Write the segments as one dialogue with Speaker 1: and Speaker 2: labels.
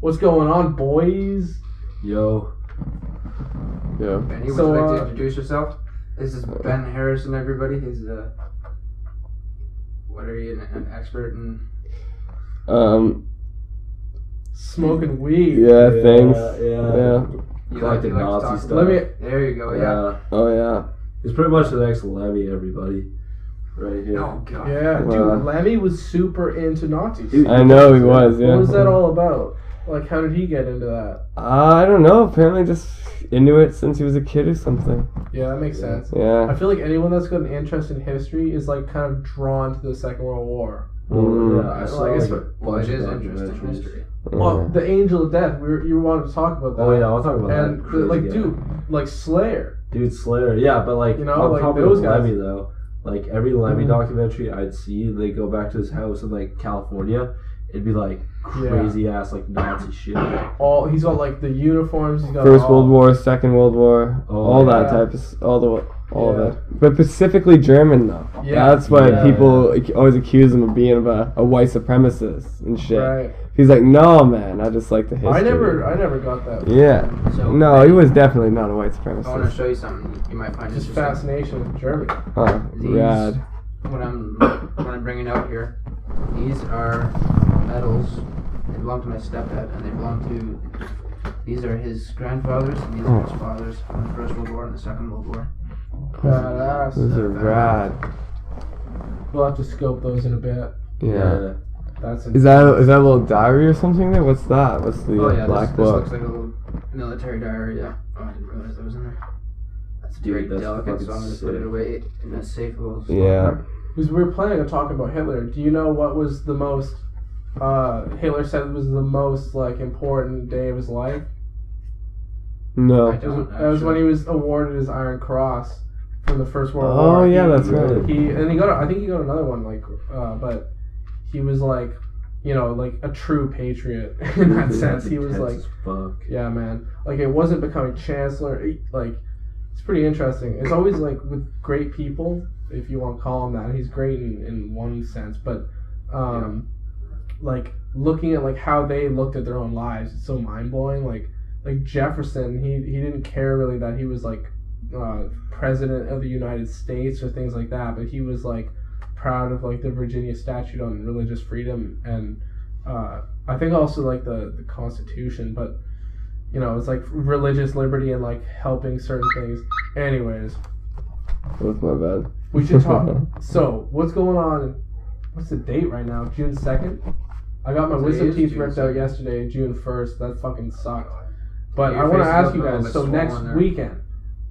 Speaker 1: What's going on, boys?
Speaker 2: Yo.
Speaker 3: Yeah.
Speaker 4: Benny, would
Speaker 1: So,
Speaker 4: you like to introduce yourself? This is Ben Harrison, everybody. He's what are you, an expert in?
Speaker 1: Smoking weed.
Speaker 3: Yeah, things.
Speaker 2: Yeah.
Speaker 4: You
Speaker 2: Collecting
Speaker 4: to
Speaker 2: Nazi
Speaker 4: talk
Speaker 2: stuff.
Speaker 4: about-
Speaker 1: Let me.
Speaker 4: There you go. Yeah.
Speaker 3: Oh yeah.
Speaker 2: He's pretty much the next Lemmy, everybody. Right here.
Speaker 4: Oh god.
Speaker 1: Yeah,
Speaker 3: Wow.
Speaker 1: dude. Lemmy was super into Nazis.
Speaker 2: Dude,
Speaker 3: I know he was. Yeah.
Speaker 1: What was that all about? Like, how did he get into that?
Speaker 3: I don't know. Apparently, just into it since he was a kid or something.
Speaker 1: Yeah, that makes sense. I
Speaker 3: Yeah.
Speaker 1: feel like anyone that's got an interest in history is like kind of drawn to the Second World War.
Speaker 2: Well, yeah, I
Speaker 1: Like,
Speaker 2: saw
Speaker 1: it's-
Speaker 2: a
Speaker 4: Well,
Speaker 2: bunch
Speaker 4: it
Speaker 2: of
Speaker 4: is interesting
Speaker 2: documentaries.
Speaker 4: history.
Speaker 1: Well, the Angel of Death. You wanted to talk about that.
Speaker 2: Oh yeah, I'll talk about
Speaker 1: And
Speaker 2: that. Crazy
Speaker 1: like,
Speaker 2: guy.
Speaker 1: dude, like Slayer.
Speaker 2: Dude, Slayer. Yeah, but like,
Speaker 1: You know,
Speaker 2: on
Speaker 1: like,
Speaker 2: top
Speaker 1: those
Speaker 2: of
Speaker 1: guys-
Speaker 2: Lemmy though, like every Lemmy
Speaker 1: Mhm.
Speaker 2: documentary I'd see, they go back to his house in like California. It'd be like crazy ass like Nazi shit.
Speaker 1: He's got like the uniforms. He's got
Speaker 3: First
Speaker 1: all-
Speaker 3: World War, Second World War,
Speaker 2: Oh,
Speaker 3: all that
Speaker 1: yeah.
Speaker 3: type of all
Speaker 1: Yeah.
Speaker 3: of it. But specifically German though.
Speaker 1: Yeah.
Speaker 3: That's why
Speaker 2: Yeah.
Speaker 3: people always accuse him of being a white supremacist and shit.
Speaker 1: Right.
Speaker 3: He's like, no man, I just like the history.
Speaker 1: I never got that.
Speaker 3: Yeah.
Speaker 4: So
Speaker 3: No, he was definitely not a white
Speaker 4: I want to
Speaker 3: supremacist.
Speaker 4: show you something you might find
Speaker 1: Just
Speaker 4: interesting.
Speaker 1: fascination with Germany.
Speaker 3: Huh.
Speaker 4: These-
Speaker 3: Rad.
Speaker 4: What I'm bringing out here, these are medals. They belong to my stepdad, and they belong to. These are his grandfathers, and these are his fathers from the First World War and the Second World War.
Speaker 1: Badass.
Speaker 3: Those are rad.
Speaker 1: We'll have to scope those in a bit.
Speaker 3: Yeah.
Speaker 1: That's
Speaker 3: Is that a little diary or something there? What's that? What's the
Speaker 4: Oh yeah,
Speaker 3: black
Speaker 4: this
Speaker 3: book?
Speaker 4: looks like a little military diary. Yeah. Oh, I didn't realize that was in there. That's
Speaker 2: Dude,
Speaker 4: very
Speaker 2: that's
Speaker 4: delicate,
Speaker 2: fucking
Speaker 4: so I'm gonna put
Speaker 2: sick.
Speaker 4: it away in a safe little spot.
Speaker 3: Yeah.
Speaker 1: Because we were planning on talking about Hitler. Do you know what was the most? Hitler said was the most like important day of his life.
Speaker 3: No.
Speaker 4: I
Speaker 1: It was,
Speaker 4: don't
Speaker 1: that was when he
Speaker 4: actually.
Speaker 1: was awarded his Iron Cross from the First World
Speaker 3: Oh,
Speaker 1: War.
Speaker 3: yeah,
Speaker 1: He-
Speaker 3: that's right.
Speaker 1: He got. I think he got another one. Like, but he was like, like a true patriot in that sense. He was like,
Speaker 2: Intense as fuck.
Speaker 1: yeah, man. Like, it wasn't becoming chancellor. Like, it's pretty interesting. It's always like with great people, if you want to call him that. He's great in one sense, but like looking at like how they looked at their own lives, it's so mind blowing. Like Jefferson, he didn't care really that he was like president of the United States or things like that, but he was like proud of like the Virginia Statute on religious freedom and I think also like the Constitution, but it's like religious liberty and like helping certain things. Anyways,
Speaker 3: That's my bad.
Speaker 1: we should talk. So what's going on? What's the date right now? June 2nd. I got my
Speaker 4: Today
Speaker 1: wisdom
Speaker 4: is
Speaker 1: teeth
Speaker 4: June
Speaker 1: ripped out
Speaker 4: 2nd.
Speaker 1: yesterday, June 1st. That fucking sucked. But
Speaker 4: Your
Speaker 1: I want
Speaker 4: face
Speaker 1: to
Speaker 4: is
Speaker 1: ask
Speaker 4: looking
Speaker 1: you
Speaker 4: a little
Speaker 1: guys.
Speaker 4: bit
Speaker 1: So
Speaker 4: swollen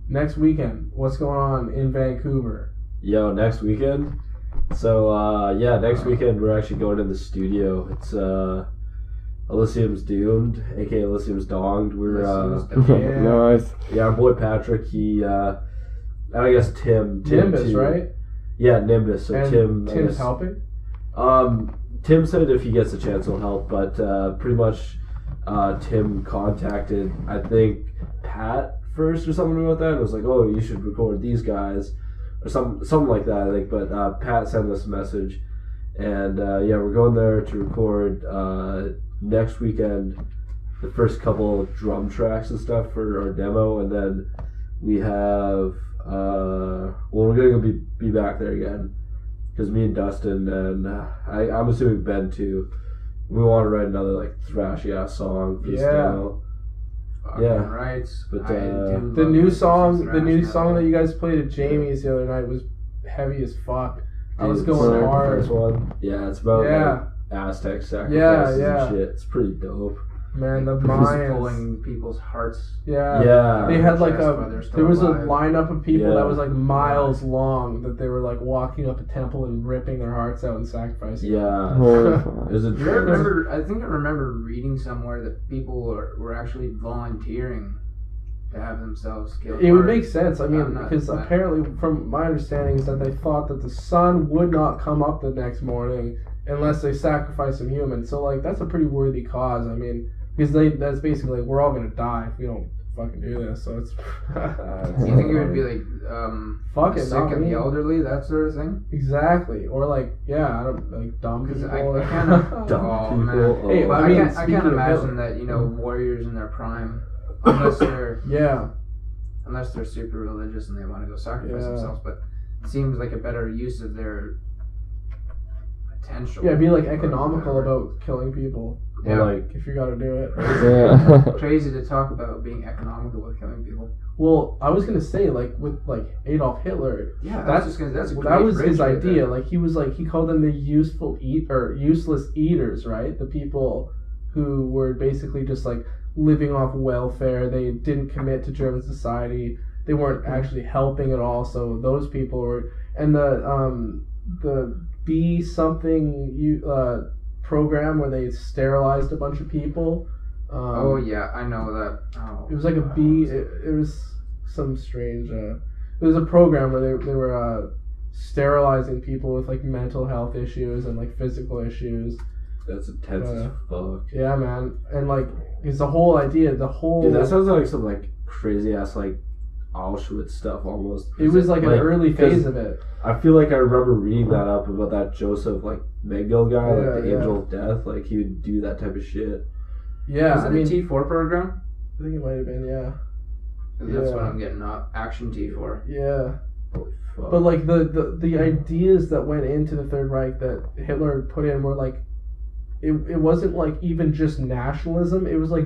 Speaker 1: next weekend, what's going on in Vancouver?
Speaker 2: Yo, next weekend. So next weekend we're actually going to the studio. It's Elysium's Doomed, aka Elysium's Donged. We're
Speaker 4: Elysium's
Speaker 1: Yeah.
Speaker 3: Nice.
Speaker 2: our boy Patrick. He I guess Tim
Speaker 1: Nimbus,
Speaker 2: too.
Speaker 1: right?
Speaker 2: Yeah, Nimbus. So
Speaker 1: And
Speaker 2: Tim. I
Speaker 1: Tim's
Speaker 2: guess-
Speaker 1: helping.
Speaker 2: Tim said if he gets a chance he'll help, but pretty much Tim contacted I think Pat first or something about that. It was like, oh, you should record these guys or something like that. I think, but Pat sent us a message, and we're going there to record next weekend the first couple of drum tracks and stuff for our demo, and then we have we're gonna be back there again. Because me and Dustin and I'm assuming Ben too, we want to write another like thrashy ass song for this
Speaker 1: Yeah.
Speaker 2: demo.
Speaker 4: Fucking
Speaker 2: Yeah.
Speaker 4: right.
Speaker 2: But,
Speaker 4: I do
Speaker 1: The
Speaker 4: love
Speaker 1: new
Speaker 4: listening to
Speaker 1: song,
Speaker 4: thrash
Speaker 1: that
Speaker 4: metal.
Speaker 1: you guys played at Jamie's the other night was heavy as fuck. I was
Speaker 2: Dude,
Speaker 1: going
Speaker 2: the
Speaker 1: hard.
Speaker 2: first one. Yeah, it's about
Speaker 1: Yeah.
Speaker 2: like Aztec sacrifices
Speaker 1: Yeah.
Speaker 2: and shit. It's pretty dope.
Speaker 1: Man, the
Speaker 4: Just
Speaker 1: Mayans.
Speaker 4: pulling people's hearts.
Speaker 1: Yeah.
Speaker 2: Yeah.
Speaker 1: They had like
Speaker 4: Chest while they're still
Speaker 1: there was a
Speaker 4: alive.
Speaker 1: lineup of people
Speaker 2: Yeah.
Speaker 1: that was like miles long that they were like walking up a temple and ripping their hearts out and sacrificing.
Speaker 2: Yeah.
Speaker 3: Holy fuck.
Speaker 2: There's a
Speaker 4: I think I remember reading somewhere that people were actually volunteering to have themselves killed.
Speaker 1: It would
Speaker 4: Or-
Speaker 1: make sense. I mean,
Speaker 4: I'm not-
Speaker 1: because apparently, from my understanding, is that they thought that the sun would not come up the next morning unless they sacrificed some humans. So, like, that's a pretty worthy cause. I mean, because that's basically we're all gonna die if we don't fucking do this. So it's
Speaker 4: Do you think it would be like
Speaker 1: Fuck
Speaker 4: the
Speaker 1: it,
Speaker 4: sick
Speaker 1: not
Speaker 4: and
Speaker 1: me.
Speaker 4: the elderly, that sort of thing?
Speaker 1: exactly, or like I don't like dumb
Speaker 4: Because
Speaker 1: people.
Speaker 4: I can't.
Speaker 2: Dumb
Speaker 4: Oh,
Speaker 2: people.
Speaker 4: man.
Speaker 1: Hey,
Speaker 4: Well,
Speaker 1: I mean,
Speaker 4: I
Speaker 1: speaking
Speaker 4: can't
Speaker 1: of
Speaker 4: imagine
Speaker 1: Hitler-
Speaker 4: that warriors in their prime, unless they're
Speaker 1: yeah,
Speaker 4: super religious and they want to go sacrifice
Speaker 1: Yeah.
Speaker 4: themselves. But it seems like a better use of their potential.
Speaker 1: yeah, be like
Speaker 4: or
Speaker 1: economical
Speaker 4: whatever.
Speaker 1: about killing people
Speaker 2: Or
Speaker 4: Yeah.
Speaker 2: like,
Speaker 1: if you got to do it.
Speaker 3: Yeah.
Speaker 4: Crazy to talk about being economical with killing people.
Speaker 1: Well, I was gonna say like with like Adolf Hitler.
Speaker 4: Yeah,
Speaker 1: That's
Speaker 4: that's a
Speaker 1: Well,
Speaker 4: great
Speaker 1: that was
Speaker 4: bridge
Speaker 1: his
Speaker 4: right
Speaker 1: idea.
Speaker 4: there.
Speaker 1: Like he called them the useless eaters, right? The people who were basically just like living off welfare. They didn't commit to German society. They weren't actually helping at all. So those people were, and the B something program where they sterilized a bunch of people.
Speaker 4: Oh yeah, I know that. Oh,
Speaker 1: It was like a B. It was some strange. It was a program where they were sterilizing people with like mental health issues and like physical issues.
Speaker 2: that's intense as fuck.
Speaker 1: Yeah, man, and like it's the whole idea. The whole
Speaker 2: Dude, that sounds like some like crazy ass like Auschwitz stuff almost.
Speaker 1: it was like an early phase
Speaker 2: because
Speaker 1: of it.
Speaker 2: I feel like I remember reading that up about that Joseph like Mengele guy,
Speaker 1: Yeah,
Speaker 2: like the
Speaker 1: yeah.
Speaker 2: Angel of Death. Like he would do that type of shit.
Speaker 1: Yeah,
Speaker 4: was
Speaker 1: I
Speaker 4: it
Speaker 1: mean,
Speaker 4: the T4 program?
Speaker 1: I think it might have been. Yeah,
Speaker 4: That's
Speaker 1: Yeah.
Speaker 4: what I'm getting at. Action T4.
Speaker 1: yeah.
Speaker 2: Holy fuck.
Speaker 1: But like the ideas that went into the Third Reich that Hitler put in were like, it wasn't like even just nationalism. It was like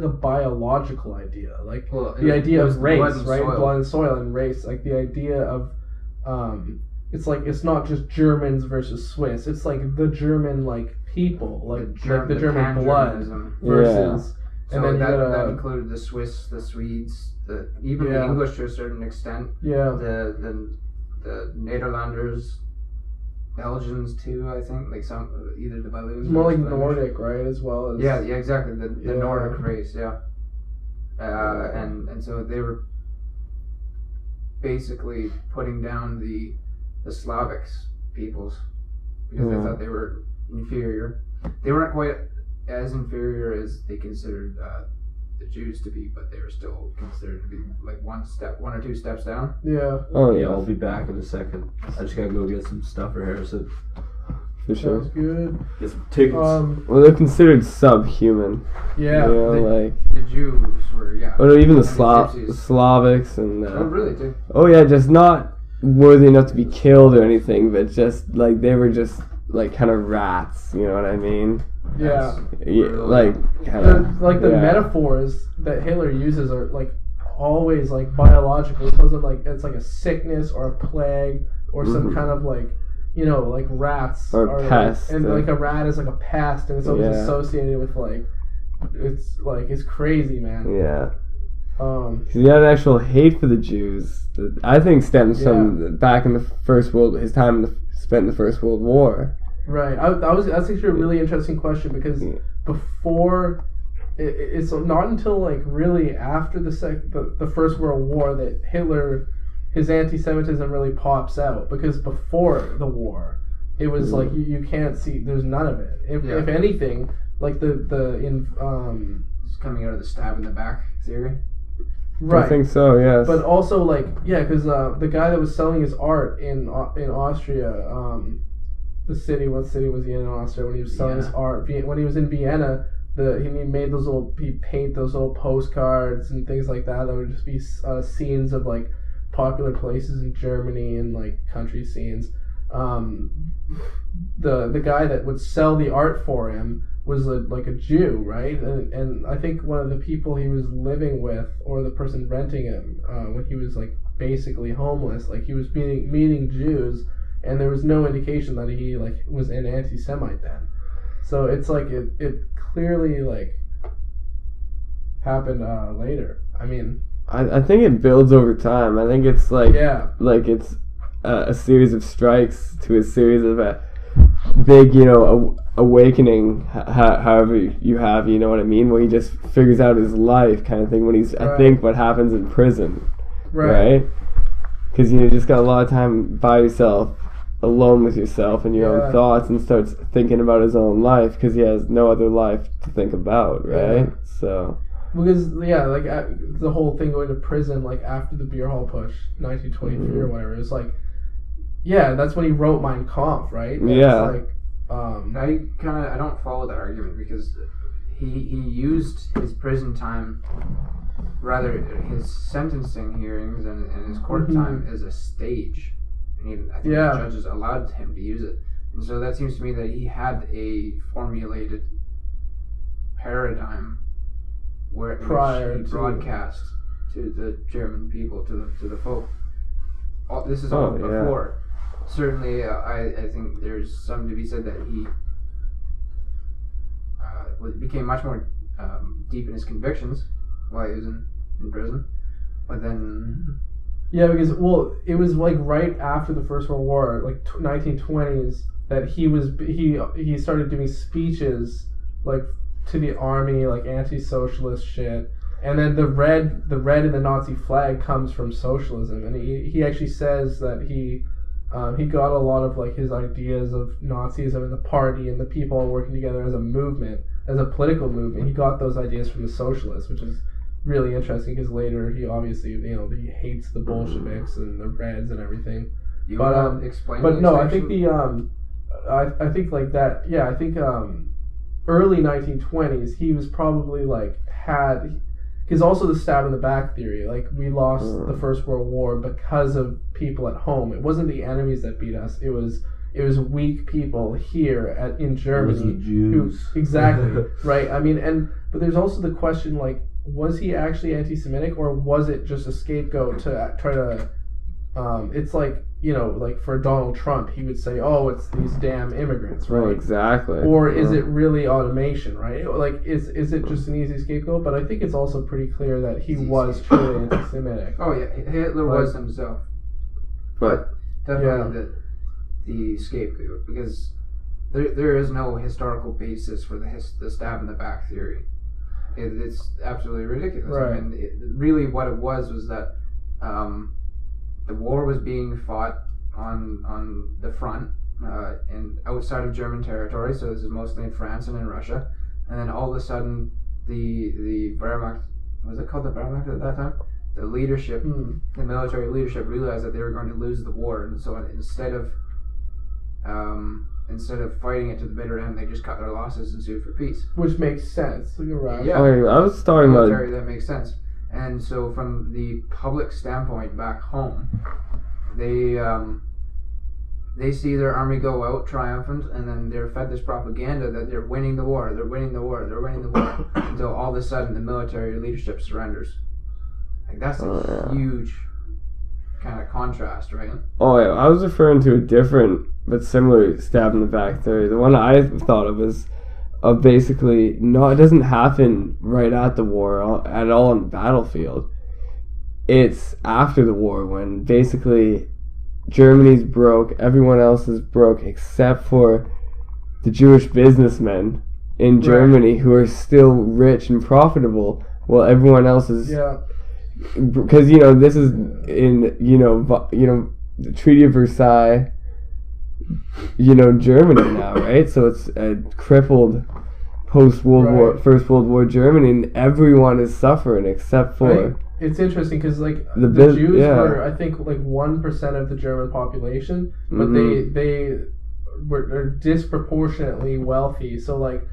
Speaker 1: a biological idea. Like
Speaker 4: Well,
Speaker 1: the idea
Speaker 4: it was
Speaker 1: of race,
Speaker 4: blood and
Speaker 1: right?
Speaker 4: soil.
Speaker 1: Blood and soil and race. Like the idea of, it's like it's not just Germans versus Swiss. It's like the German like people, like the German blood
Speaker 4: Pan-Germanism.
Speaker 1: versus,
Speaker 4: So
Speaker 1: and then you
Speaker 4: that
Speaker 1: gotta,
Speaker 4: included the Swiss, the Swedes, even
Speaker 1: Yeah.
Speaker 4: the English to a certain extent,
Speaker 1: yeah,
Speaker 4: the Nederlanders, Belgians too. I think like some either the Belgians.
Speaker 1: it's more
Speaker 4: or
Speaker 1: like
Speaker 4: the Flemish.
Speaker 1: Nordic, right? As well as
Speaker 4: Yeah, exactly. The
Speaker 1: Yeah.
Speaker 4: Nordic race, yeah. And so they were basically putting down the Slavics peoples because
Speaker 3: Yeah.
Speaker 4: they thought they were inferior. They weren't quite as inferior as they considered the Jews to be, but they were still considered to be like one or two steps down.
Speaker 1: Yeah,
Speaker 3: Oh
Speaker 2: yeah,
Speaker 3: yeah,
Speaker 2: I'll be back in a second. I just gotta go get some stuff for Harrison.
Speaker 3: for sure.
Speaker 1: sounds good.
Speaker 2: Get some tickets.
Speaker 3: Well, they're considered subhuman.
Speaker 1: Yeah,
Speaker 3: You know,
Speaker 4: the-
Speaker 3: like
Speaker 4: The Jews were, yeah.
Speaker 3: or even the
Speaker 4: Gypsies.
Speaker 3: Slavics and.
Speaker 4: Oh, really, too?
Speaker 3: Oh yeah, just not worthy enough to be killed or anything, but just like they were just like kind of rats. You know what I mean?
Speaker 1: yeah.
Speaker 3: Yeah, like kind
Speaker 1: The,
Speaker 3: of
Speaker 1: like the
Speaker 3: yeah.
Speaker 1: metaphors that Hitler uses are like always like biological. It doesn't like it's like a sickness or a plague or some
Speaker 3: Mhm.
Speaker 1: kind of like like rats
Speaker 3: Or
Speaker 1: are, like-
Speaker 3: pest,
Speaker 1: and
Speaker 3: or-
Speaker 1: like a rat is like a pest, and it's always
Speaker 3: Yeah.
Speaker 1: associated with it's crazy, man.
Speaker 3: Yeah,
Speaker 1: Um,
Speaker 3: he had an actual hate for the Jews that I think stems from back in the his time spent in the First World War.
Speaker 1: right. That's actually a really interesting question because
Speaker 3: Yeah.
Speaker 1: before. It's not until like really after the First World War that Hitler, his anti-Semitism really pops out, because before the war, it was like you can't see, there's none of it. If anything, like
Speaker 4: It's coming out of the stab in the back theory.
Speaker 1: right.
Speaker 3: I think so. Yes.
Speaker 1: But also because the guy that was selling his art in Austria, what city was he in Austria when he was selling his
Speaker 4: Vienna.
Speaker 1: art? When he was in Vienna. He made he'd paint those little postcards and things like that would just be scenes of like popular places in Germany and like country scenes. The guy that would sell the art for him was like a Jew, right? And I think one of the people he was living with, or the person renting him, when he was like basically homeless, like he was meeting Jews, and there was no indication that he like was an anti-Semite then. So it's like it clearly like happened later. I mean,
Speaker 3: I think it builds over time. I think it's like
Speaker 1: yeah,
Speaker 3: like it's a series of strikes to a series of a big, awakening. However you have, you know what I mean, where he just figures out his life, kind of thing. When he's, I
Speaker 1: Right.
Speaker 3: think, what happens in prison,
Speaker 1: right.
Speaker 3: right? Because you just got a lot of time by yourself, alone with yourself and your
Speaker 1: Yeah.
Speaker 3: own thoughts, and starts thinking about his own life because he has no other life to think about, right?
Speaker 1: Yeah.
Speaker 3: So
Speaker 1: Because like the whole thing going to prison like after the beer hall push, 1923 or whatever. It's like, yeah, that's when he wrote Mein Kampf, right? And
Speaker 3: Yeah.
Speaker 1: It's like,
Speaker 4: I don't follow that argument because he used his prison time, rather his sentencing hearings and his court time as a stage. And I think the judges allowed him to use it. And so that seems to me that he had a formulated paradigm where
Speaker 1: Prior
Speaker 4: he
Speaker 1: to-
Speaker 4: broadcast to the German people, to the folk. This is all before. Certainly, I think there's something to be said that he became much more deep in his convictions while he was in prison. But then...
Speaker 1: yeah, because, well, it was like right after the First World War, like 1920s, that he started doing speeches like to the army, like anti-socialist shit. And then the red in the Nazi flag comes from socialism, and he actually says that he got a lot of like his ideas of Nazism and the party and the people working together as a movement, as a political movement. He got those ideas from the socialists, which is really interesting because later he obviously he hates the Bolsheviks and the Reds and everything.
Speaker 4: You want to explain?
Speaker 1: But no, I think I think like that. Yeah, I think early 1920s he was probably like because also the stab in the back theory. Like we lost the First World War because of people at home. It wasn't the enemies that beat us. It was weak people here in Germany.
Speaker 2: It was the Jews.
Speaker 1: Exactly right. I mean, but there's also the question like, was he actually anti-Semitic or was it just a scapegoat to try to? It's like like for Donald Trump, he would say, "Oh, it's these damn immigrants," right?
Speaker 3: Oh, exactly.
Speaker 1: Or is it really automation, right? Like, is it just an easy scapegoat? But I think it's also pretty clear that he was truly anti-Semitic.
Speaker 4: Oh yeah, Hitler was himself,
Speaker 3: But
Speaker 4: definitely the scapegoat, because there is no historical basis for the stab in the back theory. It's absolutely ridiculous.
Speaker 1: Right.
Speaker 4: I mean, really, what it was that the war was being fought on the front and outside of German territory. So this is mostly in France and in Russia. And then all of a sudden, the Wehrmacht, was it called the Wehrmacht at that time? The leadership, the military leadership, realized that they were going to lose the war, and so instead of fighting it to the bitter end, they just cut their losses and sued for peace.
Speaker 1: Which makes sense. Look around.
Speaker 4: Yeah.
Speaker 3: I was talking about
Speaker 4: Military, that makes sense. And so, from the public standpoint back home, they see their army go out triumphant, and then they're fed this propaganda that they're winning the war, until all of a sudden the military leadership surrenders. Like that's a huge kind of contrast, right?
Speaker 3: Oh, yeah, I was referring to a different but similar stab in the back theory. The one I thought of is basically it doesn't happen right at the war at all on the battlefield. It's after the war when basically Germany's broke, everyone else is broke except for the Jewish businessmen in Germany who are still rich and profitable while everyone else is because this is in the Treaty of Versailles, Germany now, right? So it's a crippled First World War Germany, and everyone is suffering except for.
Speaker 1: It's interesting because like the Jews were, I think, like 1% of the German population, but they were disproportionately wealthy. So like,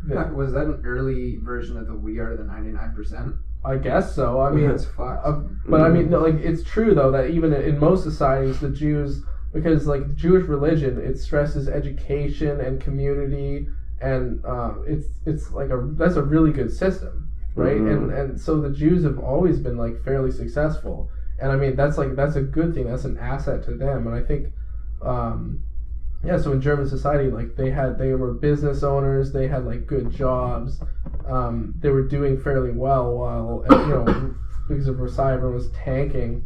Speaker 4: was that an early version of the "We Are the 99%"?
Speaker 1: I guess so. I mean,
Speaker 4: that's fucked.
Speaker 1: But I mean, no, like it's true though that even in most societies, the Jews, because like the Jewish religion, it stresses education and community, and it's like that's a really good system. Right, and so the Jews have always been like fairly successful, and I mean that's a good thing. That's an asset to them, and I think, so in German society, like they were business owners, they had like good jobs, they were doing fairly well while because of Versailles everyone was tanking,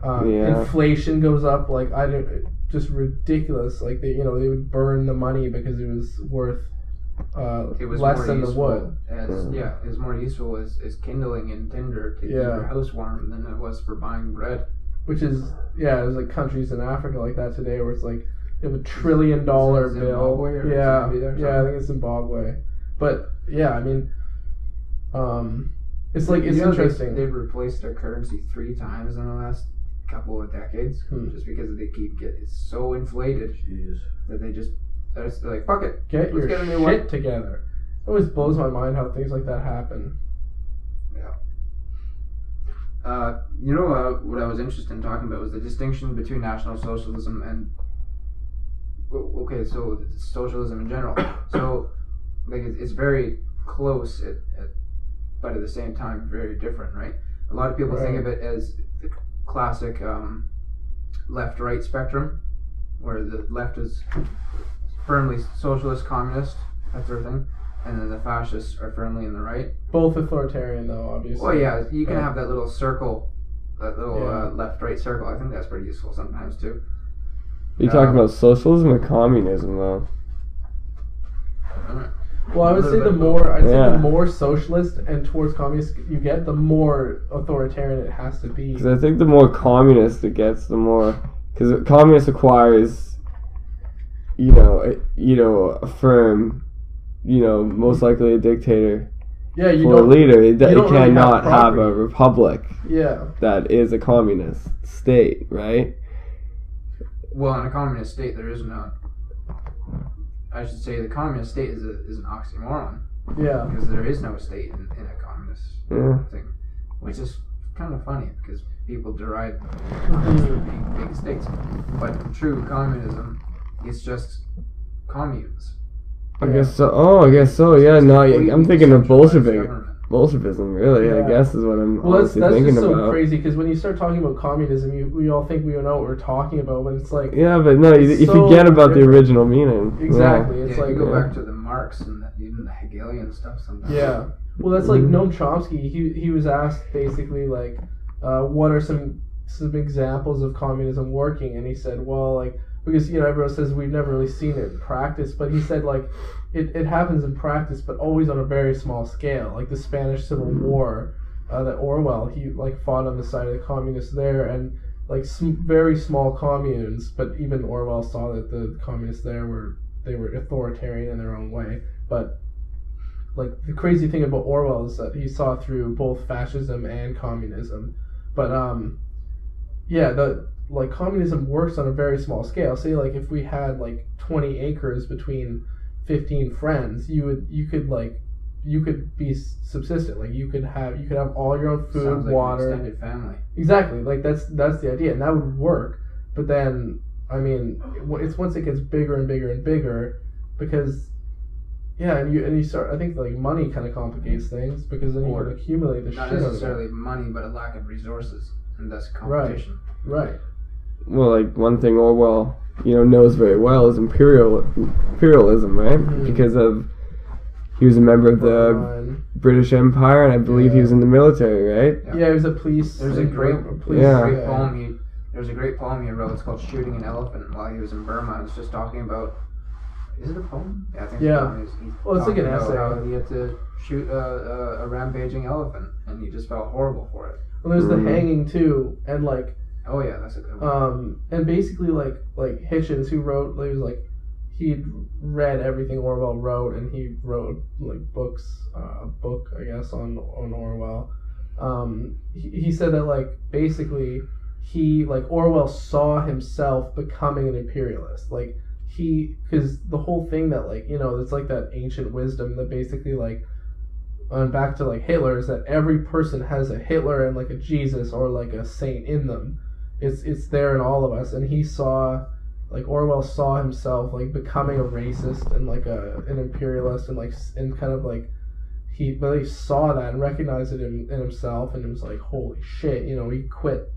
Speaker 1: inflation goes up like just ridiculous. Like they would burn the money because it was worth. It was less than the wood.
Speaker 4: It was more useful as kindling and tinder to keep your house warm than it was for buying bread.
Speaker 1: Which is there's like countries in Africa like that today where it's like they have $1 trillion bill. I think it's Zimbabwe. But yeah, I mean, It's like it's interesting.
Speaker 4: They've replaced their currency 3 times in the last couple of decades, just because they keep getting so inflated that they're just like, fuck it,
Speaker 1: Let's get a new shit together. It always blows my mind how things like that happen.
Speaker 4: Yeah. What I was interested in talking about was the distinction between National Socialism and socialism in general. So, like, it's very close, but at the same time, very different, right? A lot of people think of it as the classic left-right spectrum, where the left is firmly socialist, communist, that sort of thing, and then the fascists are firmly in the right.
Speaker 1: Both authoritarian, though, obviously.
Speaker 4: Well, yeah, you can have that little circle, that little left-right circle. I think that's pretty useful sometimes, too.
Speaker 3: Are you talking about socialism or communism, though?
Speaker 1: Well, I would say the more socialist and towards communist you get, the more authoritarian it has to be.
Speaker 3: Because I think the more communist it gets, the more... Because communist requires, a firm, most likely a dictator
Speaker 1: for
Speaker 3: a leader. It cannot have a republic that is a communist state, right?
Speaker 4: Well, in a communist state, there is no... I should say the communist state is an oxymoron.
Speaker 1: Yeah.
Speaker 4: Because there is no state in a communist thing. Which is kind of funny, because people deride communists from being big states. But true communism is just communes.
Speaker 3: I guess so. Yeah, no, I'm thinking of Bolshevism, really. I guess is what I'm honestly thinking about. That's just so
Speaker 1: crazy, because when you start talking about communism, we all think we know what we're talking about, but it's like...
Speaker 3: Yeah, but no, you forget about the original meaning.
Speaker 1: Exactly.
Speaker 4: It's like... You go back to the Marx and even the Hegelian stuff sometimes.
Speaker 1: Yeah. Well, that's like Noam Chomsky. He was asked, basically, like, what are some examples of communism working? And he said, well, like... Because, everyone says we've never really seen it in practice, but he said, like, it happens in practice, but always on a very small scale. Like the Spanish Civil War, that Orwell, he, like, fought on the side of the communists there, and, like, very small communes, but even Orwell saw that the communists there were authoritarian in their own way. But, like, the crazy thing about Orwell is that he saw through both fascism and communism. But, like, communism works on a very small scale. Say, like, if we had, like, 20 acres between 15 friends, you could be subsistent. Like, you could have all your own food,
Speaker 4: sounds like
Speaker 1: water,
Speaker 4: an extended family.
Speaker 1: Exactly. Like, that's the idea, and that would work. But then, I mean, it's once it gets bigger and bigger and bigger, because and you start. I think, like, money kind of complicates things, because then you can accumulate the shit.
Speaker 4: Not necessarily money, but a lack of resources, and thus competition.
Speaker 1: Right.
Speaker 3: Well, like, one thing Orwell, knows very well is imperialism, right? Mm-hmm. Because he was a member of the British Empire, and I believe he was in the military, right?
Speaker 1: Yeah, he was a police.
Speaker 4: There's a great poem. There's a great poem he wrote. It's called "Shooting an Elephant" while he was in Burma. It's just talking about. Is it a poem? Yeah, I think it's a poem.
Speaker 1: It's like an essay.
Speaker 4: How he had to shoot a rampaging elephant, and he just felt horrible for it.
Speaker 1: Well, there's the hanging too, and like.
Speaker 4: Oh yeah, that's a good one.
Speaker 1: And basically, like Hitchens, who wrote, he was like, he'd read everything Orwell wrote, and he wrote like a book, I guess, on Orwell. He said that, like, basically Orwell saw himself becoming an imperialist, like because the whole thing that, like, it's like that ancient wisdom that basically, like, back to, like, Hitler, is that every person has a Hitler and, like, a Jesus or, like, a saint in them. It's there in all of us, and Orwell saw himself, like, becoming a racist and, like, an imperialist, and, like, and kind of, like, he really saw that and recognized it in himself, and it was like, holy shit, he quit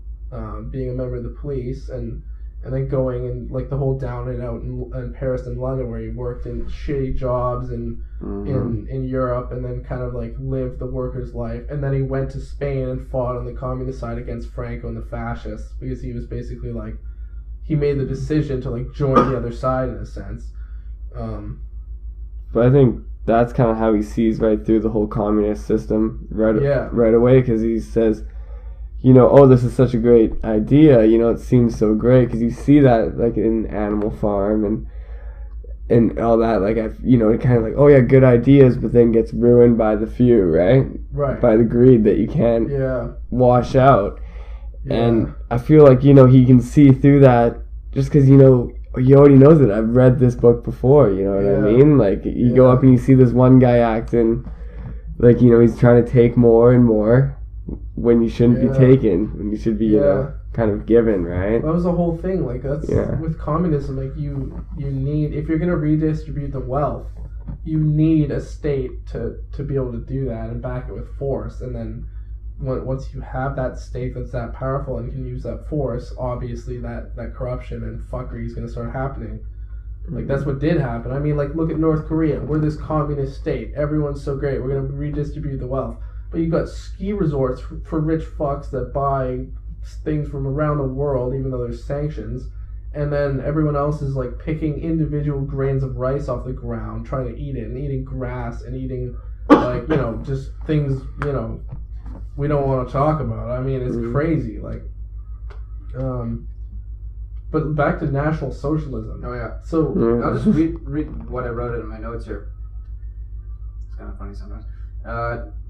Speaker 1: being a member of the police, and then going and, like, the whole down and out in Paris and London, where he worked in shitty jobs and in Europe, and then kind of, like, lived the worker's life, and then he went to Spain and fought on the communist side against Franco and the fascists, because he was basically, like, he made the decision to, like, join the other side in a sense.
Speaker 3: But I think that's kind of how he sees right through the whole communist system right away, because he says, this is such a great idea, it seems so great, because you see that, like, in Animal Farm, and all that, like, it kind of like, oh yeah, good ideas, but then gets ruined by the few, right?
Speaker 1: Right.
Speaker 3: By the greed that you can't
Speaker 1: Yeah.
Speaker 3: wash out.
Speaker 1: Yeah.
Speaker 3: And I feel like, he can see through that just because, he already knows it. I've read this book before, you know what I
Speaker 1: Yeah.
Speaker 3: mean? Like, you go up and you see this one guy acting like, he's trying to take more and more when you shouldn't be taken, when you should be, kind of given, right?
Speaker 1: That was the whole thing. Like, that's with communism. Like, you need, if you're gonna redistribute the wealth, you need a state to be able to do that and back it with force. And then once you have that state that's that powerful and can use that force, obviously that corruption and fuckery is gonna start happening. Like, that's what did happen. I mean, like, look at North Korea. We're this communist state. Everyone's so great. We're gonna redistribute the wealth. But you got ski resorts for rich fucks that buy things from around the world, even though there's sanctions, and then everyone else is like picking individual grains of rice off the ground, trying to eat it, and eating grass, and eating like, just things, we don't want to talk about. I mean, it's crazy. Like, but back to National Socialism.
Speaker 4: Oh yeah.
Speaker 1: So
Speaker 4: I'll just read what I wrote in my notes here. It's kind of funny sometimes.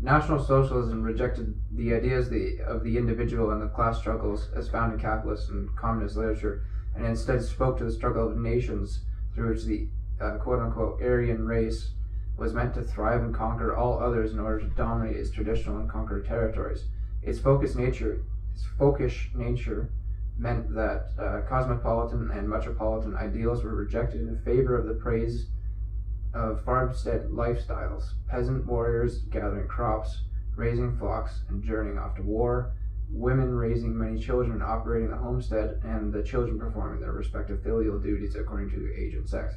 Speaker 4: National Socialism rejected the ideas of the individual and the class struggles as found in capitalist and communist literature, and instead spoke to the struggle of nations through which the quote-unquote Aryan race was meant to thrive and conquer all others in order to dominate its traditional and conquered territories. Its folkish nature meant that cosmopolitan and metropolitan ideals were rejected in favor of the praise of farmstead lifestyles, peasant warriors gathering crops, raising flocks, and journeying off to war, women raising many children, operating the homestead, and the children performing their respective filial duties according to age and sex.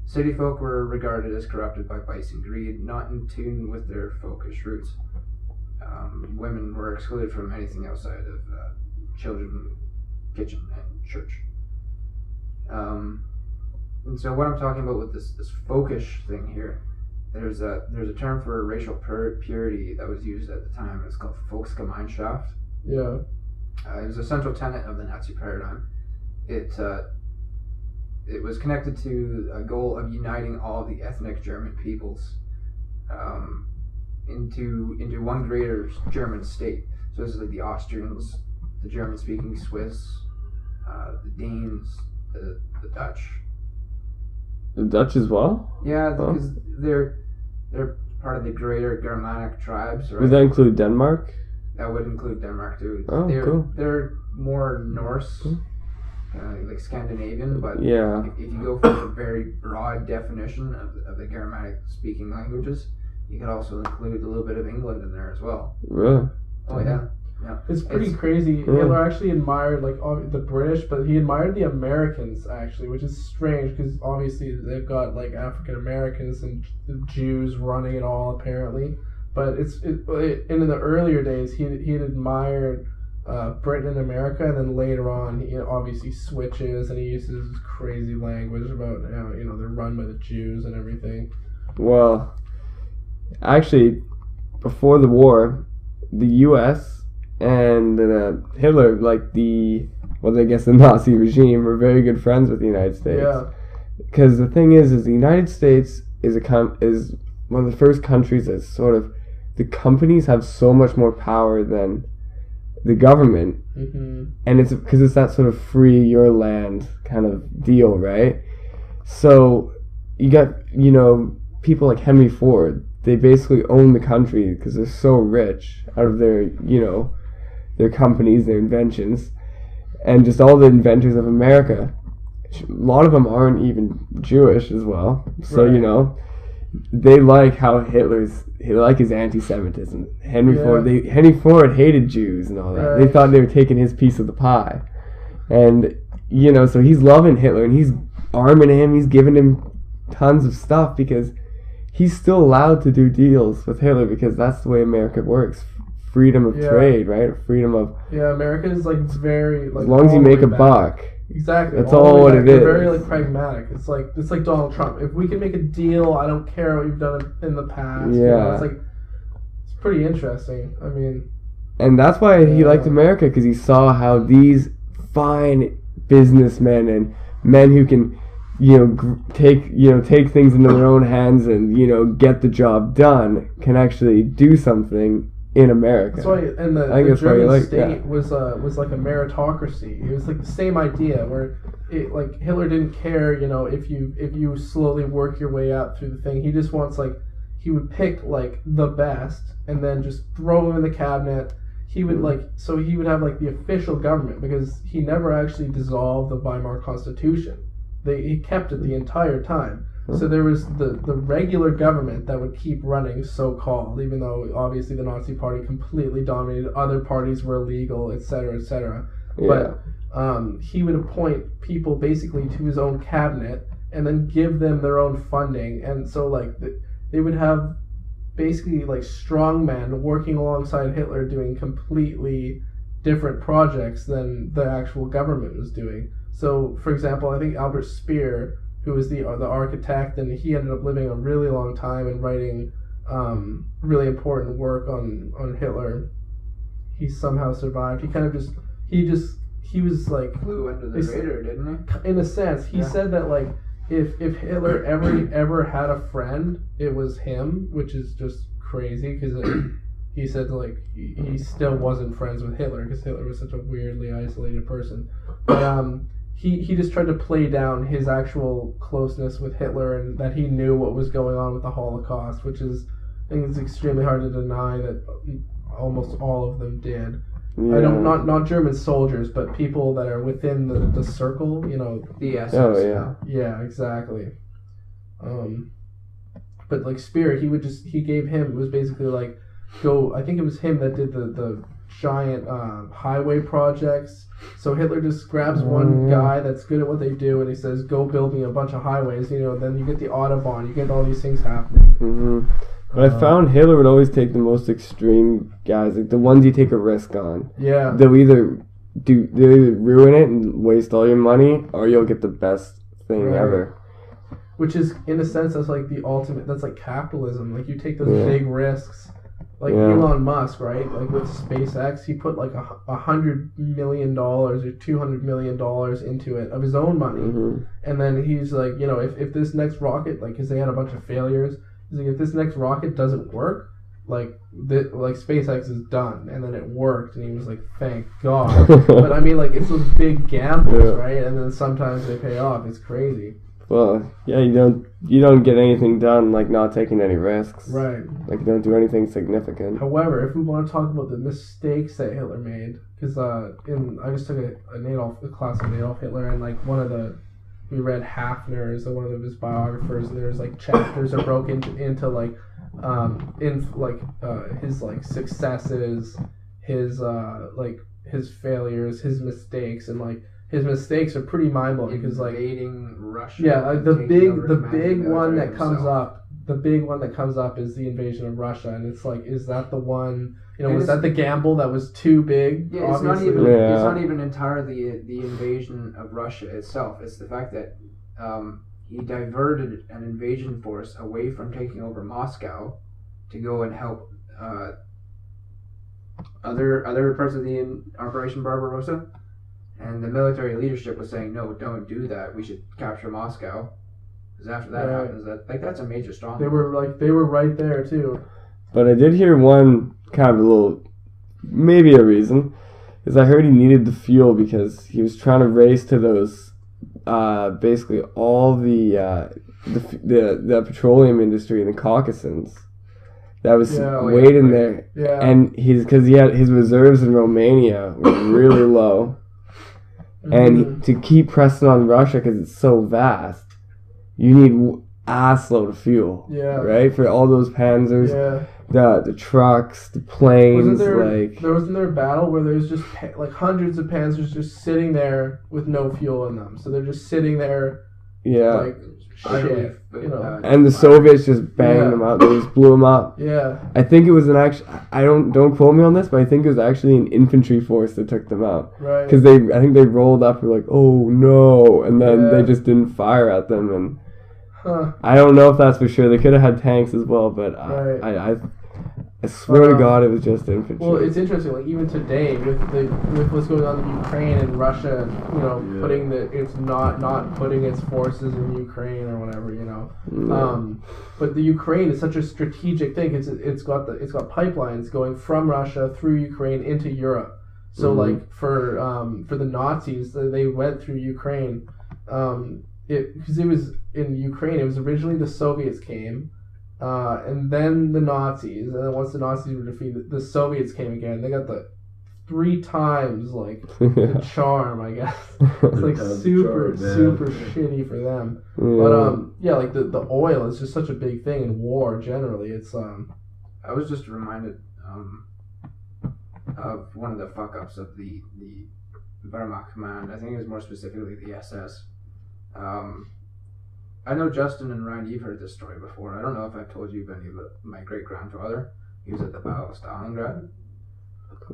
Speaker 4: City folk were regarded as corrupted by vice and greed, not in tune with their folkish roots. Women were excluded from anything outside of children, kitchen, and church. And so what I'm talking about with this folkish thing here, there's a term for racial purity that was used at the time. It's called Volksgemeinschaft.
Speaker 1: yeah,
Speaker 4: It was a central tenet of the Nazi paradigm. It was connected to a goal of uniting all the ethnic German peoples into one greater German state. So this is like the Austrians, the German-speaking Swiss, the Danes, the Dutch.
Speaker 3: The Dutch as well?
Speaker 4: Yeah, because they're part of the greater Germanic tribes, right?
Speaker 3: Would that include Denmark?
Speaker 4: That would include Denmark too.
Speaker 3: Oh, cool.
Speaker 4: They're more Norse, like Scandinavian, but
Speaker 3: Yeah.
Speaker 4: if you go for a very broad definition of the Germanic speaking languages, you could also include a little bit of England in there as well.
Speaker 3: Really?
Speaker 4: Oh yeah.
Speaker 1: it's pretty crazy. Hitler actually admired the British, but he admired the Americans actually, which is strange because obviously they've got like African Americans and the Jews running it all apparently. But in the earlier days he had admired Britain and America, and then later on he obviously switches and he uses crazy language about they're run by the Jews and everything.
Speaker 3: Well, actually, before the war, the U.S. and Hitler, I guess the Nazi regime, were very good friends with the United States.
Speaker 1: Yeah.
Speaker 3: Because the thing is the United States is one of the first countries that sort of, the companies have so much more power than the government, and it's because it's that sort of free your land kind of deal, right? So you got people like Henry Ford. They basically own the country because they're so rich out of their their companies, their inventions, and just all the inventors of America. A lot of them aren't even Jewish as well, so
Speaker 1: Right.
Speaker 3: They like how they like his anti-Semitism. Henry Ford hated Jews and all that.
Speaker 1: Right.
Speaker 3: They thought they were taking his piece of the pie, and so he's loving Hitler and he's arming him. He's giving him tons of stuff because he's still allowed to do deals with Hitler because that's the way America works. Freedom of trade, right? Freedom of
Speaker 1: America is very
Speaker 3: as long as you make a buck.
Speaker 1: Exactly.
Speaker 3: That's all what it is.
Speaker 1: They're very pragmatic. It's like Donald Trump. If we can make a deal, I don't care what you've done in the past.
Speaker 3: Yeah.
Speaker 1: It's pretty interesting. I mean,
Speaker 3: and that's why he liked America, because he saw how these fine businessmen and men who can take things into their own hands and get the job done can actually do something in America.
Speaker 1: That's why, and the German state was like a meritocracy. It was like the same idea where Hitler didn't care, if you slowly work your way up through the thing. He just wants he would pick the best and then just throw them in the cabinet. He would he would have the official government, because he never actually dissolved the Weimar Constitution. He kept it the entire time. So there was the regular government that would keep running, so-called, even though obviously the Nazi Party completely dominated, other parties were illegal, etc., etc.
Speaker 3: Yeah.
Speaker 1: But he would appoint people basically to his own cabinet and then give them their own funding. And so they would have basically strongmen working alongside Hitler doing completely different projects than the actual government was doing. So, for example, I think Albert Speer, who was the architect, and he ended up living a really long time and writing really important work on Hitler. He somehow survived. He was
Speaker 4: flew under the radar, didn't he?
Speaker 1: In a sense, he said that if Hitler ever had a friend, it was him, which is just crazy, because he said he still wasn't friends with Hitler because Hitler was such a weirdly isolated person. But he just tried to play down his actual closeness with Hitler and that he knew what was going on with the Holocaust, which is, I think it's extremely hard to deny that almost all of them did.
Speaker 3: Yeah.
Speaker 1: I don't not German soldiers, but people that are within the circle,
Speaker 4: The SS.
Speaker 3: Oh yeah.
Speaker 1: Yeah, exactly. But Speer, he gave him, it was basically I think it was him that did the giant highway projects. So Hitler just grabs one guy that's good at what they do, and he says, "Go build me a bunch of highways." Then you get the Autobahn, you get all these things happening.
Speaker 3: Mm-hmm. But I found Hitler would always take the most extreme guys, the ones you take a risk on.
Speaker 1: Yeah.
Speaker 3: They'll either ruin it and waste all your money, or you'll get the best thing ever.
Speaker 1: Which is, in a sense, that's the ultimate. That's capitalism. You take those big risks. Elon Musk, right? With SpaceX, he put $100 million or $200 million into it of his own money.
Speaker 3: Mm-hmm.
Speaker 1: And then he's if this next rocket, because they had a bunch of failures, he's if this next rocket doesn't work, SpaceX is done. And then it worked, and he was thank God. But I mean, it's those big gambles, right? And then sometimes they pay off. It's crazy.
Speaker 3: Well, yeah, you don't get anything done not taking any risks.
Speaker 1: Right.
Speaker 3: You don't do anything significant.
Speaker 1: However, if we want to talk about the mistakes that Hitler made, because I just took a class on Adolf Hitler, and we read Hafner's, one of his biographers, and there's chapters are broken into his successes, his failures, his mistakes, and his mistakes are pretty mind-blowing because
Speaker 4: invading Russia.
Speaker 1: Yeah, the big one that comes up. The big one that comes up is the invasion of Russia, and it's is that the one? Was that the gamble that was too big?
Speaker 4: Yeah, it's not even. Yeah. It's not even entirely the invasion of Russia itself. It's the fact that he diverted an invasion force away from taking over Moscow to go and help other parts of the Operation Barbarossa. And the military leadership was saying, no, don't do that. We should capture Moscow. Because after that happens, that's a major stronghold.
Speaker 1: They were right there too.
Speaker 3: But I did hear one kind of a little, maybe a reason, is I heard he needed the fuel because he was trying to race to those, basically all the petroleum industry in the Caucasus that was waiting there.
Speaker 1: Yeah.
Speaker 3: And because he had his reserves in Romania were really low. And to keep pressing on Russia because it's so vast, you need assload of fuel.
Speaker 1: Yeah.
Speaker 3: Right? For all those panzers, the trucks, the planes.
Speaker 1: Wasn't there a battle where there's just hundreds of panzers just sitting there with no fuel in them? So they're just sitting there.
Speaker 3: Yeah.
Speaker 1: Shit,
Speaker 3: and the Soviets just banged them out. They just blew them up.
Speaker 1: Yeah.
Speaker 3: I think it was don't quote me on this, but I think it was actually an infantry force that took them out.
Speaker 1: Right.
Speaker 3: Because I think they rolled up and were oh no, and then they just didn't fire at them. And I don't know if that's for sure. They could have had tanks as well, but I swear to
Speaker 1: But,
Speaker 3: God, it was just infantry.
Speaker 1: Well, it's interesting. Like even today, with what's going on in Ukraine and Russia, putting it's not putting its forces in Ukraine or whatever, But the Ukraine is such a strategic thing. It's got pipelines going from Russia through Ukraine into Europe. So like for the Nazis, they went through Ukraine. Because it was in Ukraine. It was originally the Soviets came. And then the Nazis, and then once the Nazis were defeated, the Soviets came again. They got the 3 times like the charm, I guess. It's like super shitty for them. But like the oil is just such a big thing in war generally. It's
Speaker 4: I was just reminded of one of the fuck ups of the Wehrmacht command. I think it was more specifically the SS. I know Justin and Ryan, you've heard this story before. I don't know if I've told you, Benny, but my great-grandfather, he was at the Battle of Stalingrad.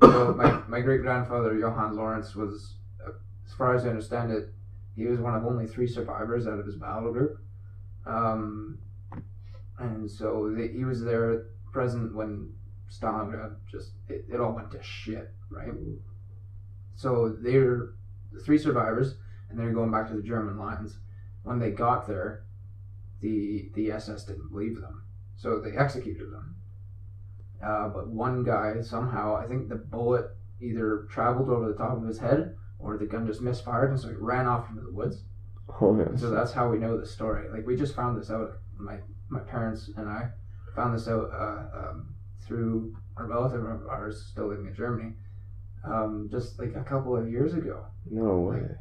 Speaker 4: So my great-grandfather, Johann Lawrence, was, as far as I understand it, he was one of only 3 survivors out of his battle group. And so he was there present when Stalingrad it all went to shit, right? So they were the 3 survivors, and they're going back to the German lines. When they got there, the SS didn't believe them, so they executed them. But one guy somehow, I think the bullet either traveled over the top of his head, or the gun just misfired, and so he ran off into the woods.
Speaker 3: Oh, yes.
Speaker 4: So that's how we know the story. Like we just found this out. My parents and I found this out through a relative of ours still living in Germany, just like a couple of years ago.
Speaker 3: No way.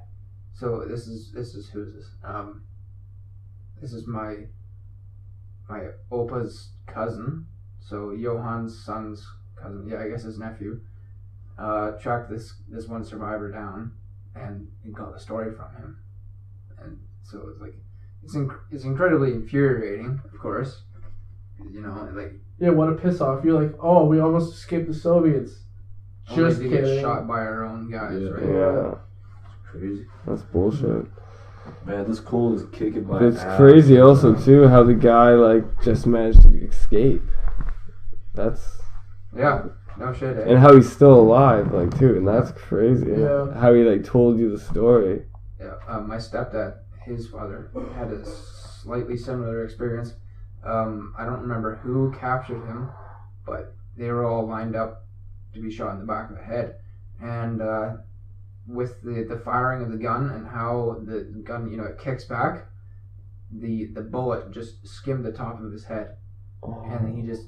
Speaker 4: So this is who is this? This is my opa's cousin. So Johann's son's cousin. Yeah, I guess his nephew. Tracked this one survivor down and got the story from him. And so it's like it's incredibly infuriating, of course.
Speaker 1: what a piss off. You're like, oh, we almost escaped the Soviets. Just
Speaker 4: to
Speaker 1: kidding.
Speaker 4: get shot by our own guys, right?
Speaker 3: Yeah.
Speaker 2: Crazy.
Speaker 3: That's bullshit.
Speaker 2: Man, this cold is kicking my
Speaker 3: It's
Speaker 2: ass.
Speaker 3: crazy also too how the guy like just managed to escape. That's
Speaker 4: Yeah, no shit.
Speaker 3: and how he's still alive like too, and that's crazy.
Speaker 1: Yeah.
Speaker 3: How he like told you the story.
Speaker 4: Yeah, my stepdad, his father, had a slightly similar experience. I don't remember who captured him, but they were all lined up to be shot in the back of the head, and with the firing of the gun and how the gun, it kicks back, the bullet just skimmed the top of his head, and he just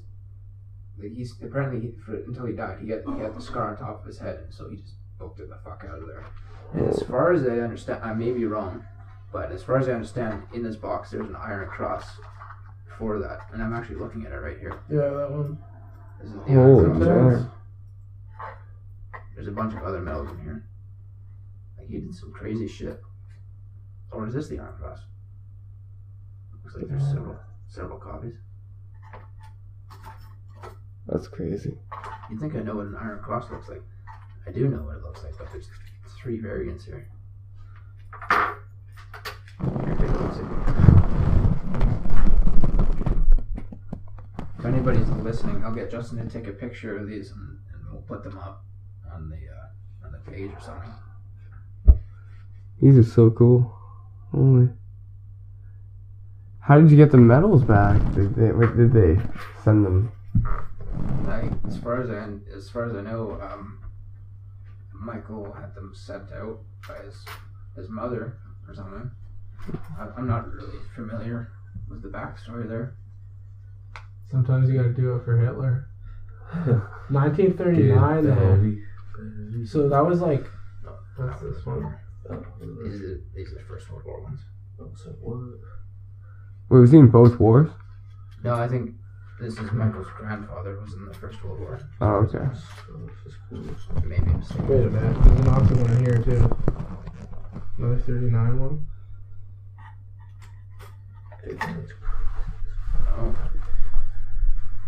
Speaker 4: until he died, he had the scar on top of his head, and so he just booked it the fuck out of there. And as far as I understand, I may be wrong, but as far as I understand, in this box there's an iron cross for that, and I'm actually looking at it right here.
Speaker 1: Yeah, that one.
Speaker 4: This is the iron cross.
Speaker 3: man.
Speaker 4: There's a bunch of other medals in here. Like he did some crazy shit. Or is this the Iron Cross? Looks like there's several copies.
Speaker 3: That's crazy.
Speaker 4: You'd think I know what an Iron Cross looks like. I do know what it looks like, but there's 3 variants here. Here, take a look, see. If anybody's listening, I'll get Justin to take a picture of these and we'll put them up on the page or something.
Speaker 3: These are so cool. Holy. How did you get the medals back? Did they send them?
Speaker 4: As far as I know, Michael had them sent out by his mother or something. I'm not really familiar with the backstory there.
Speaker 1: Sometimes you gotta do it for Hitler. 1939 though. So that was like, what's this one?
Speaker 4: These are the First World War ones.
Speaker 2: So what?
Speaker 3: Wait, was he in both wars?
Speaker 4: No, I think this is Michael's grandfather who was in the First World War.
Speaker 3: Oh, okay.
Speaker 4: Maybe a mistake.
Speaker 1: Wait a minute, there's an Nazi one in here too. Another 39 one.
Speaker 4: Oh.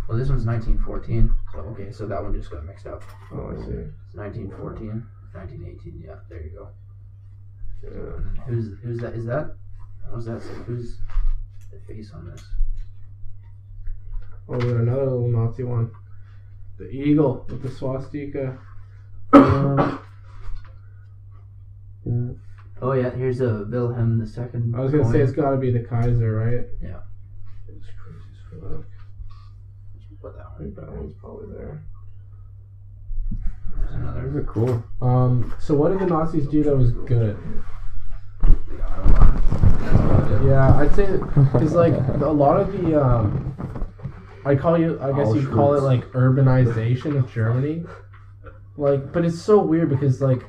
Speaker 4: Well, this one's 1914. So okay, so that one just got mixed up.
Speaker 1: Oh, I see.
Speaker 4: It's 1914, 1918. Yeah, there you go.
Speaker 1: Yeah.
Speaker 4: Who's that? Is that? What was that? Who's the face on this?
Speaker 1: Oh, there's another little Nazi one. The eagle with the swastika. Um,
Speaker 4: Oh yeah, here's a Wilhelm II.
Speaker 1: I was gonna say it's got to be the Kaiser, right?
Speaker 4: Yeah.
Speaker 1: It's crazy as fuck.
Speaker 4: Put that
Speaker 1: I
Speaker 4: one.
Speaker 1: think that one's probably there.
Speaker 4: There's another.
Speaker 3: Those are cool.
Speaker 1: So what did the Nazis do that was good?
Speaker 4: The Autobahn. That's about it.
Speaker 1: Yeah, I'd say because like a lot of the I guess you'd call it like urbanization of Germany. Like, but it's so weird because like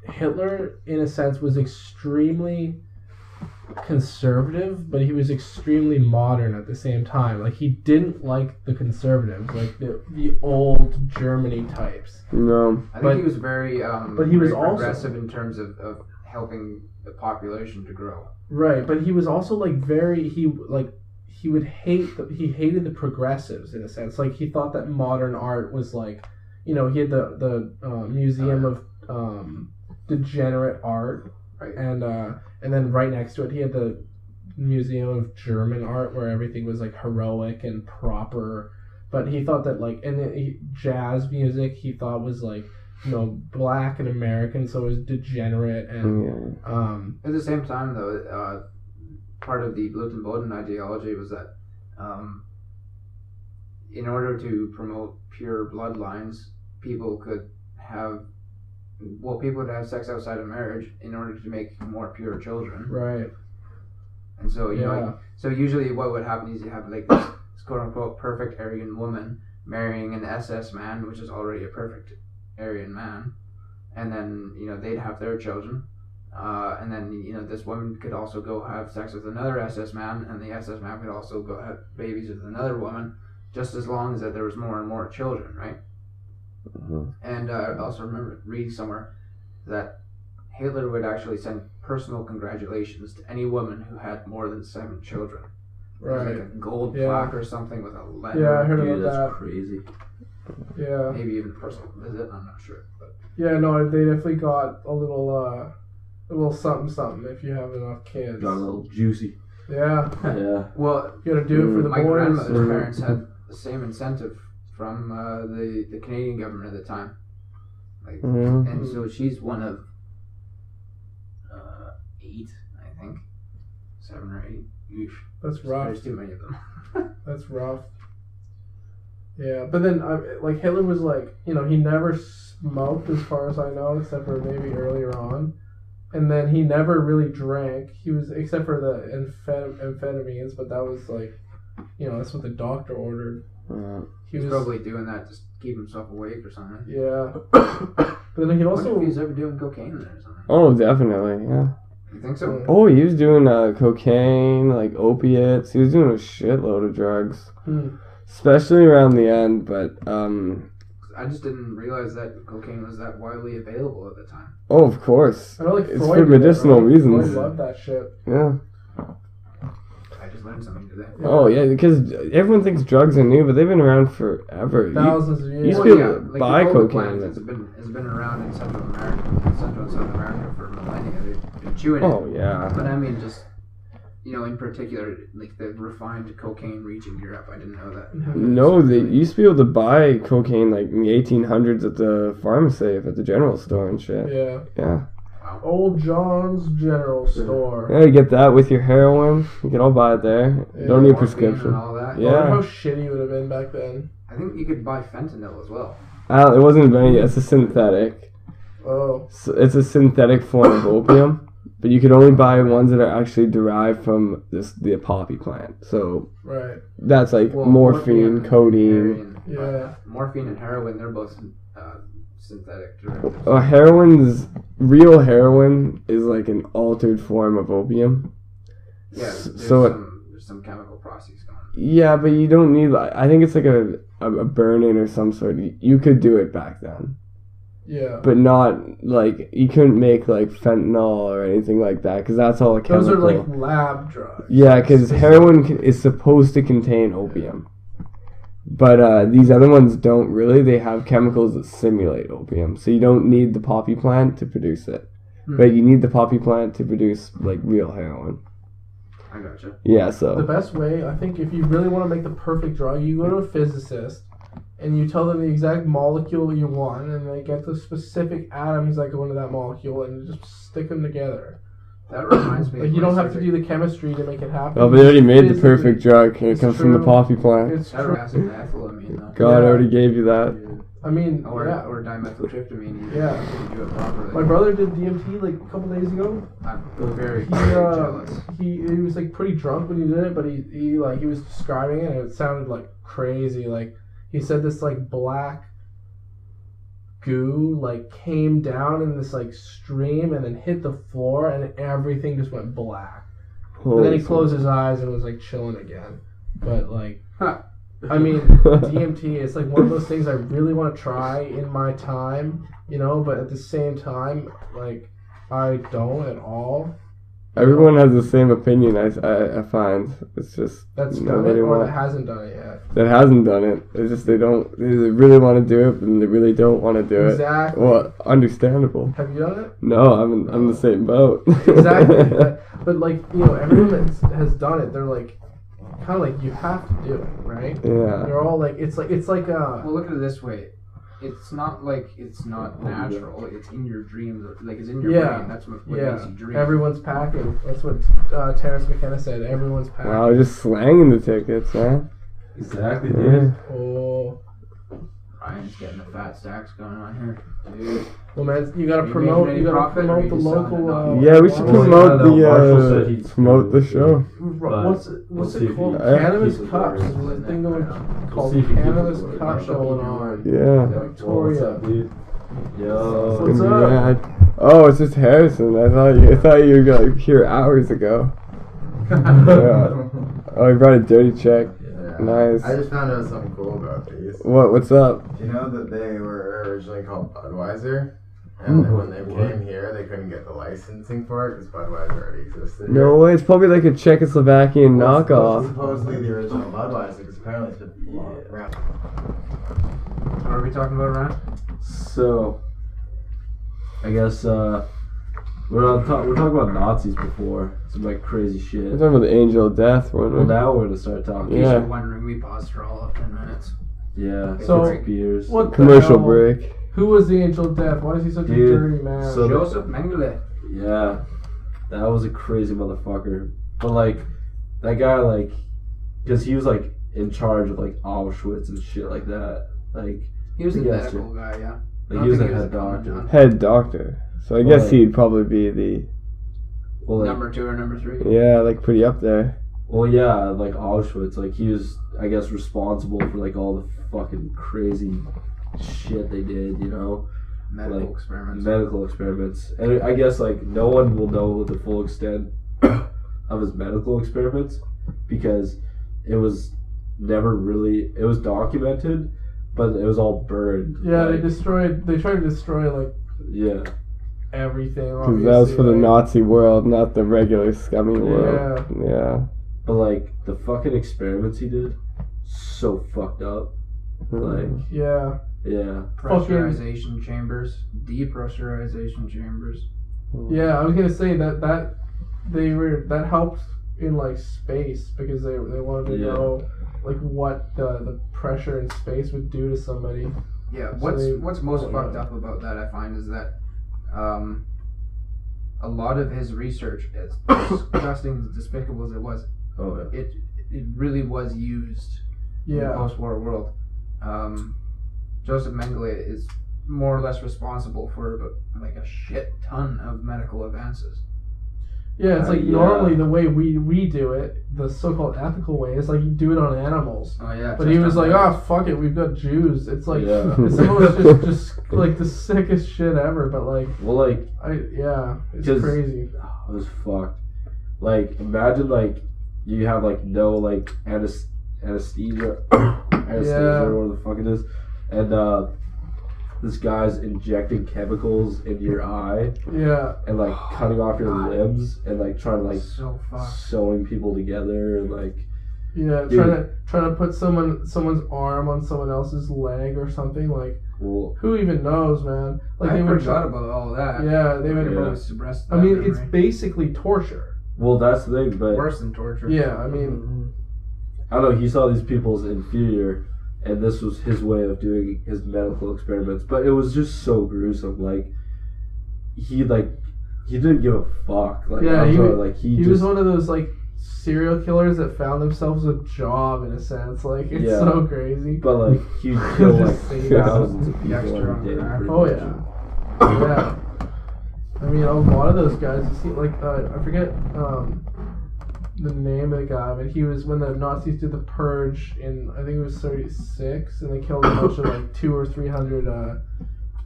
Speaker 1: Hitler, in a sense, was extremely conservative, but he was extremely modern at the same time. Like, he didn't like the conservatives, like the old Germany types.
Speaker 3: No.
Speaker 4: I think
Speaker 1: But-
Speaker 4: he was very
Speaker 1: but he was
Speaker 4: very
Speaker 1: also-
Speaker 4: progressive in terms of helping the population to grow.
Speaker 1: Right, but he was also like he would he hated the progressives in a sense. Like, he thought that modern art was like, he had the museum of degenerate art,
Speaker 4: Right.
Speaker 1: and then right next to it he had the Museum of German Art where everything was like heroic and proper. But he thought that like jazz music he thought was like black and American, so it was degenerate and
Speaker 3: Yeah.
Speaker 4: At the same time, though, part of the Blutenboden ideology was that in order to promote pure bloodlines, people would have sex outside of marriage in order to make more pure children.
Speaker 1: right.
Speaker 4: And so,
Speaker 1: Yeah.
Speaker 4: so usually what would happen is you have like this quote-unquote perfect Aryan woman marrying an SS man, which is already a perfect Aryan man. And then, they'd have their children. And then, this woman could also go have sex with another SS man, and the SS man could also go have babies with another woman, just as long as that there was more and more children, right?
Speaker 3: Mhm.
Speaker 4: And I also remember reading somewhere that Hitler would actually send personal congratulations to any woman who had more than 7 children. There's
Speaker 1: Right.
Speaker 4: like a gold
Speaker 1: Yeah.
Speaker 4: plaque or something with a letter.
Speaker 1: Yeah, I heard
Speaker 2: Dude,
Speaker 1: about
Speaker 2: that's
Speaker 1: that.
Speaker 2: crazy.
Speaker 1: Yeah.
Speaker 4: Maybe even a personal visit. I'm not sure. But
Speaker 1: Yeah, no, they definitely got a little something if you have enough kids.
Speaker 2: Got a little juicy.
Speaker 1: Yeah,
Speaker 2: Yeah.
Speaker 4: well,
Speaker 1: you gotta do it for the
Speaker 4: my
Speaker 1: boys.
Speaker 4: grandmother's parents had the same incentive from the Canadian government at the time. Like,
Speaker 3: Mhm.
Speaker 4: and so she's one of 8, I think, 7 or 8. Oof.
Speaker 1: That's rough.
Speaker 4: There's too many of them.
Speaker 1: That's rough. Yeah, but then like Hitler was like, he never smoked as far as I know, except for maybe earlier on, and then he never really drank. He was except for the amphetamines, but that was like, that's what the doctor ordered. He
Speaker 4: He's
Speaker 1: was
Speaker 4: probably doing that just to keep himself awake or something.
Speaker 1: yeah. But then he
Speaker 4: I wonder
Speaker 1: also
Speaker 4: if he's ever doing cocaine then or something.
Speaker 3: Oh, definitely. Yeah.
Speaker 4: You think so?
Speaker 3: Oh, he was doing cocaine, like opiates. He was doing a shitload of drugs, especially around the end. But
Speaker 4: I just didn't realize that cocaine was that widely available at the time.
Speaker 3: oh, of course,
Speaker 1: I know like
Speaker 3: it's
Speaker 1: Freud
Speaker 3: for
Speaker 1: did it,
Speaker 3: medicinal
Speaker 1: right?
Speaker 3: reasons.
Speaker 1: Freud loved that shit.
Speaker 3: Yeah.
Speaker 4: I just learned something today.
Speaker 3: Oh yeah, because everyone thinks drugs are new, but they've been around forever.
Speaker 1: Thousands of years.
Speaker 3: used to be able to
Speaker 4: like
Speaker 3: buy
Speaker 4: the coca
Speaker 3: cocaine.
Speaker 4: plants, it's been around in Central and South America for millennia. They've been chewing
Speaker 3: Oh
Speaker 4: it.
Speaker 3: yeah.
Speaker 4: But I mean, just in particular, like the refined cocaine reaching Europe. I didn't know that.
Speaker 3: No, they used to be able to buy cocaine like in the 1800s at the pharmacy, at the general store and shit.
Speaker 1: Yeah.
Speaker 3: Yeah.
Speaker 1: Old John's General Store.
Speaker 3: Yeah, you get that with your heroin. You can all buy it there.
Speaker 1: Yeah,
Speaker 3: Don't need
Speaker 4: Morphine
Speaker 3: prescription.
Speaker 4: and all that.
Speaker 3: Yeah.
Speaker 1: I wonder how shitty it would have been back then.
Speaker 4: I think you could buy fentanyl as well.
Speaker 3: It wasn't very. It's a synthetic.
Speaker 1: Oh.
Speaker 3: So it's a synthetic form of opium, but you could only buy ones that are actually derived from the poppy plant. So
Speaker 1: Right.
Speaker 3: that's like
Speaker 4: Well,
Speaker 3: morphine,
Speaker 4: and
Speaker 3: codeine.
Speaker 4: heroin,
Speaker 1: Yeah.
Speaker 4: morphine and heroin, they're both synthetic derivatives.
Speaker 3: Real heroin is like an altered form of opium.
Speaker 4: Yeah, there's
Speaker 3: So
Speaker 4: some chemical process going on.
Speaker 3: yeah, but you don't need. I think it's like a burn-in or some sort. You could do it back then,
Speaker 1: Yeah.
Speaker 3: but not like you couldn't make like fentanyl or anything like that because that's all a chemical.
Speaker 1: Those are like lab drugs.
Speaker 3: Yeah, because heroin is supposed to contain opium. But these other ones don't really. They have chemicals that simulate opium. So you don't need the poppy plant to produce it. But you need the poppy plant to produce, like, real heroin.
Speaker 4: I gotcha.
Speaker 3: Yeah,
Speaker 1: The
Speaker 3: so...
Speaker 1: best way, I think, if you really want to make the perfect drug, you go to a physicist and you tell them the exact molecule you want, and they get the specific atoms that go into that molecule, and you just stick them together.
Speaker 4: That reminds me.
Speaker 1: Like
Speaker 4: of
Speaker 1: you don't have to
Speaker 4: Pacific.
Speaker 1: do the chemistry to make it happen.
Speaker 3: Oh, they already made the
Speaker 1: Physically,
Speaker 3: perfect drug, and it
Speaker 1: it's
Speaker 3: comes from the
Speaker 1: true.
Speaker 3: poppy plant.
Speaker 1: It's
Speaker 4: That
Speaker 1: true.
Speaker 4: acid ethylamine though.
Speaker 3: God
Speaker 1: Yeah.
Speaker 3: already gave you that.
Speaker 1: I mean,
Speaker 4: Or
Speaker 1: yeah.
Speaker 4: or dimethyltryptamine.
Speaker 1: Yeah.
Speaker 4: If you do it properly.
Speaker 1: My brother did DMT like a couple days ago.
Speaker 4: I'm very,
Speaker 1: He
Speaker 4: very jealous.
Speaker 1: he was like pretty drunk when he did it, but he was describing it, and it sounded like crazy. Like he said this like black goo like came down in this like stream and then hit the floor, and everything just went black. And then he closed his eyes and was like chilling again. But like, I mean, DMT, it's like one of those things I really want to try in my time, you know, but at the same time, like, I don't at all.
Speaker 3: Everyone has the same opinion. I find it's just
Speaker 1: That's done
Speaker 3: nobody
Speaker 1: it or
Speaker 3: wants-
Speaker 1: that hasn't done it yet.
Speaker 3: that hasn't done it. It's just they really want to do it, and they really don't want to do
Speaker 1: Exactly.
Speaker 3: it. Well, understandable.
Speaker 1: Have you done it?
Speaker 3: No, I'm the same boat.
Speaker 1: Exactly. but like, you know, everyone that has done it, they're like, kind of like, you have to do it, right?
Speaker 3: Yeah.
Speaker 1: They're all like, it's like
Speaker 4: Well, look at it this way. It's not like it's not natural. It's in your dreams. Like it's in your
Speaker 1: Yeah.
Speaker 4: brain. That's what makes
Speaker 1: yeah,
Speaker 4: you dream.
Speaker 1: everyone's packing. That's what Terrence McKenna said. Everyone's packing.
Speaker 3: Wow, just slanging the tickets, man.
Speaker 2: Exactly,
Speaker 3: Yeah.
Speaker 2: dude.
Speaker 1: Oh.
Speaker 4: Ryan's getting the fat stacks going on here. Dude.
Speaker 1: Well, man, you gotta
Speaker 4: Are you
Speaker 1: promote.
Speaker 4: making
Speaker 1: You
Speaker 4: any
Speaker 1: gotta
Speaker 4: profit, or are
Speaker 1: promote
Speaker 4: you
Speaker 1: the
Speaker 4: just selling
Speaker 1: local.
Speaker 4: it
Speaker 3: Yeah, we should
Speaker 2: Well,
Speaker 3: promote
Speaker 2: yeah, no, Marshall said
Speaker 3: the
Speaker 2: he'd
Speaker 3: promote the
Speaker 2: do it,
Speaker 3: show.
Speaker 2: But
Speaker 1: What's
Speaker 2: we'll
Speaker 1: it
Speaker 2: see if
Speaker 1: called?
Speaker 2: he-
Speaker 1: Cannabis
Speaker 2: keep it
Speaker 1: Cups.
Speaker 2: going.
Speaker 1: There's a thing going
Speaker 2: We'll
Speaker 1: called
Speaker 2: see if he keeps
Speaker 1: Cannabis
Speaker 2: it going.
Speaker 1: Cup
Speaker 4: Marshall,
Speaker 1: going
Speaker 4: keep it
Speaker 1: on.
Speaker 3: Yeah.
Speaker 2: Well, what's
Speaker 1: Victoria.
Speaker 2: up, dude? Yo.
Speaker 3: It's
Speaker 1: What's
Speaker 3: gonna be
Speaker 1: up?
Speaker 3: rad. Oh, it's just Harrison. I thought you were like here hours ago. Yeah. Oh, he brought a dirty check.
Speaker 5: Yeah.
Speaker 3: Nice.
Speaker 5: I just found out something cool about these.
Speaker 3: What's up?
Speaker 5: Do you know that they were originally called Budweiser? And then when they came here, they couldn't get the licensing for it because Budweiser already existed.
Speaker 3: No way. It's probably like a Czechoslovakian
Speaker 5: Well, it's
Speaker 3: knockoff.
Speaker 5: supposedly the original Budweiser because apparently it's been around.
Speaker 4: What are we talking about, Ryan?
Speaker 2: So, I guess we're talking about Nazis before. Some like crazy
Speaker 3: We're
Speaker 2: shit.
Speaker 3: talking about the Angel of Death, weren't
Speaker 2: Well,
Speaker 3: we?
Speaker 2: now we're gonna start talking.
Speaker 4: In case
Speaker 3: Yeah.
Speaker 4: you're wondering, we paused for all of 10 minutes.
Speaker 2: Yeah.
Speaker 1: So,
Speaker 2: get some beers.
Speaker 1: What the
Speaker 3: Commercial
Speaker 1: hell?
Speaker 3: break.
Speaker 1: Who was the Angel of Death? Why is he such a
Speaker 2: Dude,
Speaker 1: dirty man?
Speaker 2: so-
Speaker 4: Joseph Mengele.
Speaker 2: Yeah, that was a crazy motherfucker. But like, that guy like, because he was like in charge of like Auschwitz and shit like that. Like,
Speaker 4: He was the
Speaker 2: Yes,
Speaker 4: medical guy, yeah.
Speaker 2: like
Speaker 4: I
Speaker 2: he was
Speaker 4: think
Speaker 2: a
Speaker 4: he was
Speaker 2: head
Speaker 4: the
Speaker 2: doctor.
Speaker 4: commandant.
Speaker 3: Head doctor. So I
Speaker 2: Well,
Speaker 3: guess
Speaker 2: like-
Speaker 3: he'd probably be the
Speaker 2: Well, like,
Speaker 4: Number 2 or number 3?
Speaker 3: yeah, like pretty up there.
Speaker 2: well, yeah, like Auschwitz. Like he was, I guess, responsible for like all the fucking crazy shit they did. You know.
Speaker 4: Medical
Speaker 2: like,
Speaker 4: experiments.
Speaker 2: Medical experiments, and I guess like no one will know the full extent of his medical experiments because it was never really, it was documented, but it was all burned.
Speaker 1: Yeah,
Speaker 2: like,
Speaker 1: they tried to destroy like
Speaker 2: yeah,
Speaker 1: everything.
Speaker 3: Because that was for the
Speaker 1: obviously,
Speaker 3: Nazi world, not the regular scummy world. Yeah.
Speaker 2: but like the fucking experiments he did, so fucked up. Like,
Speaker 1: Yeah.
Speaker 2: yeah,
Speaker 4: Pressurization chambers. Depressurization chambers.
Speaker 1: Yeah, I was gonna say that helped in like space because they wanted to
Speaker 2: Yeah.
Speaker 1: know like what the pressure in space would do to somebody.
Speaker 4: Yeah,
Speaker 1: So
Speaker 4: what's
Speaker 1: they-
Speaker 4: most
Speaker 1: oh,
Speaker 4: fucked
Speaker 1: yeah.
Speaker 4: up about that, I find, is that a lot of his research, as disgusting, as despicable as it was,
Speaker 2: oh yeah.
Speaker 4: it really was used in the
Speaker 1: Yeah.
Speaker 4: post-war world. Joseph Mengele is more or less responsible for about, like a shit ton of medical advances.
Speaker 1: Yeah, it's like
Speaker 2: Yeah.
Speaker 1: normally the way we do it, the so-called ethical way, is like you do it on animals.
Speaker 4: Oh yeah,
Speaker 1: But he was like, "Oh fuck it, we've got Jews." It's like
Speaker 2: Yeah.
Speaker 1: it's almost just like the sickest shit ever. But like,
Speaker 2: Well, like
Speaker 1: it's
Speaker 2: 'Cause-
Speaker 1: crazy.
Speaker 2: it was fucked. Like, imagine like you have like no like anesthesia,
Speaker 1: Yeah.
Speaker 2: or whatever the fuck it is, and this guy's injecting chemicals into your eye
Speaker 1: Yeah,
Speaker 2: and like cutting off your
Speaker 4: God.
Speaker 2: limbs and like trying to like
Speaker 4: so fucked.
Speaker 2: sewing people together and like
Speaker 1: yeah,
Speaker 2: Dude.
Speaker 1: trying to put someone's arm on someone else's leg or something. Like,
Speaker 2: well,
Speaker 1: who even knows, man? Like
Speaker 4: I
Speaker 1: they would
Speaker 4: forgot about all that.
Speaker 1: Yeah, they
Speaker 4: They
Speaker 1: would.
Speaker 2: Yeah.
Speaker 4: probably suppressed
Speaker 1: I
Speaker 4: that
Speaker 1: mean, it's
Speaker 4: memory.
Speaker 1: basically torture.
Speaker 2: well that's the thing, but
Speaker 4: worse than torture.
Speaker 1: Yeah, I mean,
Speaker 2: I don't know. He saw these people as inferior, and this was his way of doing his medical experiments. But it was just so gruesome. Like he didn't give a fuck. Like
Speaker 1: Yeah,
Speaker 2: I'm
Speaker 1: he
Speaker 2: sorry,
Speaker 1: wa-
Speaker 2: like
Speaker 1: He was one of those like serial killers that found themselves a job in a sense. Like it's
Speaker 2: Yeah.
Speaker 1: so crazy.
Speaker 2: But like he'd kill like
Speaker 1: Just say
Speaker 2: thousands of
Speaker 4: that.
Speaker 2: people
Speaker 4: Extra
Speaker 2: every day.
Speaker 4: on crack.
Speaker 2: pretty
Speaker 1: Oh
Speaker 2: much.
Speaker 1: yeah. I mean, a lot of those guys. You see, like I forget the name of the guy, but he was when the Nazis did the purge in I think it was 36, and they killed a bunch of like 200 or 300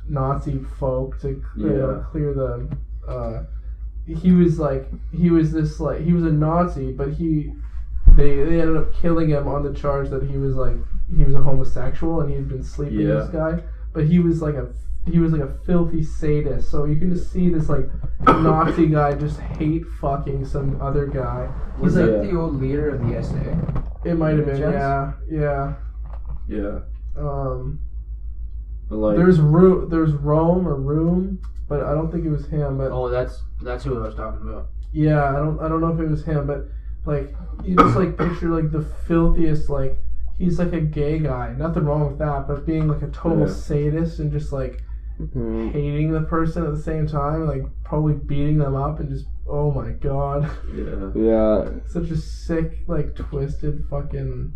Speaker 1: Nazi folk to
Speaker 2: Yeah.
Speaker 1: clear the. He was a Nazi, but they ended up killing him on the charge that he was a homosexual and he had been sleeping with this guy, but he was like a filthy sadist. So you can just see this like Nazi guy just hate fucking some other guy.
Speaker 4: Was
Speaker 1: He's like,
Speaker 4: that the old leader of the SA?
Speaker 1: it might have been,
Speaker 4: Chance?
Speaker 1: yeah.
Speaker 2: Yeah. But like
Speaker 1: There's Rome, but I don't think it was him. But
Speaker 4: Oh, that's who I was talking about.
Speaker 1: yeah, I don't know if it was him, but like you just like picture like the filthiest, like he's like a gay guy. Nothing wrong with that, but being like a total
Speaker 2: Yeah.
Speaker 1: sadist and just like
Speaker 3: Mhm.
Speaker 1: hating the person at the same time, and like probably beating them up and just oh my god,
Speaker 2: yeah.
Speaker 3: Yeah.
Speaker 1: such a sick like twisted fucking.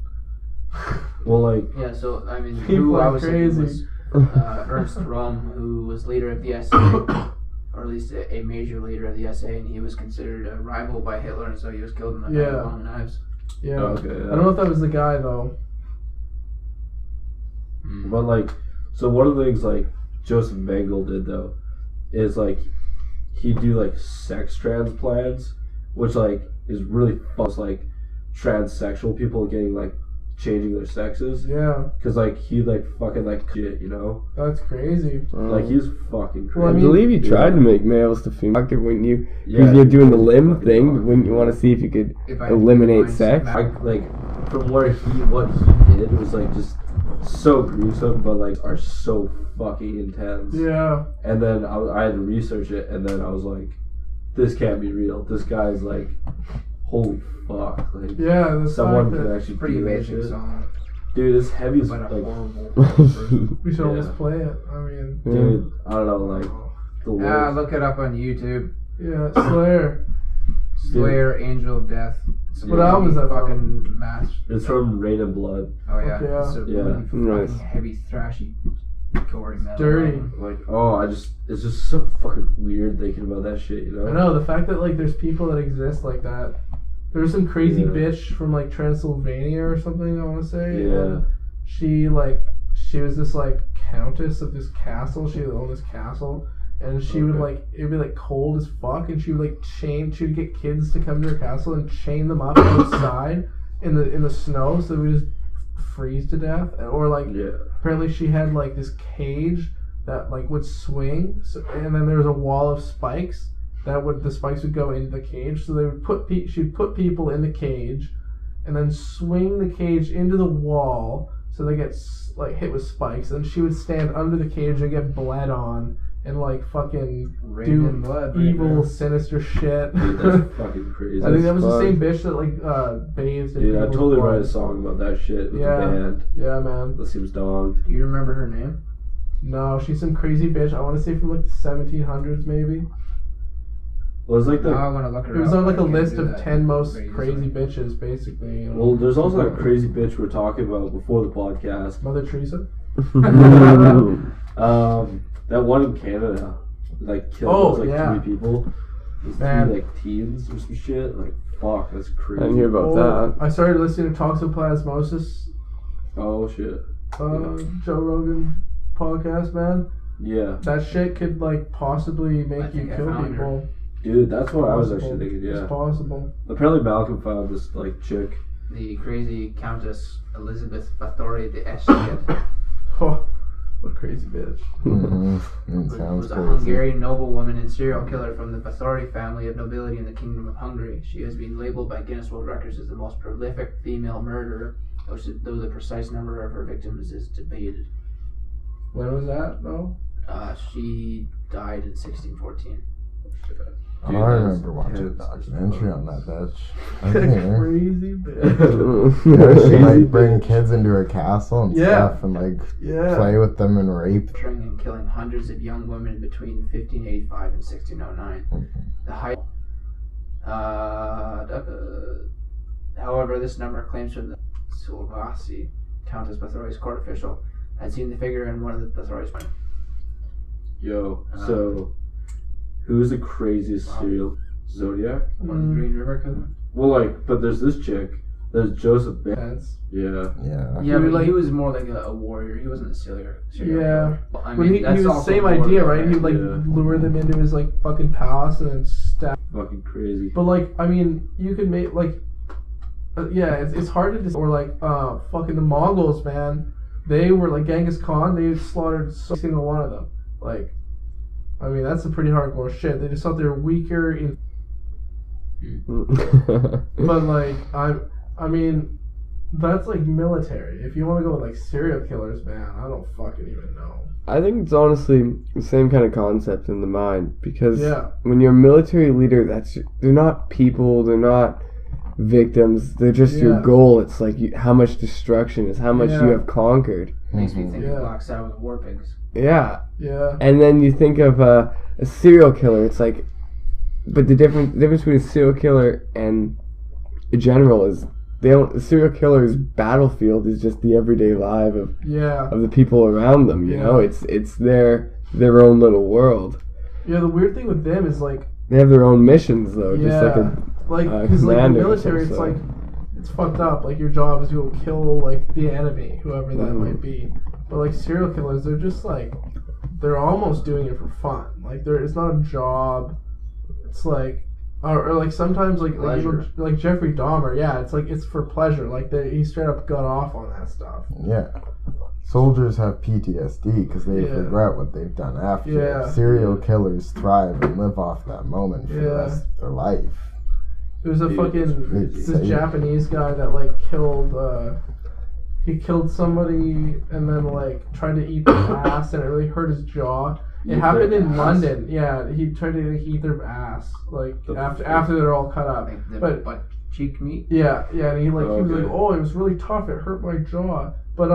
Speaker 2: Well, like
Speaker 4: Yeah, so I mean,
Speaker 1: People
Speaker 4: who I
Speaker 1: are
Speaker 4: was thinking was
Speaker 1: crazy.
Speaker 4: Ernst Röhm, who was leader of the SA, or at least a major leader of the SA, and he was considered a rival by Hitler, and so he was killed in the
Speaker 1: Yeah.
Speaker 4: long knives.
Speaker 1: Yeah,
Speaker 2: okay.
Speaker 1: I don't know if that was the guy though.
Speaker 2: But like, so one of the things like Joseph Mengele did though is like he'd do like sex transplants, which like is really fun. It's, like transsexual people getting like changing their sexes,
Speaker 1: Yeah,
Speaker 2: because like he like fucking like shit, you know,
Speaker 1: that's crazy.
Speaker 2: like he's fucking crazy.
Speaker 1: Well,
Speaker 3: I
Speaker 1: I mean-
Speaker 3: believe you tried
Speaker 2: Yeah.
Speaker 3: to make males to female. Wouldn't you?
Speaker 2: Yeah,
Speaker 3: Because you're doing the limb
Speaker 2: fucking
Speaker 3: thing.
Speaker 2: dog.
Speaker 3: Wouldn't you want to see if you could
Speaker 4: If I
Speaker 3: eliminate
Speaker 4: find
Speaker 3: sex?
Speaker 4: some-
Speaker 2: I like from what he did was like just so gruesome, but like are so fucking intense.
Speaker 1: Yeah,
Speaker 2: And then I had to research it, and then I was like, this can't be real. This guy's like, holy fuck, like
Speaker 1: yeah. The
Speaker 2: someone
Speaker 1: fact
Speaker 2: could
Speaker 1: that
Speaker 2: actually
Speaker 4: Pretty
Speaker 2: do that
Speaker 4: amazing
Speaker 2: shit.
Speaker 4: song,
Speaker 2: Dude, it's heavy as
Speaker 4: but a
Speaker 2: like,
Speaker 4: horrible.
Speaker 1: we should
Speaker 2: Yeah.
Speaker 1: almost play it. I mean,
Speaker 2: dude, I don't know, like the
Speaker 4: Ah,
Speaker 2: worst.
Speaker 4: look it up on YouTube.
Speaker 1: yeah, Slayer.
Speaker 4: Slayer, Angel of Death. It's
Speaker 2: What
Speaker 4: really
Speaker 1: album is that from?
Speaker 4: fucking match.
Speaker 2: It's from Rain and Blood.
Speaker 4: Oh yeah,
Speaker 1: Fuck yeah.
Speaker 4: it's a
Speaker 2: Yeah.
Speaker 4: really fucking
Speaker 3: Nice.
Speaker 4: heavy, thrashy, gory metal.
Speaker 1: Dirty.
Speaker 4: album.
Speaker 2: Like, oh, it's just so fucking weird thinking about that shit, you know?
Speaker 1: I know the fact that like there's people that exist like that. There's some crazy
Speaker 2: Yeah.
Speaker 1: bitch from like Transylvania or something. I want to say.
Speaker 2: Yeah.
Speaker 1: And she was this like countess of this castle. She owned this castle, and she would
Speaker 2: Okay.
Speaker 1: like it would be like cold as fuck, and she would like she would get kids to come to her castle and chain them up outside in the snow, so they would just freeze to death. Or like
Speaker 2: Yeah.
Speaker 1: apparently she had like this cage that like would swing, so, and then there was a wall of spikes the spikes would go into the cage. So they would she'd put people in the cage, and then swing the cage into the wall so they get like hit with spikes. And she would stand under the cage and get bled on and like fucking
Speaker 4: Rain
Speaker 1: do
Speaker 4: and Blood. right
Speaker 1: evil,
Speaker 4: there.
Speaker 1: sinister shit.
Speaker 2: Dude, that's fucking crazy.
Speaker 1: I think that was the
Speaker 3: Fuck.
Speaker 1: same bitch that like bathed in
Speaker 2: Dude, I
Speaker 1: people's
Speaker 2: totally
Speaker 1: blood.
Speaker 2: write a song about that shit with
Speaker 1: Yeah.
Speaker 2: the band.
Speaker 1: Yeah, man.
Speaker 2: That seems donged.
Speaker 4: You remember her name?
Speaker 1: No, she's some crazy bitch. I want to say from like the 1700s maybe.
Speaker 2: Well, it's like
Speaker 4: No,
Speaker 2: the
Speaker 4: I want to look her
Speaker 1: It was
Speaker 4: up,
Speaker 1: on like a
Speaker 4: but I can't
Speaker 1: list
Speaker 4: do
Speaker 1: of
Speaker 4: that
Speaker 1: 10 most
Speaker 4: very
Speaker 1: crazy
Speaker 4: easily.
Speaker 1: bitches, basically. You know?
Speaker 2: well, there's also that crazy bitch we were talking about before the podcast.
Speaker 1: Mother Teresa.
Speaker 2: That one in Canada, like killed
Speaker 1: Oh,
Speaker 2: those, like
Speaker 1: yeah.
Speaker 2: 3 people. Those
Speaker 1: Man.
Speaker 2: 3 like teens or some shit. Like fuck, that's crazy.
Speaker 3: I didn't hear about that.
Speaker 1: I started listening to Toxoplasmosis,
Speaker 2: Oh shit.
Speaker 1: Joe Rogan podcast, man.
Speaker 2: Yeah,
Speaker 1: That shit could like possibly
Speaker 4: I
Speaker 1: make you
Speaker 4: think I
Speaker 1: kill
Speaker 4: found her.
Speaker 1: people.
Speaker 2: dude, that's what I was
Speaker 1: Possible.
Speaker 2: actually thinking. Yeah,
Speaker 1: It's possible.
Speaker 2: apparently Malcolm found this like chick.
Speaker 4: The crazy Countess Elizabeth Bathory de Eschiet
Speaker 1: Oh, what a crazy bitch.
Speaker 5: It sounds
Speaker 4: was a
Speaker 5: crazy.
Speaker 4: Hungarian noblewoman and serial killer from the Bathory family of nobility in the Kingdom of Hungary. She has been labeled by Guinness World Records as the most prolific female murderer, though the precise number of her victims is debated.
Speaker 1: When was that though?
Speaker 4: She died in 1614.
Speaker 5: I remember watching a documentary on that bitch. I think
Speaker 1: Crazy bitch.
Speaker 5: she like bring kids into her castle and
Speaker 1: Yeah.
Speaker 5: stuff and like
Speaker 1: Yeah.
Speaker 5: play with them and rape.
Speaker 4: Torturing and killing hundreds of young women between 1585 and 1609. The height. However, this number claims from the Sulvasi, Countess Bathory's court official, had seen the figure in one of the Bathory's men.
Speaker 2: Yo, so who's the craziest serial Zodiac?
Speaker 4: One of the Green River cousin.
Speaker 2: Well, like, but there's this chick. There's Joseph Banks. Yeah.
Speaker 5: Yeah.
Speaker 4: Yeah,
Speaker 1: He
Speaker 4: but
Speaker 1: like-
Speaker 4: he was more like a warrior. He wasn't a serial
Speaker 1: Yeah.
Speaker 4: killer. I
Speaker 1: When he
Speaker 4: that's
Speaker 1: was the
Speaker 4: also
Speaker 1: same
Speaker 4: more
Speaker 1: idea,
Speaker 4: of a-
Speaker 1: right? He'd like
Speaker 2: Yeah.
Speaker 1: lure them into his like fucking palace and then stab.
Speaker 2: Fucking crazy.
Speaker 1: But like, I mean, you could make like, yeah, it's hard to just or like, fucking the Mongols, man. They were like Genghis Khan. They slaughtered every single one of them. Like, I mean, that's some pretty hardcore shit. They just thought they were weaker. But like, I mean, that's like military. If you want to go with like serial killers, man, I don't fucking even know.
Speaker 3: I think it's honestly the same kind of concept in the mind, because
Speaker 1: Yeah.
Speaker 3: when you're a military leader, they're not people, they're not victims, they're just your
Speaker 1: Yeah.
Speaker 3: goal. It's like how much destruction is how much
Speaker 1: Yeah.
Speaker 3: you have conquered.
Speaker 4: Makes me think
Speaker 1: Yeah.
Speaker 4: of Black Sabbath War Pigs.
Speaker 3: Yeah,
Speaker 1: Yeah.
Speaker 3: and then you think of a serial killer. It's like, but the difference between a serial killer and a general is the serial killer's battlefield is just the everyday life of
Speaker 1: Yeah.
Speaker 3: the people around them. You know,
Speaker 1: Yeah.
Speaker 3: it's their own little world.
Speaker 1: Yeah. The weird thing with them is like,
Speaker 3: They have their own missions though, just like
Speaker 1: yeah, like because like the
Speaker 3: commander or
Speaker 1: military, it's
Speaker 3: something.
Speaker 1: like it's fucked up. Like your job is to go kill like the enemy, whoever that
Speaker 3: Mhm.
Speaker 1: might be. But like serial killers, they're just like they're almost doing it for fun. Like it's not a job. It's like or like sometimes like you know,
Speaker 4: Pleasure.
Speaker 1: like Jeffrey Dahmer. Yeah, it's like it's for pleasure. Like he straight up got off on that stuff.
Speaker 5: Yeah. Soldiers have PTSD because they
Speaker 1: Yeah.
Speaker 5: regret what they've done after.
Speaker 1: Yeah.
Speaker 5: Serial killers thrive and live off that moment for the
Speaker 1: Yeah.
Speaker 5: rest of their life.
Speaker 1: There was a
Speaker 2: Dude,
Speaker 1: fucking
Speaker 5: it's
Speaker 1: this
Speaker 5: insane.
Speaker 1: Japanese guy that like killed he killed somebody and then like tried to eat their ass and it really hurt his jaw. It
Speaker 2: Eat
Speaker 1: happened
Speaker 2: their
Speaker 1: in
Speaker 2: ass?
Speaker 1: London. Yeah, he tried to like, eat their ass like
Speaker 2: The
Speaker 1: after
Speaker 2: fuck?
Speaker 1: after they're all cut up.
Speaker 4: Like the
Speaker 1: But-
Speaker 4: butt cheek meat.
Speaker 1: Yeah, and he was
Speaker 2: Okay.
Speaker 1: like, oh, it was really tough. It hurt my jaw. But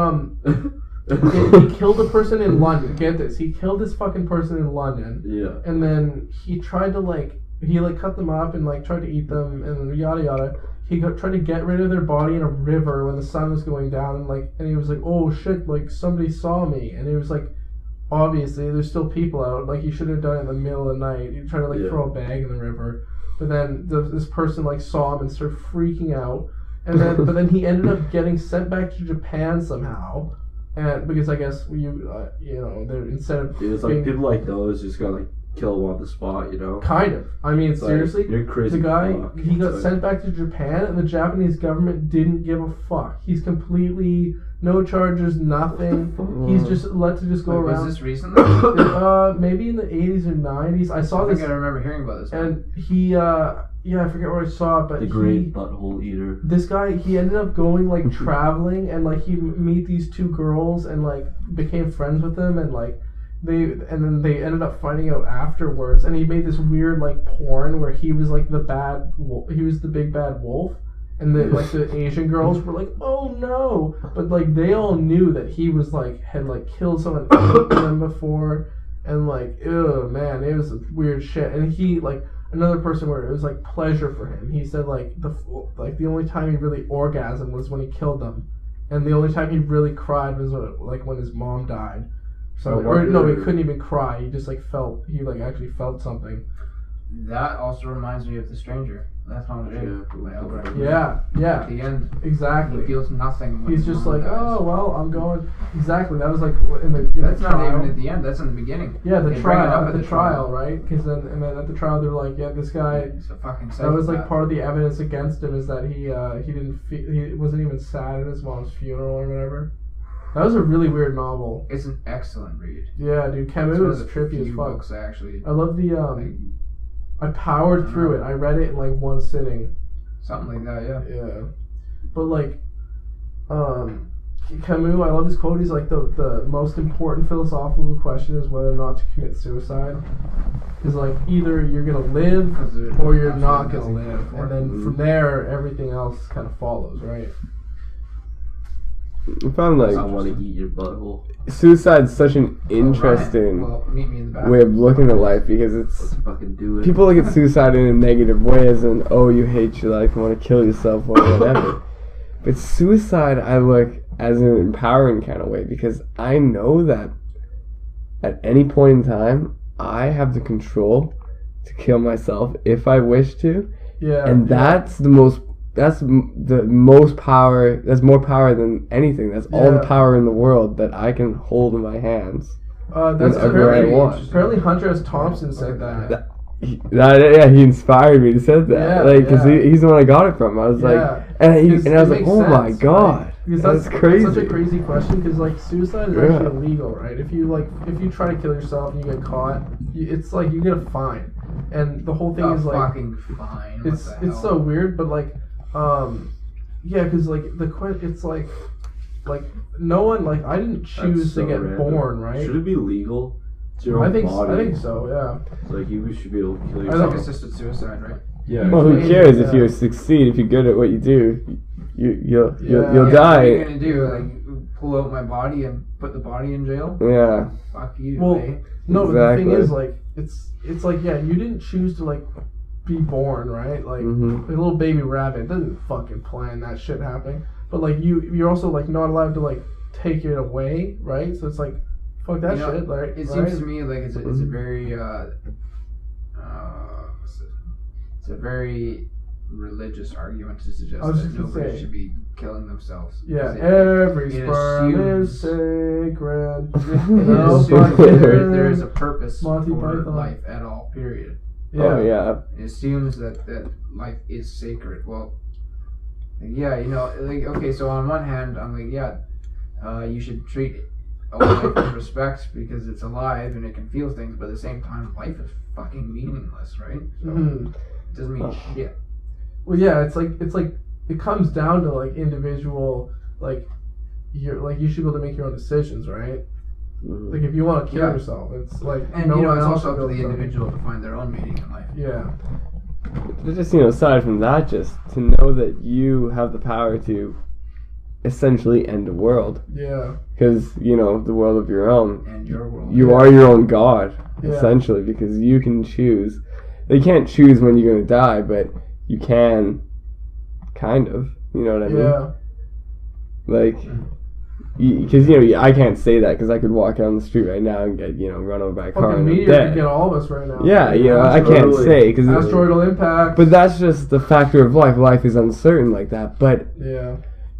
Speaker 1: he killed a person in London. Get this, he killed this fucking person in London.
Speaker 2: Yeah.
Speaker 1: And then he tried to he cut them up and like tried to eat them and yada yada. He tried to get rid of their body in a river when the sun was going down and he was like, oh shit, like somebody saw me, and he was like, obviously there's still people out. Like he should have done it in the middle of the night. He tried to
Speaker 2: Yeah.
Speaker 1: throw a bag in the river, but then this person saw him and started freaking out, and then but then he ended up getting sent back to Japan somehow. And because I guess they're instead of
Speaker 2: Dude, it's like people like those just gotta like kill them on the spot, you know?
Speaker 1: kind of. I mean,
Speaker 2: It's like,
Speaker 1: seriously,
Speaker 2: you're crazy.
Speaker 1: the guy
Speaker 2: fuck.
Speaker 1: he got
Speaker 2: It's
Speaker 1: sent back to Japan, and the Japanese government didn't give a fuck. He's completely no charges, nothing. He's just let to just go
Speaker 4: Wait, was
Speaker 1: around.
Speaker 4: this recently?
Speaker 1: Maybe in the 80s or 90s. I saw
Speaker 4: I think
Speaker 1: this,
Speaker 4: I remember hearing about this.
Speaker 1: and he I forget where I saw it, but
Speaker 2: the great butthole eater.
Speaker 1: this guy, he ended up going traveling, and he meet these two girls and became friends with them, and then they ended up finding out afterwards, and he made this weird porn where he was he was the big bad wolf, and the Asian girls were like, oh no, but they all knew that he was had killed someone ate them before, and ew, man, it was weird shit, and he another person where it was pleasure for him. He said the only time he really orgasmed was when he killed them, and the only time he really cried was when his mom died. So
Speaker 2: Oh,
Speaker 1: or no, he
Speaker 2: weird.
Speaker 1: couldn't even cry. He just actually felt something.
Speaker 4: That also reminds me of The Stranger. That's one by Albrecht.
Speaker 1: Yeah, yeah,
Speaker 4: At the end,
Speaker 1: exactly.
Speaker 4: he feels nothing. When
Speaker 1: He's
Speaker 4: his
Speaker 1: just
Speaker 4: mom dies.
Speaker 1: oh well, I'm going. Exactly. That was in the
Speaker 4: That's not
Speaker 1: trial.
Speaker 4: even at the end. That's in the beginning.
Speaker 1: Yeah, the
Speaker 4: They bring it
Speaker 1: trial.
Speaker 4: up
Speaker 1: At the trial, right? Because then at the trial they're yeah, this guy.
Speaker 4: It's a fucking
Speaker 1: That was
Speaker 4: psychopath.
Speaker 1: part of the evidence against him is that he didn't he wasn't even sad at his mom's funeral or whatever. That was a really weird novel.
Speaker 4: It's an excellent read.
Speaker 1: Yeah, dude,
Speaker 4: It's
Speaker 1: Camus
Speaker 4: one
Speaker 1: was
Speaker 4: of the
Speaker 1: trippy as
Speaker 4: few
Speaker 1: fuck.
Speaker 4: books I actually
Speaker 1: I love the I powered through it. I read it in one sitting.
Speaker 4: something like that. Yeah.
Speaker 1: Yeah, but Camus, I love his quote. He's the most important philosophical question is whether or not to commit suicide. Because like either you're gonna live or you're not gonna live, and then from there everything else kind of follows, right?
Speaker 3: I found
Speaker 2: I want to eat your butthole.
Speaker 3: suicide's such an interesting
Speaker 4: Well, meet me in the back.
Speaker 3: way of looking at life because
Speaker 2: Let's
Speaker 3: it's
Speaker 2: fucking do it.
Speaker 3: people look at suicide in a negative way, as in, oh, you hate your life, you want to kill yourself or whatever. But suicide, I look as an empowering kind of way because I know that at any point in time, I have the control to kill myself if I wish to,
Speaker 1: Yeah.
Speaker 3: and that's the most power. That's more power than anything. That's all the
Speaker 1: Yeah.
Speaker 3: power in the world that I can hold in my hands.
Speaker 1: That's
Speaker 3: whenever I want.
Speaker 1: apparently Hunter S. Thompson said that.
Speaker 3: He inspired me to say that.
Speaker 1: Yeah,
Speaker 3: Because he's the one I got it from. I was like,
Speaker 1: Yeah.
Speaker 3: and I
Speaker 1: Because
Speaker 3: was
Speaker 1: it
Speaker 3: like,
Speaker 1: makes
Speaker 3: oh my
Speaker 1: sense,
Speaker 3: god,
Speaker 1: right? Because
Speaker 3: that's crazy.
Speaker 1: That's such a crazy question. Because like suicide is
Speaker 3: Yeah.
Speaker 1: actually illegal, right? If you try to kill yourself and you get caught, it's like you get a fine. And the whole thing is like
Speaker 4: fucking fine. What
Speaker 1: it's
Speaker 4: the hell?
Speaker 1: so weird, but like yeah, because like it's like no one, like I didn't choose
Speaker 2: That's so
Speaker 1: to get
Speaker 2: random.
Speaker 1: born, right?
Speaker 2: Should it be legal? It's your
Speaker 1: I
Speaker 2: own
Speaker 1: think
Speaker 2: body.
Speaker 1: I think so, yeah.
Speaker 2: It's like you should be able to kill
Speaker 1: I
Speaker 4: It's
Speaker 2: yourself.
Speaker 4: like assisted suicide, right?
Speaker 2: Yeah.
Speaker 3: Well, who
Speaker 1: Maybe,
Speaker 3: cares if
Speaker 1: yeah.
Speaker 3: you succeed? If you're good at what you do, you'll
Speaker 1: Yeah.
Speaker 3: you'll
Speaker 4: Yeah, What are
Speaker 3: die.
Speaker 4: you gonna do? Like pull out my body and put the body in jail?
Speaker 3: Yeah.
Speaker 4: Fuck you,
Speaker 1: Well,
Speaker 4: eh?
Speaker 1: No, but the thing
Speaker 3: Exactly.
Speaker 1: is, like, it's like, yeah, you didn't choose to like be born, right? Like,
Speaker 3: Mhm.
Speaker 1: like a little baby rabbit doesn't fucking plan that shit happening. But like you're also like not allowed to like take it away, right? So it's like, fuck that
Speaker 4: You know,
Speaker 1: shit, right?
Speaker 4: It
Speaker 1: right?
Speaker 4: seems to me like it's a very it's a very religious argument to suggest
Speaker 1: I was
Speaker 4: that
Speaker 1: just gonna
Speaker 4: nobody
Speaker 1: say.
Speaker 4: should be killing themselves.
Speaker 1: Yeah,
Speaker 4: Because
Speaker 1: every
Speaker 4: it
Speaker 1: sperm is
Speaker 4: assumes-
Speaker 1: sacred.
Speaker 4: It
Speaker 1: No,
Speaker 4: assumes
Speaker 1: fuck
Speaker 4: that
Speaker 1: yeah.
Speaker 4: there is a purpose
Speaker 1: Monty
Speaker 4: for
Speaker 1: Python.
Speaker 4: life at all. Period.
Speaker 1: Yeah.
Speaker 3: Oh yeah.
Speaker 4: It assumes that life is sacred. Well, yeah, you know, like okay. So on one hand, I'm like, yeah, you should treat a life with respect because it's alive and it can feel things. But at the same time, life is fucking meaningless, right? So
Speaker 1: Mhm.
Speaker 4: it doesn't mean shit.
Speaker 1: Well, yeah, it's like it comes down to like individual, like you should be able to make your own decisions, right?
Speaker 3: Mhm.
Speaker 1: Like if you want to kill
Speaker 4: Yeah.
Speaker 1: yourself, it's like
Speaker 4: And
Speaker 1: no
Speaker 4: you know,
Speaker 1: one
Speaker 4: it's
Speaker 1: else
Speaker 4: also up
Speaker 1: should
Speaker 4: to
Speaker 1: be
Speaker 4: the
Speaker 1: able
Speaker 4: individual to find their own meaning in life.
Speaker 1: Yeah.
Speaker 3: Just aside from that, just to know that you have the power to essentially end the world,
Speaker 1: Yeah.
Speaker 3: because the world of your own.
Speaker 4: And your world.
Speaker 3: You are your own god,
Speaker 1: Yeah.
Speaker 3: essentially, because you can choose. They can't choose when you're gonna die, but you can, kind of. You know what I mean?
Speaker 1: Yeah.
Speaker 3: Like, because I can't say that because I could walk down the street right now and get run over by a car
Speaker 1: Fucking
Speaker 3: and I'm
Speaker 1: meteor could
Speaker 3: dead.
Speaker 1: get all of us right now.
Speaker 3: Yeah, I can't
Speaker 2: Totally.
Speaker 3: say because.
Speaker 1: Asteroidal impact.
Speaker 3: But that's just the factor of life. Life is uncertain like that. But
Speaker 1: yeah.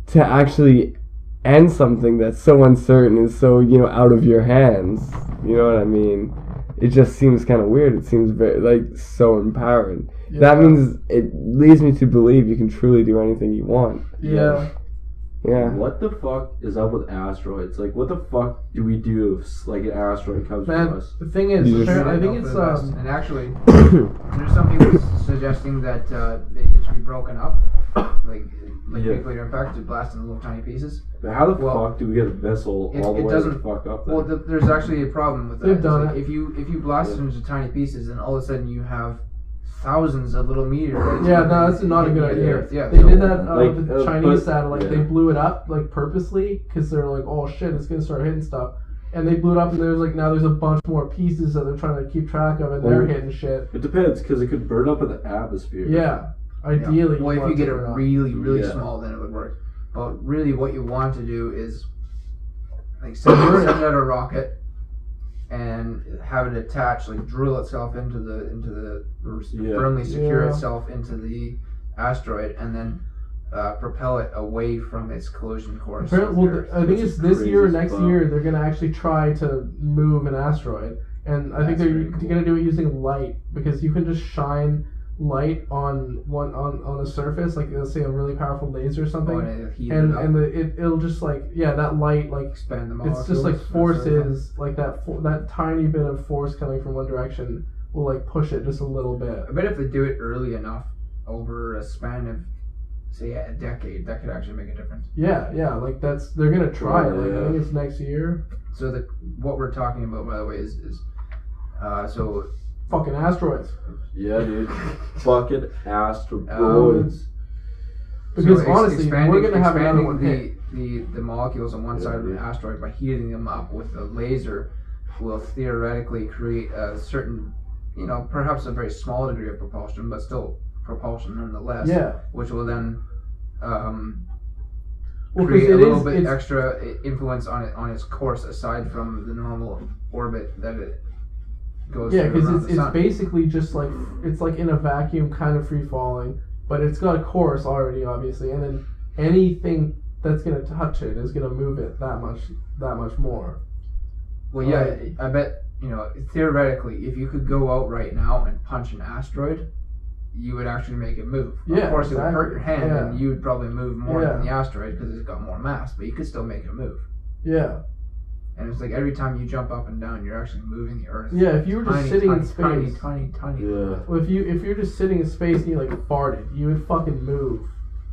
Speaker 3: to actually end something that's so uncertain and so out of your hands, you know what I mean? It just seems kind of weird. It seems very so empowering.
Speaker 1: Yeah.
Speaker 3: That means it leads me to believe you can truly do anything you want.
Speaker 1: Yeah.
Speaker 3: Yeah.
Speaker 2: What the fuck is up with asteroids? Like, what the fuck do we do if like an asteroid comes
Speaker 1: Man,
Speaker 2: to us?
Speaker 1: the thing is,
Speaker 3: You just-
Speaker 1: I think
Speaker 4: Hope
Speaker 1: it's
Speaker 4: for the best. And actually,
Speaker 3: yeah.
Speaker 4: there's some people suggesting that it should be broken up, like
Speaker 2: Yeah.
Speaker 4: nuclear impact to blast in little tiny pieces.
Speaker 2: But how the
Speaker 4: Well,
Speaker 2: fuck do we get a vessel
Speaker 4: it-
Speaker 2: all the
Speaker 4: it
Speaker 2: way
Speaker 4: doesn't-
Speaker 2: to fuck up then?
Speaker 4: Well, there's actually a problem with that.
Speaker 1: They've
Speaker 4: It's
Speaker 1: done
Speaker 4: like
Speaker 1: it.
Speaker 4: If you blast it into tiny pieces, then all of a sudden you have thousands of little meteorites.
Speaker 1: Yeah, no, that's not a good
Speaker 4: hitting the
Speaker 1: idea.
Speaker 4: Earth. Yeah,
Speaker 1: They
Speaker 4: so-
Speaker 1: did that
Speaker 2: Like,
Speaker 1: with the
Speaker 2: but-
Speaker 1: Chinese satellite.
Speaker 2: yeah.
Speaker 1: They blew it up like purposely because they're like, oh shit, it's gonna start hitting stuff. And they blew it up, and there's like now there's a bunch more pieces that they're trying to keep track of, and they're
Speaker 2: Well,
Speaker 1: hitting shit.
Speaker 2: It depends, because it could burn up in the atmosphere.
Speaker 1: Yeah,
Speaker 4: Yeah.
Speaker 1: ideally.
Speaker 4: Well, if
Speaker 1: want
Speaker 4: you get
Speaker 1: to
Speaker 4: it
Speaker 1: burn up.
Speaker 4: really, really
Speaker 2: Yeah.
Speaker 4: small, then it would work. But really, what you want to do is like send out a rocket and have it attach, like drill itself into the or
Speaker 2: Yeah.
Speaker 4: firmly secure
Speaker 1: Yeah.
Speaker 4: itself into the asteroid, and then propel it away from its collision course.
Speaker 1: Apparently,
Speaker 4: with
Speaker 1: well,
Speaker 4: the Earth.
Speaker 1: I think
Speaker 2: Which
Speaker 1: it's
Speaker 2: is
Speaker 1: this
Speaker 2: crazy
Speaker 1: year or
Speaker 2: as
Speaker 1: next
Speaker 2: fuck.
Speaker 1: year they're gonna actually try to move an asteroid, and I think
Speaker 4: That's
Speaker 1: they're
Speaker 4: pretty cool.
Speaker 1: gonna do it using light because you can just shine light on on the surface, like let's say a really powerful laser or something,
Speaker 4: Oh, and it'll heat
Speaker 1: and
Speaker 4: it up,
Speaker 1: and it'll just like that light like
Speaker 4: expand the
Speaker 1: it's
Speaker 4: molecules.
Speaker 1: just like
Speaker 4: that sort of thing.
Speaker 1: forces like that tiny bit of force coming from one direction will like push it just a little bit.
Speaker 4: I bet if they do it early enough, over a span of say a decade, that could actually make a difference.
Speaker 1: Yeah, like they're gonna try it. Like I
Speaker 2: Yeah.
Speaker 1: think it's next year.
Speaker 4: So what we're talking about, by the way, is so
Speaker 1: fucking asteroids.
Speaker 2: Yeah, dude. Fucking asteroids.
Speaker 1: Because
Speaker 4: So
Speaker 1: honestly, we're gonna have another one hit.
Speaker 4: the molecules on one side of an asteroid by heating them up with a laser will theoretically create a certain, perhaps a very small degree of propulsion, but still propulsion nonetheless.
Speaker 1: Yeah.
Speaker 4: Which will then
Speaker 1: Well,
Speaker 4: create a
Speaker 1: it
Speaker 4: little
Speaker 1: is-
Speaker 4: bit
Speaker 1: it's-
Speaker 4: extra influence on its course aside from the normal orbit that it goes
Speaker 1: Yeah,
Speaker 4: through
Speaker 1: because
Speaker 4: around
Speaker 1: it's
Speaker 4: the sun.
Speaker 1: basically just like it's like in a vacuum, kind of free falling, but it's got a course already, obviously, and then anything that's gonna touch it is gonna move it that much more.
Speaker 4: Well, yeah, I bet, theoretically, if you could go out right now and punch an asteroid, you would actually make it move.
Speaker 1: Yeah,
Speaker 4: of course, it would hurt your hand,
Speaker 1: exactly.
Speaker 4: and you would probably move more
Speaker 1: Yeah.
Speaker 4: than the asteroid because it's got more mass, but you could still make it move.
Speaker 1: Yeah,
Speaker 4: And it's like every time you jump up and down, you're actually moving the Earth.
Speaker 1: yeah. If you were just
Speaker 4: Tiny,
Speaker 1: sitting
Speaker 4: tiny,
Speaker 1: in space,
Speaker 4: tiny.
Speaker 2: Yeah.
Speaker 1: well, if you're just sitting in space and you like farted, you would fucking move.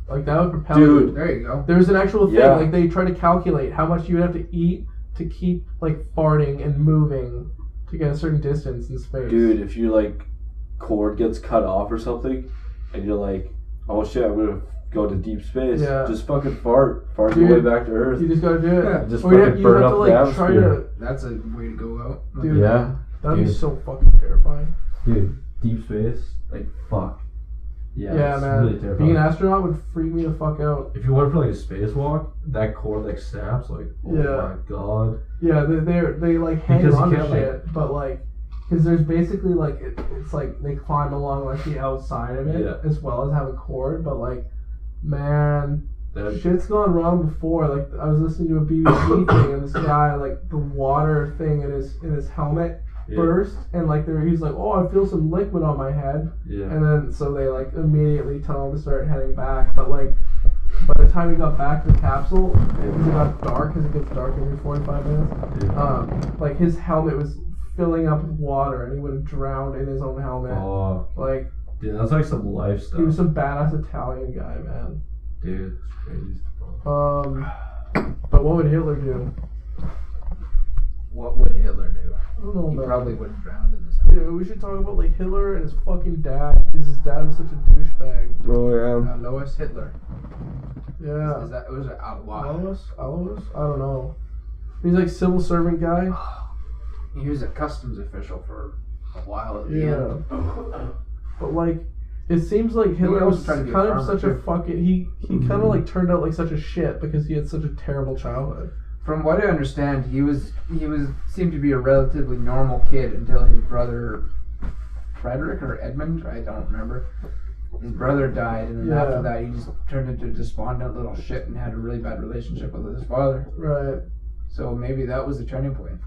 Speaker 1: Like that would propel
Speaker 2: Dude.
Speaker 1: you.
Speaker 4: There you go.
Speaker 1: There's an actual thing.
Speaker 2: Yeah.
Speaker 1: Like they try to calculate how much you would have to eat to keep like farting and moving to get a certain distance in space.
Speaker 2: Dude, if your like cord gets cut off or something, and you're like, oh shit, I'm gonna go to deep space.
Speaker 1: Yeah.
Speaker 2: Just fucking fart
Speaker 1: Dude,
Speaker 2: your way back to Earth.
Speaker 1: you just gotta do it.
Speaker 4: Yeah,
Speaker 2: just
Speaker 1: Or you
Speaker 2: fucking burn
Speaker 1: have
Speaker 2: up
Speaker 1: to
Speaker 2: the
Speaker 1: like try
Speaker 2: atmosphere.
Speaker 1: to.
Speaker 4: That's a way to go out.
Speaker 1: Dude,
Speaker 2: Yeah,
Speaker 1: that'd be
Speaker 2: dude.
Speaker 1: so fucking terrifying.
Speaker 2: Dude, deep space, like fuck.
Speaker 1: Yeah, man. Being an astronaut would freak me the fuck out.
Speaker 2: If you went for like a spacewalk, that cord like snaps. Like, oh
Speaker 1: Yeah.
Speaker 2: my god.
Speaker 1: Yeah, they like hang
Speaker 2: Because you
Speaker 1: on to
Speaker 2: can't,
Speaker 1: shit, but like, because there's basically like it's like they climb along like the outside of it
Speaker 2: Yeah.
Speaker 1: as well as have a cord, but like, man,
Speaker 2: That,
Speaker 1: shit's gone wrong before. Like I was listening to a BBC thing, and this guy like the water thing in his helmet
Speaker 2: yeah,
Speaker 1: burst, and like he's like, oh, I feel some liquid on my head.
Speaker 2: yeah.
Speaker 1: And then, so they like immediately tell him to start heading back. But like, by the time he got back to the capsule, because it got dark, because it gets dark every 45 minutes, like his helmet was filling up with water, and he would have drowned in his own helmet.
Speaker 2: Oh,
Speaker 1: Like,
Speaker 2: dude, that's like some life stuff.
Speaker 1: he was some badass Italian guy, man.
Speaker 2: Dude, it's crazy.
Speaker 1: But what would Hitler do?
Speaker 4: What would Hitler do?
Speaker 1: I don't know,
Speaker 4: He
Speaker 1: man.
Speaker 4: probably would have drowned in this.
Speaker 1: Yeah, we should talk about like Hitler and his fucking dad, because his dad was such a douchebag.
Speaker 3: Oh yeah.
Speaker 4: Lois Hitler.
Speaker 1: Yeah.
Speaker 4: Is that was it? Wow.
Speaker 1: Alois? I don't know. He's like civil servant guy.
Speaker 4: He was a customs official for a while at the
Speaker 1: Yeah.
Speaker 4: end.
Speaker 1: But like, it seems like Hitler
Speaker 4: also
Speaker 1: was
Speaker 4: tried to be a
Speaker 1: kind of
Speaker 4: farmer,
Speaker 1: such a
Speaker 4: too.
Speaker 1: fucking he kind of like turned out like such a shit because he had such a terrible childhood.
Speaker 4: From what I understand, he seemed to be a relatively normal kid until his brother Frederick or Edmund, I don't remember. His brother died, and then
Speaker 1: Yeah.
Speaker 4: after that, he just turned into a despondent little shit and had a really bad relationship with his father.
Speaker 1: Right.
Speaker 4: So maybe that was the turning point.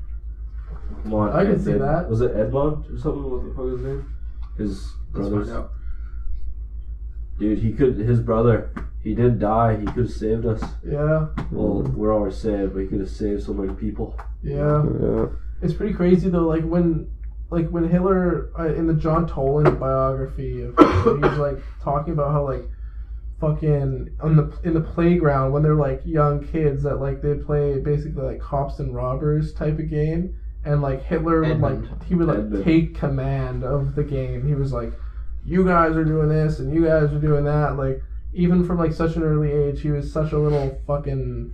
Speaker 2: Come on,
Speaker 1: I can see
Speaker 2: Edmund.
Speaker 1: that.
Speaker 2: Was it Edmund or something? What the fuck is his name? His
Speaker 4: Let's
Speaker 2: brother's.
Speaker 4: find out.
Speaker 2: Dude, his brother, he didn't die. He could have saved us.
Speaker 1: Yeah.
Speaker 2: Well, we're always saved, but he could have saved so many people.
Speaker 1: Yeah.
Speaker 3: Yeah.
Speaker 1: It's pretty crazy though. Like when Hitler in the John Toland biography, he's like talking about how like fucking in the playground when they're like young kids that like they play basically like cops and robbers type of game, and like Hitler would
Speaker 4: Edmund.
Speaker 1: like he would like
Speaker 2: Edmund.
Speaker 1: take command of the game. He was like, you guys are doing this and you guys are doing that. Like even from like such an early age, he was such a little fucking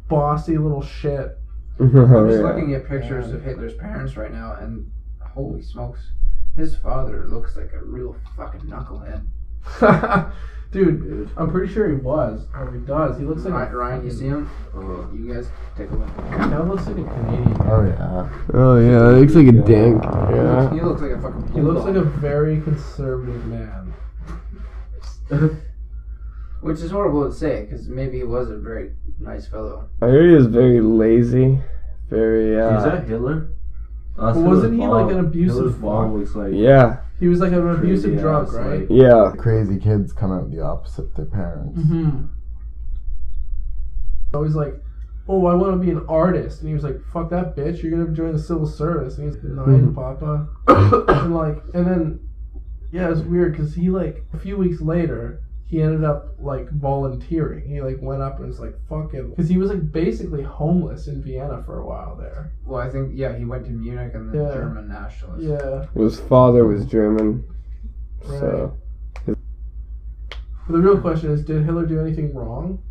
Speaker 1: bossy little shit.
Speaker 4: I'm just
Speaker 3: Yeah.
Speaker 4: looking at pictures of Hitler's parents right now, and holy smokes, his father looks like a real fucking knucklehead.
Speaker 1: Dude, I'm pretty sure he was. Or he does. He looks like
Speaker 4: Ryan, you see him? You guys take a look.
Speaker 1: That looks like a Canadian.
Speaker 5: Oh yeah.
Speaker 3: Oh yeah, it looks like a dink. Yeah.
Speaker 4: He looks like a fucking.
Speaker 1: He looks like a very conservative man.
Speaker 4: Which is horrible to say, because maybe he was a very nice fellow.
Speaker 3: I heard he was very lazy. Very
Speaker 2: Is that Hitler? That's
Speaker 1: But wasn't
Speaker 2: Hitler's
Speaker 1: he, like,
Speaker 2: mom.
Speaker 1: an abusive
Speaker 2: Hitler's mom
Speaker 1: fuck?
Speaker 2: looks like
Speaker 3: yeah.
Speaker 1: He was like an
Speaker 2: Crazy
Speaker 1: abusive drunk,
Speaker 2: ass,
Speaker 1: right?
Speaker 2: like-
Speaker 3: Yeah.
Speaker 5: Crazy kids come out the opposite their parents.
Speaker 1: Mm-hmm. Always like, oh, I want to be an artist, and he was like, fuck that bitch, you're gonna join the civil service. And he's like, nine, papa. And then, yeah, it's weird because he like a few weeks later, he ended up like volunteering. He like went up and was like, fuck it, because he was like basically homeless in Vienna for a while there.
Speaker 4: Well, I think he went to Munich and then
Speaker 1: Yeah.
Speaker 4: German nationalist.
Speaker 1: Yeah.
Speaker 3: His father was German, so
Speaker 1: But the real question is, did Hitler do anything wrong?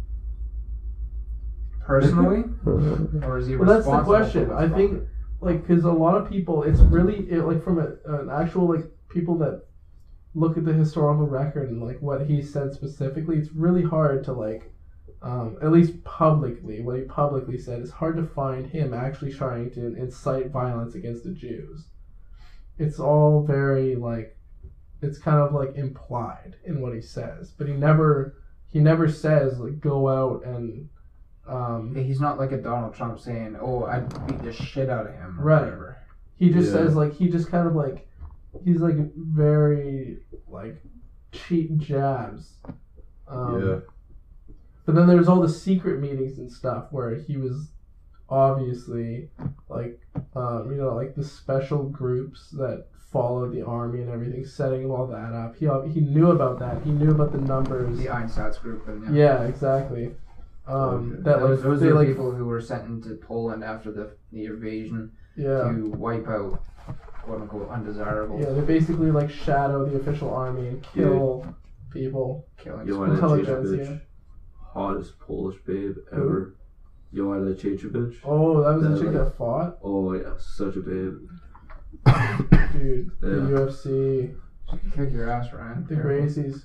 Speaker 4: Personally, or is he
Speaker 1: Well, that's the
Speaker 4: responsible
Speaker 1: question.
Speaker 4: for
Speaker 1: I
Speaker 4: this
Speaker 1: think, like, because a lot of people, it's really like from an actual like people that look at the historical record and like what he said specifically. It's really hard to like, at least publicly, what he publicly said. It's hard to find him actually trying to incite violence against the Jews. It's all very like, it's kind of like implied in what he says, but he never says like go out and.
Speaker 4: He's not like a Donald Trump saying, "Oh, I'd beat the shit out of him," or
Speaker 1: Right.
Speaker 4: whatever.
Speaker 1: He just
Speaker 2: Yeah.
Speaker 1: says like he just kind of like he's like very like cheap jabs.
Speaker 2: Yeah.
Speaker 1: But then there's all the secret meetings and stuff where he was obviously like like the special groups that followed the army and everything, setting all that up. He knew about that. He knew about the numbers.
Speaker 4: The Einsatz group. And,
Speaker 1: Yeah, exactly.
Speaker 2: Okay.
Speaker 1: That like
Speaker 4: those
Speaker 1: they
Speaker 4: are
Speaker 1: like
Speaker 4: people who were sent into Poland after the invasion
Speaker 1: yeah.
Speaker 4: to wipe out quote unquote undesirables.
Speaker 1: Yeah, they basically like shadow the official army and kill people.
Speaker 4: Killing
Speaker 2: Joanna
Speaker 1: Intelligentsia.
Speaker 2: Chechevich, hottest Polish babe ever. Joanna Chechevich.
Speaker 1: Oh, that was the
Speaker 2: Yeah,
Speaker 1: chick
Speaker 2: like-
Speaker 1: that fought?
Speaker 2: Oh yeah, such a babe.
Speaker 1: Dude, the
Speaker 2: Yeah.
Speaker 1: UFC,
Speaker 4: She can kick your ass, Ryan.
Speaker 1: the
Speaker 4: Careful.
Speaker 1: Gracies.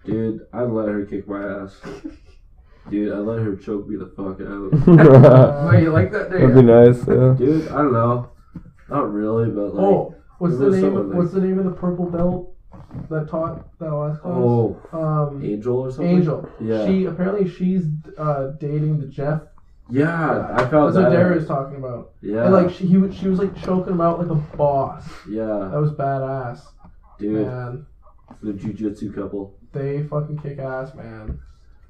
Speaker 2: Dude, I'd let her kick my ass. Dude, I'd let her choke me the fuck out.
Speaker 4: Oh, you like that? There
Speaker 3: That'd
Speaker 4: you
Speaker 3: be
Speaker 4: go.
Speaker 3: nice. Yeah.
Speaker 2: Dude, I don't know. Not really, but like.
Speaker 1: Oh, what's
Speaker 2: it
Speaker 1: the
Speaker 2: was
Speaker 1: name?
Speaker 2: someone like-
Speaker 1: What's the name of the purple belt that taught that last class?
Speaker 2: Oh, Angel or something?
Speaker 1: Angel.
Speaker 2: Yeah.
Speaker 1: She's dating the Jeff.
Speaker 2: Yeah, I found
Speaker 1: That's what
Speaker 2: that.
Speaker 1: Darius talking about.
Speaker 2: Yeah.
Speaker 1: And like she was like choking him out like a boss.
Speaker 2: Yeah.
Speaker 1: That was badass,
Speaker 2: Dude,
Speaker 1: man.
Speaker 2: the jujitsu couple.
Speaker 1: They fucking kick ass, man.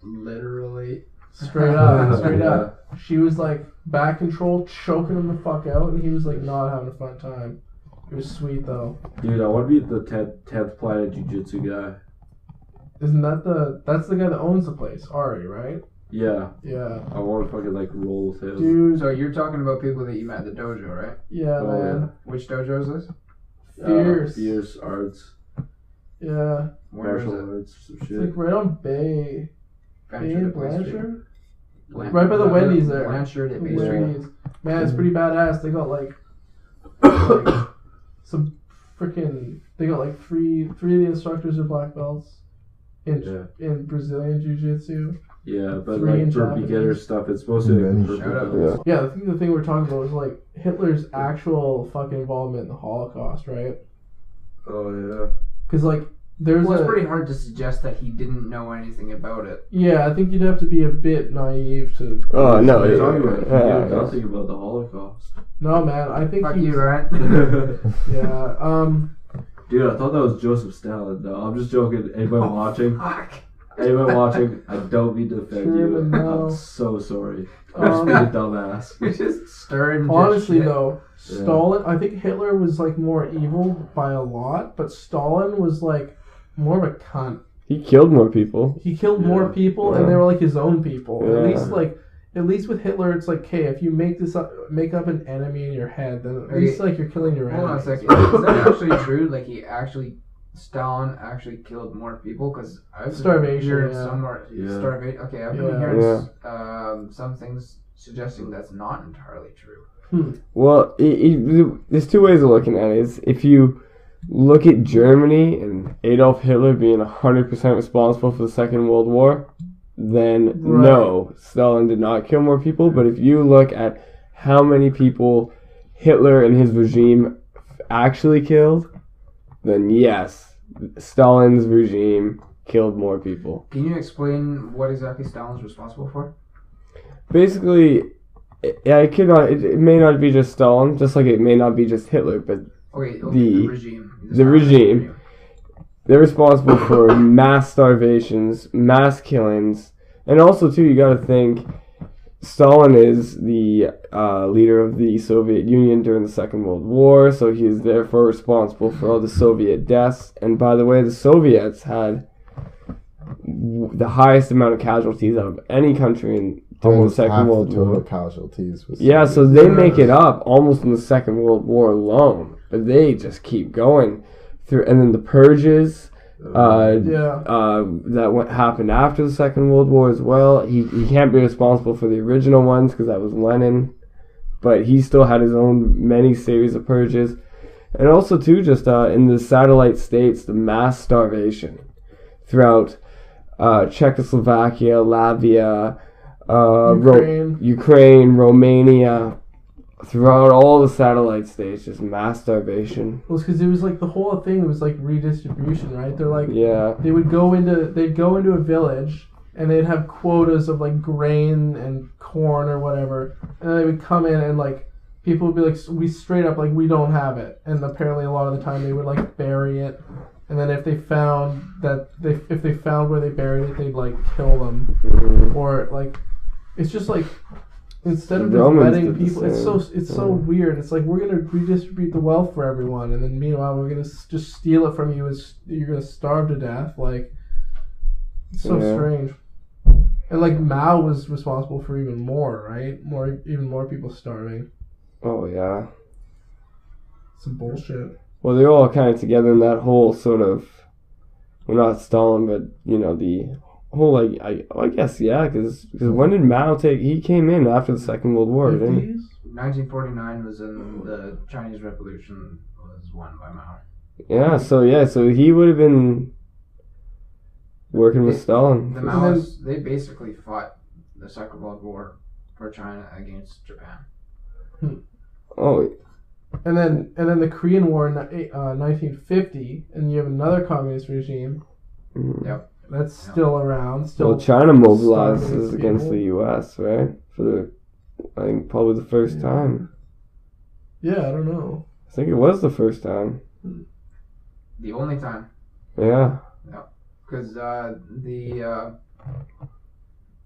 Speaker 4: Literally.
Speaker 1: Straight up,
Speaker 2: Yeah.
Speaker 1: straight up. She was like back control, choking him the fuck out, and he was like not having a fun time. It was sweet though.
Speaker 2: Dude, I want to be the 10th planet jujitsu guy.
Speaker 1: Isn't that's the guy that owns the place, Ari, right?
Speaker 2: Yeah.
Speaker 1: Yeah.
Speaker 2: I want to fucking like roll with him.
Speaker 1: Dude,
Speaker 4: So you're talking about people that you met at the dojo, right?
Speaker 1: yeah,
Speaker 2: Oh,
Speaker 1: man.
Speaker 4: Which dojo is this?
Speaker 1: Fierce.
Speaker 2: Fierce arts.
Speaker 1: Yeah.
Speaker 4: Where is
Speaker 2: Martial
Speaker 4: it?
Speaker 2: arts, some
Speaker 1: It's
Speaker 2: shit.
Speaker 1: like right on Bay. Bay and Blanchard? Right by the Wendy's there.
Speaker 4: Blanchard at Bay
Speaker 1: The
Speaker 4: Street.
Speaker 1: Wendy's. Man, it's pretty badass. They got like some freaking. They got like three of the instructors are black belts in Brazilian Jiu-Jitsu.
Speaker 2: Yeah, but
Speaker 1: Three in
Speaker 2: like for
Speaker 1: Japanese.
Speaker 2: beginner stuff, it's mostly like
Speaker 5: Benny.
Speaker 2: purple
Speaker 4: Shout out.
Speaker 2: belts.
Speaker 1: Yeah, the thing we're talking about is like Hitler's actual fucking involvement in the Holocaust, right?
Speaker 2: Oh yeah.
Speaker 1: Because like there's
Speaker 4: Well,
Speaker 1: a
Speaker 4: it's pretty hard to suggest that he didn't know anything about it.
Speaker 1: yeah. I think you'd have to be a bit naive to.
Speaker 3: Oh no!
Speaker 2: What are you
Speaker 3: Yeah,
Speaker 2: talking about? He
Speaker 3: yeah,
Speaker 2: knew nothing about the Holocaust.
Speaker 1: No, man. I think
Speaker 4: Fuck
Speaker 1: he's,
Speaker 4: you, Ryan.
Speaker 1: Yeah.
Speaker 2: Dude, I thought that was Joseph Stalin. No, I'm just joking. Anybody watching?
Speaker 4: Fuck.
Speaker 2: Anybody watching? I don't mean to offend
Speaker 1: Sure,
Speaker 2: you.
Speaker 1: but no.
Speaker 2: I'm so sorry. I'm just being a dumbass.
Speaker 4: You're just stirring.
Speaker 1: Honestly,
Speaker 4: shit.
Speaker 1: though,
Speaker 2: Yeah.
Speaker 1: Stalin. I think Hitler was like more evil by a lot, but Stalin was like more of a cunt.
Speaker 3: he killed more people.
Speaker 1: He killed
Speaker 2: Yeah.
Speaker 1: more people, and they were like his own people.
Speaker 3: Yeah.
Speaker 1: At least with Hitler, it's like, hey, if you make up an enemy in your head, then at
Speaker 4: Okay.
Speaker 1: least like you're killing your
Speaker 4: Hold on a
Speaker 1: enemies.
Speaker 4: second. Is that actually true? Like Stalin actually killed more people? Because I've been
Speaker 1: Starvation,
Speaker 4: hearing
Speaker 1: yeah.
Speaker 4: somewhere
Speaker 2: Yeah.
Speaker 4: starvation. Okay, I've been
Speaker 1: Yeah.
Speaker 4: hearing some things suggesting that's not entirely true.
Speaker 3: Well, there's two ways of looking at it. Is if you look at Germany and Adolf Hitler being 100% responsible for the Second World War, then
Speaker 1: Right.
Speaker 3: no, Stalin did not kill more people. But if you look at how many people Hitler and his regime actually killed, then yes, Stalin's regime killed more people.
Speaker 4: Can you explain what exactly Stalin's responsible for?
Speaker 3: Basically, it may not be just Stalin, just like it may not be just Hitler, but
Speaker 4: Okay,
Speaker 3: The-
Speaker 4: regime.
Speaker 3: the
Speaker 4: Stalin
Speaker 3: regime. they're responsible for mass starvations, mass killings, and also too, you gotta think, Stalin is the leader of the Soviet Union during the Second World War, so he is therefore responsible for all the Soviet deaths. And by the way, the Soviets had the highest amount of casualties out of any country during the
Speaker 6: Almost
Speaker 3: Second
Speaker 6: half
Speaker 3: World
Speaker 6: the total
Speaker 3: War.
Speaker 6: casualties. Was
Speaker 3: Yeah, so they make it up almost in the Second World War alone, but they just keep going through. And then the purges, that happened after the Second World War as well. He can't be responsible for the original ones because that was Lenin, but he still had his own many series of purges. And also too, just in the satellite states, the mass starvation throughout Czechoslovakia, Latvia, Ukraine, Romania, throughout all the satellite states, just mass starvation.
Speaker 1: Well, because it was like the whole thing was like redistribution, right? They're like, they'd go into a village and they'd have quotas of like grain and corn or whatever, and then they would come in and like people would be like, we straight up like we don't have it, and apparently a lot of the time they would like bury it, and then if they found where they buried it, they'd like kill them, or like it's just like. Instead of just letting people, it's so weird. It's like we're gonna redistribute the wealth for everyone, and then meanwhile we're gonna just steal it from you, and you're gonna starve to death. Like it's so strange. And like Mao was responsible for even more, right? Even more people starving.
Speaker 3: Oh yeah.
Speaker 1: Some bullshit.
Speaker 3: Well, they're all kind of together in that whole sort of, well, not Stalin, but the whole like I guess because when did Mao he came in after the Second World War, didn't he?
Speaker 4: 1949 was in the Chinese Revolution was won by Mao.
Speaker 3: Yeah, so he would have been working with Stalin.
Speaker 4: The Maoists, they basically fought the Second World War for China against Japan.
Speaker 3: Oh.
Speaker 1: And then the Korean War in 1950, and you have another communist regime.
Speaker 4: Yep.
Speaker 1: That's still around.
Speaker 3: Well, China mobilizes against the U.S., right? I think probably the first time.
Speaker 1: Yeah, I don't know.
Speaker 3: I think it was the first time.
Speaker 4: The only time.
Speaker 3: Yeah.
Speaker 4: Because the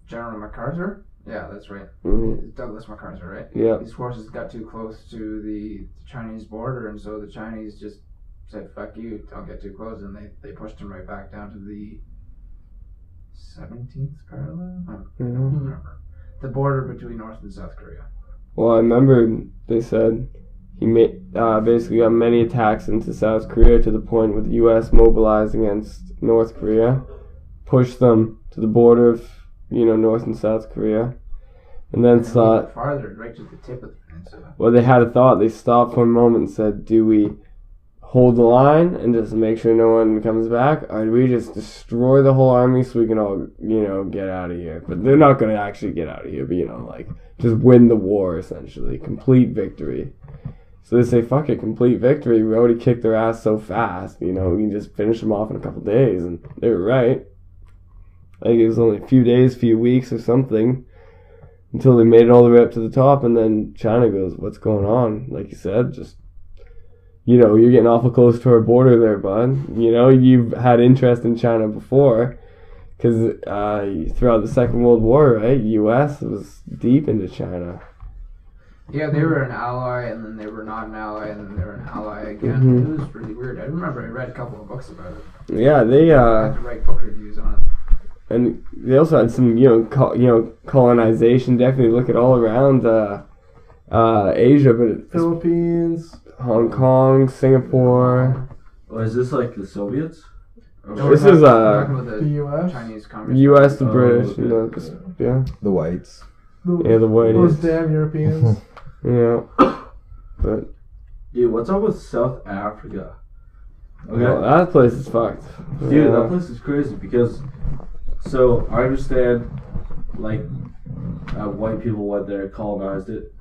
Speaker 4: General MacArthur, yeah, that's right.
Speaker 3: Mm-hmm.
Speaker 4: Douglas MacArthur, right?
Speaker 3: Yeah.
Speaker 4: His forces got too close to the Chinese border, and so the Chinese just said, "Fuck you! Don't get too close," and they pushed him right back down to the 17th parallel. I don't remember the border between North and South Korea.
Speaker 3: Well, I remember they said he made basically got many attacks into South Korea to the point where the U.S. mobilized against North Korea, pushed them to the border of North and South Korea, and then thought
Speaker 4: farther, right to the tip of the peninsula.
Speaker 3: Well, they had a thought. They stopped for a moment and said, "Do we hold the line and just make sure no one comes back, or do we just destroy the whole army so we can all get out of here?" But they're not going to actually get out of here, but just win the war, essentially. Complete victory. So they say, fuck it, complete victory. We already kicked their ass so fast, we can just finish them off in a couple days. And they were right. I think it was only a few days, few weeks or something, until they made it all the way up to the top, and then China goes, what's going on? Like you said, just, you're getting awful close to our border there, bud. You've had interest in China before, because throughout the Second World War, right, U.S. was deep into China.
Speaker 4: Yeah, they were an ally, and then they were not an ally, and then they were an ally again.
Speaker 3: Mm-hmm.
Speaker 4: It was really weird. I remember I read a couple of books about it.
Speaker 3: Yeah, they
Speaker 4: I had to write book reviews on it.
Speaker 3: And they also had some, colonization. Definitely look at all around Asia, but
Speaker 1: Philippines,
Speaker 3: Hong Kong, Singapore.
Speaker 2: Oh, is this like the Soviets?
Speaker 4: No,
Speaker 3: This
Speaker 4: we're
Speaker 3: is
Speaker 4: talking about
Speaker 1: the U.S.
Speaker 4: Chinese Communist
Speaker 3: U.S., the
Speaker 2: Oh,
Speaker 3: British,
Speaker 2: okay.
Speaker 3: yeah,
Speaker 6: The whites.
Speaker 3: the
Speaker 1: Those
Speaker 3: whiteys,
Speaker 1: damn Europeans.
Speaker 3: yeah. But
Speaker 2: Dude, what's up with South Africa? Okay.
Speaker 3: well, that place is fucked.
Speaker 2: Dude,
Speaker 3: Yeah.
Speaker 2: that place is crazy because, so I understand, white people went there, colonized it.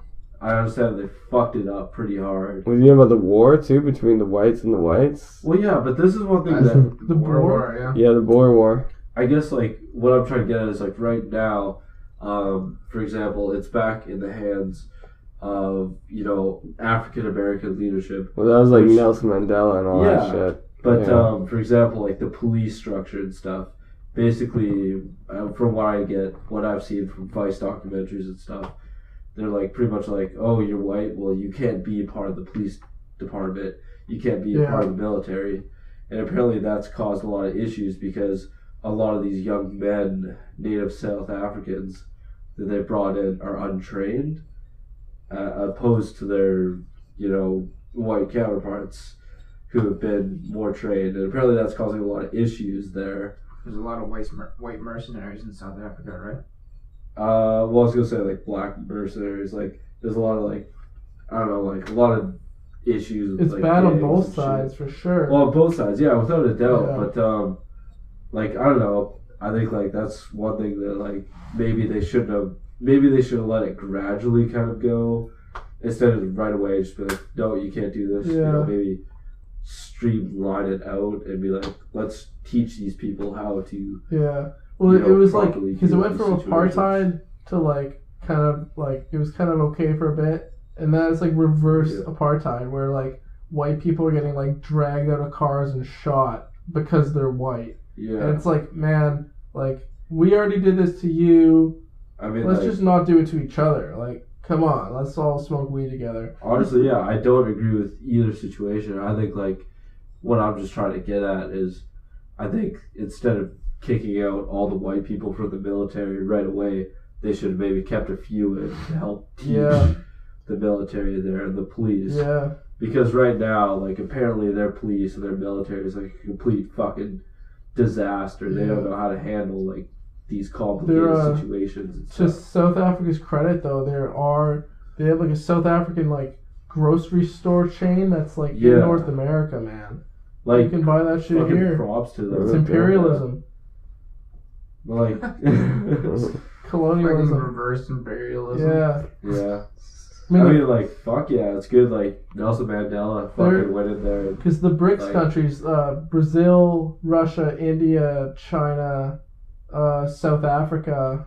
Speaker 2: I understand they fucked it up pretty hard.
Speaker 3: Was you know about the war too between the whites and the whites?
Speaker 2: Well, yeah, but this is one thing that
Speaker 1: The
Speaker 4: World
Speaker 1: Boer?
Speaker 4: War, yeah.
Speaker 3: Yeah, the Boer War.
Speaker 2: I guess what I'm trying to get at is right now, for example, it's back in the hands of African American leadership.
Speaker 3: Well, that was like
Speaker 2: Which-
Speaker 3: Nelson Mandela and all that shit.
Speaker 2: But
Speaker 3: Yeah.
Speaker 2: for example, the police structure and stuff. Basically, from what I've seen from Vice documentaries and stuff, they're pretty much oh, you're white, well, you can't be part of the police department, you can't be a part of the military, and apparently that's caused a lot of issues because a lot of these young men, native South Africans, that they brought in are untrained, opposed to their, white counterparts who have been more trained. And apparently that's causing a lot of issues there.
Speaker 4: There's a lot of white mercenaries in South Africa, right?
Speaker 2: Well, I was going to say, like, black mercenaries. Like, there's a lot of, like, I don't know, like, a lot of issues with,
Speaker 1: It's
Speaker 2: like,
Speaker 1: bad on
Speaker 2: gangs
Speaker 1: both
Speaker 2: and
Speaker 1: sides
Speaker 2: shit.
Speaker 1: for sure.
Speaker 2: Well, on both sides, yeah, without a doubt.
Speaker 1: Yeah.
Speaker 2: But, like, I don't know. I think, like, that's one thing that, like, maybe they should have let it gradually kind of go instead of right away just be like, no, you can't do this.
Speaker 1: Yeah.
Speaker 2: Maybe streamline it out and be like, let's teach these people how to.
Speaker 1: Yeah. Well, it was like
Speaker 2: properly
Speaker 1: because it
Speaker 2: deal
Speaker 1: went
Speaker 2: with
Speaker 1: from
Speaker 2: situations.
Speaker 1: apartheid to like kind of like it was kind of okay for a bit, and then it's like reverse
Speaker 2: Yeah.
Speaker 1: apartheid where like white people are getting like dragged out of cars and shot because they're white,
Speaker 2: Yeah.
Speaker 1: and it's like, man, like we already did this to you.
Speaker 2: I mean,
Speaker 1: Let's
Speaker 2: like,
Speaker 1: just not do it to each other. Like, come on, let's all smoke weed together.
Speaker 2: honestly, yeah, I don't agree with either situation. I think, like, what I'm just trying to get at is, I think instead of kicking out all the white people from the military right away, they should have maybe kept a few in to help teach
Speaker 1: Yeah.
Speaker 2: the military there and the police.
Speaker 1: Yeah.
Speaker 2: Because right now, like, apparently their police and their military is like a complete fucking disaster. They don't know how to handle, like, these complicated
Speaker 1: They're,
Speaker 2: situations and
Speaker 1: To
Speaker 2: stuff.
Speaker 1: South Africa's credit, though, they have like a South African like grocery store chain that's like
Speaker 2: Yeah.
Speaker 1: in North America, man. You
Speaker 2: Like,
Speaker 1: can buy that shit
Speaker 2: fucking
Speaker 1: here.
Speaker 2: props to them.
Speaker 1: It's imperialism,
Speaker 2: Like,
Speaker 4: Fucking
Speaker 1: colonialism.
Speaker 4: reverse imperialism.
Speaker 1: Yeah.
Speaker 2: yeah.
Speaker 1: I mean,
Speaker 2: I mean, like, fuck yeah, it's good. Like, Nelson Mandela
Speaker 1: They're-
Speaker 2: fucking went in there. And,
Speaker 1: because the BRICS
Speaker 2: like-
Speaker 1: countries, Brazil, Russia, India, China, South Africa,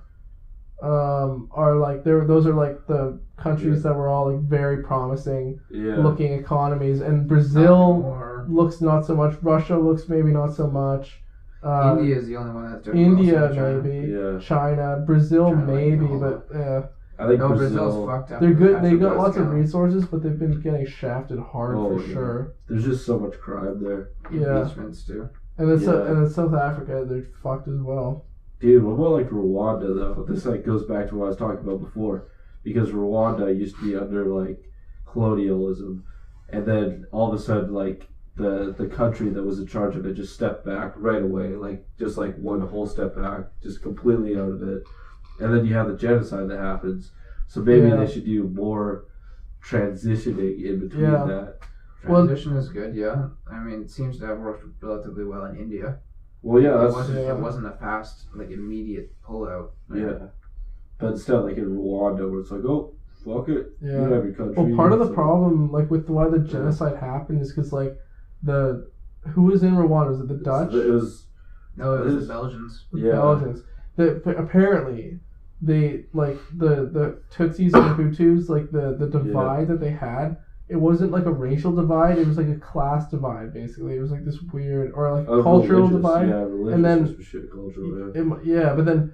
Speaker 1: are like those are like the countries that were all like very promising
Speaker 2: yeah.
Speaker 1: looking economies, and Brazil
Speaker 4: Or
Speaker 1: looks not so much. Russia looks maybe not so much.
Speaker 4: India is the only one that's doing
Speaker 1: India
Speaker 4: well, so China.
Speaker 1: maybe.
Speaker 2: Yeah.
Speaker 1: China, Brazil
Speaker 4: China, like,
Speaker 1: maybe,
Speaker 4: no.
Speaker 1: but yeah,
Speaker 2: I think
Speaker 4: No,
Speaker 2: Brazil,
Speaker 4: Brazil's fucked up.
Speaker 1: they're good. They
Speaker 4: That's
Speaker 1: got
Speaker 4: the
Speaker 1: lots of
Speaker 4: best
Speaker 1: resources, but they've been getting shafted hard
Speaker 2: Oh,
Speaker 1: for
Speaker 2: yeah.
Speaker 1: sure.
Speaker 2: there's just so much crime there.
Speaker 1: Yeah,
Speaker 4: Impeachments too.
Speaker 1: and then
Speaker 2: Yeah.
Speaker 1: and then South Africa, they're fucked as well.
Speaker 2: Dude, what about, like, Rwanda, though? This, like, goes back to what I was talking about before. Because Rwanda used to be under, like, colonialism. And then, all of a sudden, like, the country that was in charge of it just stepped back right away. Like, just, like, one whole step back. Just completely out of it. And then you have the genocide that happens. So maybe
Speaker 1: Yeah.
Speaker 2: they should do more transitioning in between
Speaker 1: Yeah.
Speaker 2: that.
Speaker 1: Well-
Speaker 4: Transition is good, yeah. I mean, it seems to have worked relatively well in India.
Speaker 2: Well, yeah,
Speaker 4: It
Speaker 2: that's...
Speaker 4: wasn't,
Speaker 1: yeah.
Speaker 4: it wasn't a fast, like, immediate pullout.
Speaker 2: Yeah. But instead, like, in Rwanda, where it's like, oh, fuck it. You
Speaker 1: Yeah.
Speaker 2: can have your country.
Speaker 1: Well, part of the
Speaker 2: so-
Speaker 1: problem, like with why the genocide happened, is because like who was in Rwanda? Was it the Dutch?
Speaker 2: It was...
Speaker 4: No, it was
Speaker 2: It is-
Speaker 4: the Belgians.
Speaker 1: The
Speaker 2: Yeah.
Speaker 1: Belgians. Apparently, they like the Tutsis and Hutus, like the divide that they had. It wasn't like a racial divide. It was like a class divide. Basically, it was like this weird or like
Speaker 2: Oh,
Speaker 1: cultural
Speaker 2: religious,
Speaker 1: divide.
Speaker 2: Yeah, religious
Speaker 1: And then-
Speaker 2: was for shit cultural, yeah.
Speaker 1: Yeah, but then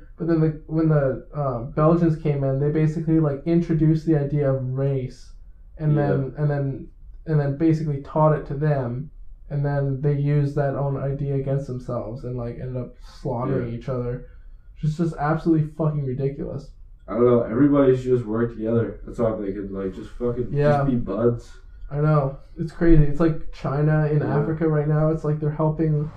Speaker 1: when the Belgians came in, they basically like introduced the idea of race, and then basically taught it to them, and then they used that own idea against themselves and like ended up slaughtering each other. Just absolutely fucking ridiculous.
Speaker 2: I don't know, everybody should just work together. That's all I'm thinking. Like, just fucking
Speaker 1: Yeah.
Speaker 2: just be buds.
Speaker 1: I know, it's crazy. It's like China in
Speaker 2: Yeah.
Speaker 1: Africa right now. It's like they're helping,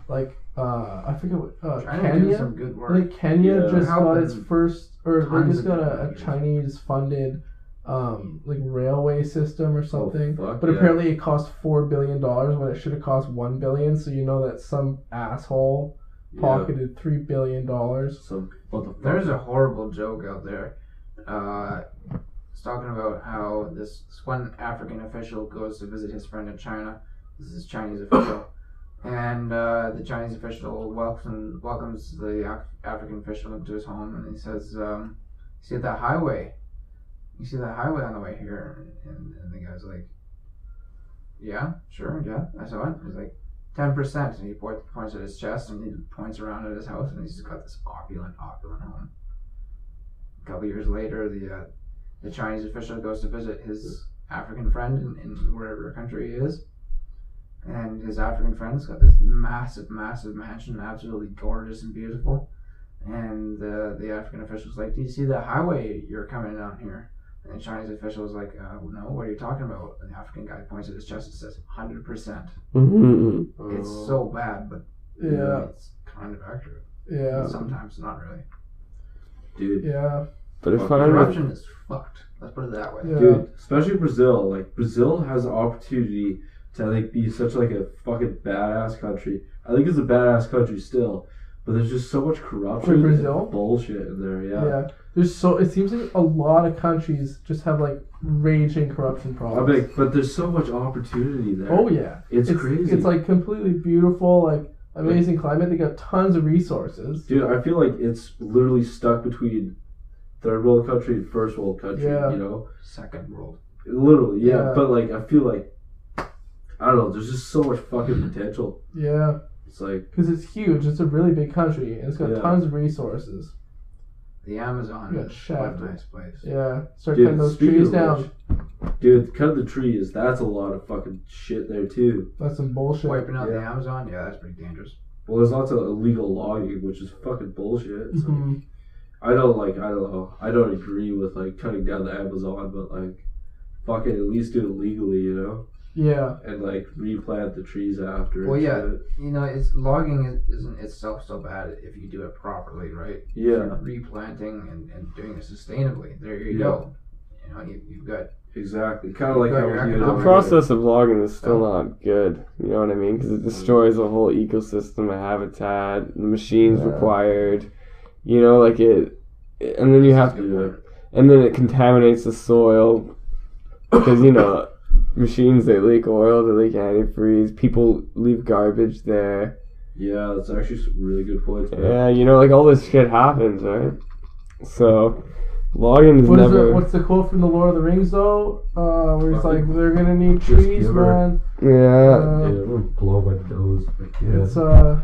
Speaker 1: like I forget what
Speaker 4: Trying to do
Speaker 1: Kenya.
Speaker 4: some good
Speaker 1: I
Speaker 4: work.
Speaker 1: think Kenya
Speaker 2: Yeah.
Speaker 1: just got
Speaker 4: Helping
Speaker 1: its first, or they
Speaker 4: tons
Speaker 1: just
Speaker 4: of
Speaker 1: got
Speaker 4: different
Speaker 1: a
Speaker 4: countries.
Speaker 1: Chinese funded, like railway system or something.
Speaker 2: fuck
Speaker 1: But
Speaker 2: yeah.
Speaker 1: apparently it cost $4 billion when it should have cost $1 billion. So you know that some asshole pocketed $3 billion.
Speaker 2: Some motherfucker.
Speaker 4: There's a horrible joke out there. It's talking about how this one African official goes to visit his friend in China. This is Chinese official, and the Chinese official welcomes the African official into his home, and he says, "You see that highway? You see that highway on the way here?" And the guy's like, "Yeah, sure, yeah, I saw it." He's like, 10%, and he points at his chest, and he points around at his house, and he's just got this opulent home. A couple years later, the Chinese official goes to visit his African friend in wherever country he is, and his African friend's got this massive mansion, absolutely gorgeous and beautiful. And the African official's like, "Do you see the highway you're coming down here?" And the Chinese official was like, "No, what are you talking about?" And the African guy points at his chest and says, 100%.
Speaker 3: Mm-hmm.
Speaker 4: It's so bad, but
Speaker 1: Yeah.
Speaker 4: it's kind of accurate.
Speaker 1: Yeah.
Speaker 4: Sometimes not really.
Speaker 2: Dude.
Speaker 1: Yeah.
Speaker 3: But if
Speaker 2: Fuck,
Speaker 3: I
Speaker 4: Corruption is fucked. Let's put it that way.
Speaker 1: Yeah.
Speaker 2: Dude, especially Brazil. Like, Brazil has the opportunity to, I think, be such, like, a fucking badass country. I think it's a badass country still. But there's just so much corruption
Speaker 1: Wait, Brazil?
Speaker 2: and bullshit in there,
Speaker 1: Yeah. It seems like a lot of countries just have like raging corruption
Speaker 2: I
Speaker 1: problems.
Speaker 2: mean, but there's so much opportunity there.
Speaker 1: Oh yeah.
Speaker 2: It's crazy.
Speaker 1: It's like completely beautiful, like amazing climate. They got tons of resources.
Speaker 2: Dude, I feel like it's literally stuck between third world country and first world country,
Speaker 1: Yeah.
Speaker 2: you know?
Speaker 4: Second world.
Speaker 2: Literally, yeah.
Speaker 1: Yeah.
Speaker 2: But, like, I feel like, I don't know, there's just so much fucking potential.
Speaker 1: Yeah.
Speaker 2: It's like,
Speaker 1: Because it's huge. It's a really big country, and it's got
Speaker 2: Yeah.
Speaker 1: tons of resources.
Speaker 4: The Amazon
Speaker 1: You got
Speaker 4: is quite a
Speaker 1: shafted.
Speaker 4: nice place.
Speaker 1: Yeah. Start
Speaker 2: dude,
Speaker 1: cutting those
Speaker 2: speaking
Speaker 1: trees
Speaker 2: of
Speaker 1: down.
Speaker 2: which, dude, cut the trees, that's a lot of fucking shit there, too.
Speaker 1: That's some bullshit.
Speaker 4: Wiping out the
Speaker 2: Yeah.
Speaker 4: Amazon, yeah, that's pretty dangerous.
Speaker 2: Well, there's lots of illegal logging, which is fucking bullshit. So
Speaker 1: Mhm.
Speaker 2: I don't know. I don't agree with, like, cutting down the Amazon, but, like, fucking at least do it legally, you know?
Speaker 1: Yeah.
Speaker 2: And, like, replant the trees after.
Speaker 4: Well,
Speaker 2: and
Speaker 4: yeah.
Speaker 2: shit.
Speaker 4: You know, logging isn't itself so bad if you do it properly, right?
Speaker 2: Yeah,
Speaker 4: Replanting and doing it sustainably. There you
Speaker 2: Yeah.
Speaker 4: go. You know, you've got
Speaker 2: exactly. Kind of like
Speaker 4: Got
Speaker 2: how
Speaker 4: your
Speaker 2: we do
Speaker 3: The
Speaker 4: economic-
Speaker 2: it.
Speaker 3: process of logging is still not good. You know what I mean? Because it destroys the whole ecosystem, a habitat, the machines
Speaker 5: Yeah.
Speaker 3: required. You know, like and then you have
Speaker 2: Yeah.
Speaker 3: and then it contaminates the soil because machines, they leak oil, they leak antifreeze, people leave garbage there.
Speaker 2: Yeah, that's actually some really good points, man.
Speaker 3: Yeah, like all this shit happens, right? So logging is
Speaker 1: What's the quote from the Lord of the Rings though? Where he's like, they're gonna need
Speaker 2: Just
Speaker 1: trees,
Speaker 2: give her-
Speaker 1: man.
Speaker 3: yeah.
Speaker 2: I'm gonna blow my nose. Like, yeah.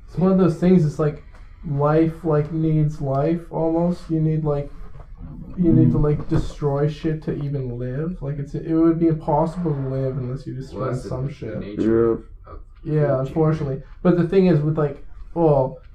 Speaker 1: It's one of those things. It's like life needs life almost. You need to like destroy shit to even live. Like it would be impossible to live unless you destroy
Speaker 4: that's
Speaker 1: some
Speaker 4: the
Speaker 1: shit.
Speaker 4: nature of
Speaker 1: Yeah,
Speaker 4: food
Speaker 1: unfortunately. But the thing is with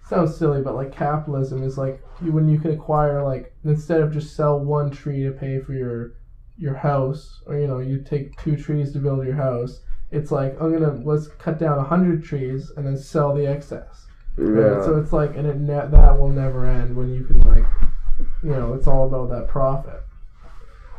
Speaker 1: sounds silly, but like capitalism is like when you can acquire instead of just sell one tree to pay for your house, or you take 2 trees to build your house. It's like let's cut down 100 trees and then sell the excess. Right? So it's like, and that will never end when you can it's all about that profit.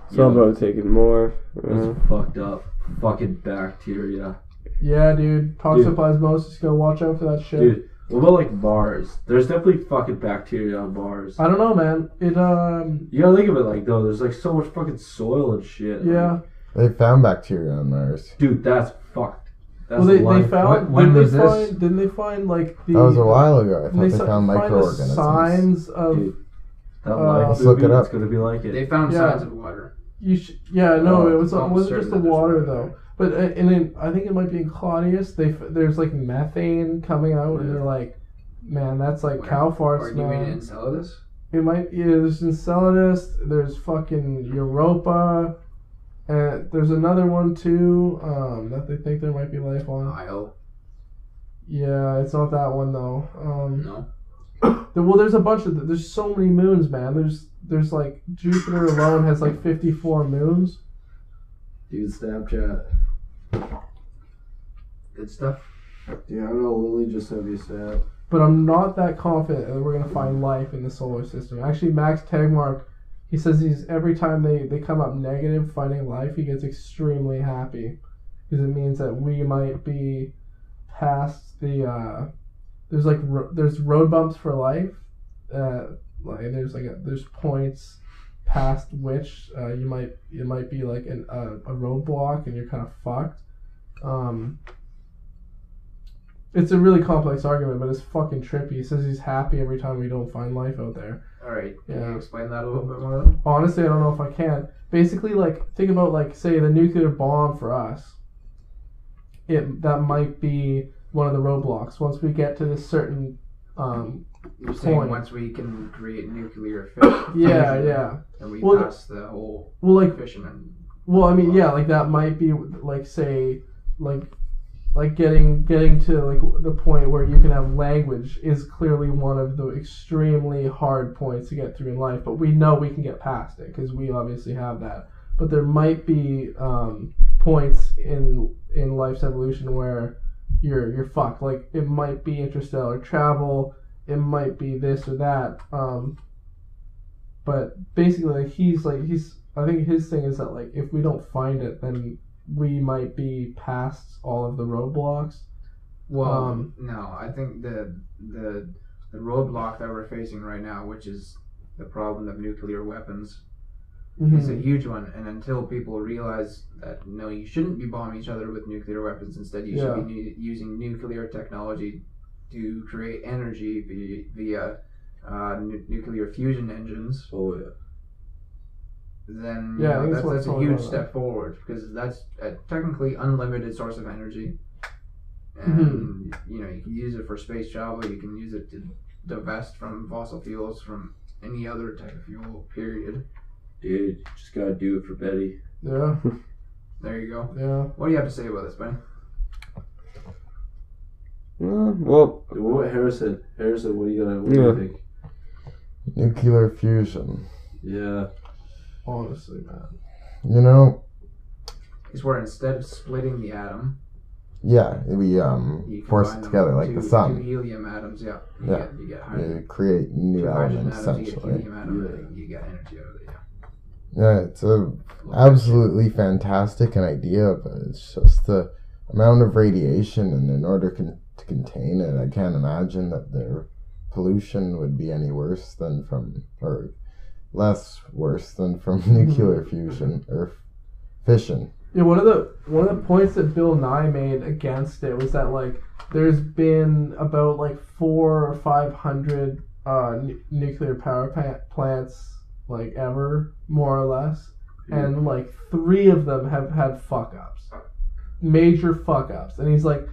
Speaker 3: It's all about taking more.
Speaker 2: That's fucked up. Fucking bacteria.
Speaker 1: Yeah, dude. Toxoplasmosis. Gotta watch out for that shit.
Speaker 2: Dude, what about like Mars? There's definitely fucking bacteria on Mars.
Speaker 1: I don't know, man.
Speaker 2: You gotta think of it like, though, there's like so much fucking soil and shit.
Speaker 1: Yeah.
Speaker 5: They found bacteria on Mars.
Speaker 2: Dude, that's fucked. That's
Speaker 1: Well, they
Speaker 2: life.
Speaker 1: found.
Speaker 4: When was
Speaker 1: they
Speaker 4: this?
Speaker 1: find? Didn't they find like the?
Speaker 5: That was a while ago. I thought they
Speaker 1: They
Speaker 5: found
Speaker 1: find the
Speaker 5: microorganisms.
Speaker 1: signs of.
Speaker 2: Dude, that life
Speaker 5: Let's look
Speaker 2: movie,
Speaker 5: it up.
Speaker 2: it's gonna be like it.
Speaker 4: They found
Speaker 1: Yeah.
Speaker 4: signs of water.
Speaker 1: Yeah, no, it wasn't
Speaker 4: almost
Speaker 1: just the
Speaker 4: certain that there's
Speaker 1: water
Speaker 4: water
Speaker 1: though. But and then I think it might be in Claudius. There's like methane coming out, and they're like, man, that's like
Speaker 4: Where?
Speaker 1: cow
Speaker 4: Or
Speaker 1: farts,
Speaker 4: do you mean
Speaker 1: man.
Speaker 4: Enceladus?
Speaker 1: It might. Yeah, there's Enceladus. There's fucking Europa. And there's another one too. That they think there might be life on.
Speaker 4: Io?
Speaker 1: Yeah, it's not that one though.
Speaker 4: No.
Speaker 1: Well, there's a bunch of. There's so many moons, man. There's like Jupiter alone has like 54 moons.
Speaker 2: Dude, Snapchat.
Speaker 4: Good stuff.
Speaker 2: Yeah, I don't know. Lily just sent me a snap.
Speaker 1: But I'm not that confident that we're gonna find life in the solar system. Actually, Max Tegmark, he says every time they come up negative finding life, he gets extremely happy because it means that we might be past the there's road bumps for life. There's points past which it might be like a roadblock and you're kind of fucked. It's a really complex argument, but it's fucking trippy. He says he's happy every time we don't find life out there.
Speaker 4: Alright, can
Speaker 1: Yeah.
Speaker 4: you explain that a little bit more then?
Speaker 1: Honestly, I don't know if I can. Basically, think about say the nuclear bomb for us. That might be one of the roadblocks. Once we get to this certain
Speaker 4: You're saying
Speaker 1: point.
Speaker 4: once we can create nuclear fission.
Speaker 1: yeah.
Speaker 4: And we
Speaker 1: Well,
Speaker 4: pass the whole
Speaker 1: Well,
Speaker 4: fission and
Speaker 1: Well, I mean, yeah, that might be say getting to like the point where you can have language is clearly one of the extremely hard points to get through in life, but we know we can get past it because we obviously have that. But there might be points in life's evolution where you're fucked. Like it might be interstellar travel, it might be this or that. But basically, I think his thing is that like if we don't find it, then we might be past all of the roadblocks.
Speaker 4: Well, no, I think the roadblock that we're facing right now, which is the problem of nuclear weapons, is a huge one. And until people realize that no, you shouldn't be bombing each other with nuclear weapons. Instead, you should be using nuclear technology to create energy via nuclear fusion engines.
Speaker 2: Oh yeah.
Speaker 4: Then that's a huge step forward because that's a technically unlimited source of energy, and you can use it for space travel. You can use it to divest from fossil fuels, from any other type of fuel. Period.
Speaker 2: Dude, just gotta do it for Betty.
Speaker 1: Yeah.
Speaker 4: There you go.
Speaker 1: Yeah.
Speaker 4: What do you have to say about this, Benny?
Speaker 3: Well,
Speaker 2: What Harrison, what do you think?
Speaker 5: Nuclear fusion.
Speaker 2: Yeah.
Speaker 1: Honestly, man.
Speaker 5: You know,
Speaker 4: Is where instead of splitting the atom,
Speaker 5: yeah, we
Speaker 4: you
Speaker 5: force
Speaker 4: combine
Speaker 5: it together
Speaker 4: them
Speaker 5: like
Speaker 4: to
Speaker 5: the sun.
Speaker 4: Two helium atoms. Yeah. You get hydrogen.
Speaker 5: You create new
Speaker 4: Two hydrogen
Speaker 5: elements
Speaker 4: atoms. You get
Speaker 5: essentially.
Speaker 4: helium atoms. You get energy out of it. Yeah.
Speaker 5: Yeah, it's a absolutely fantastic an idea, but it's just the amount of radiation, and in order to contain it, I can't imagine that their pollution would be any worse than or less worse than from nuclear fusion or fission.
Speaker 1: Yeah, one of the points that Bill Nye made against it was that like there's been about like 400 or 500 nuclear power plants like ever, more or less, and like 3 of them have had fuck ups, major fuck ups, and he's like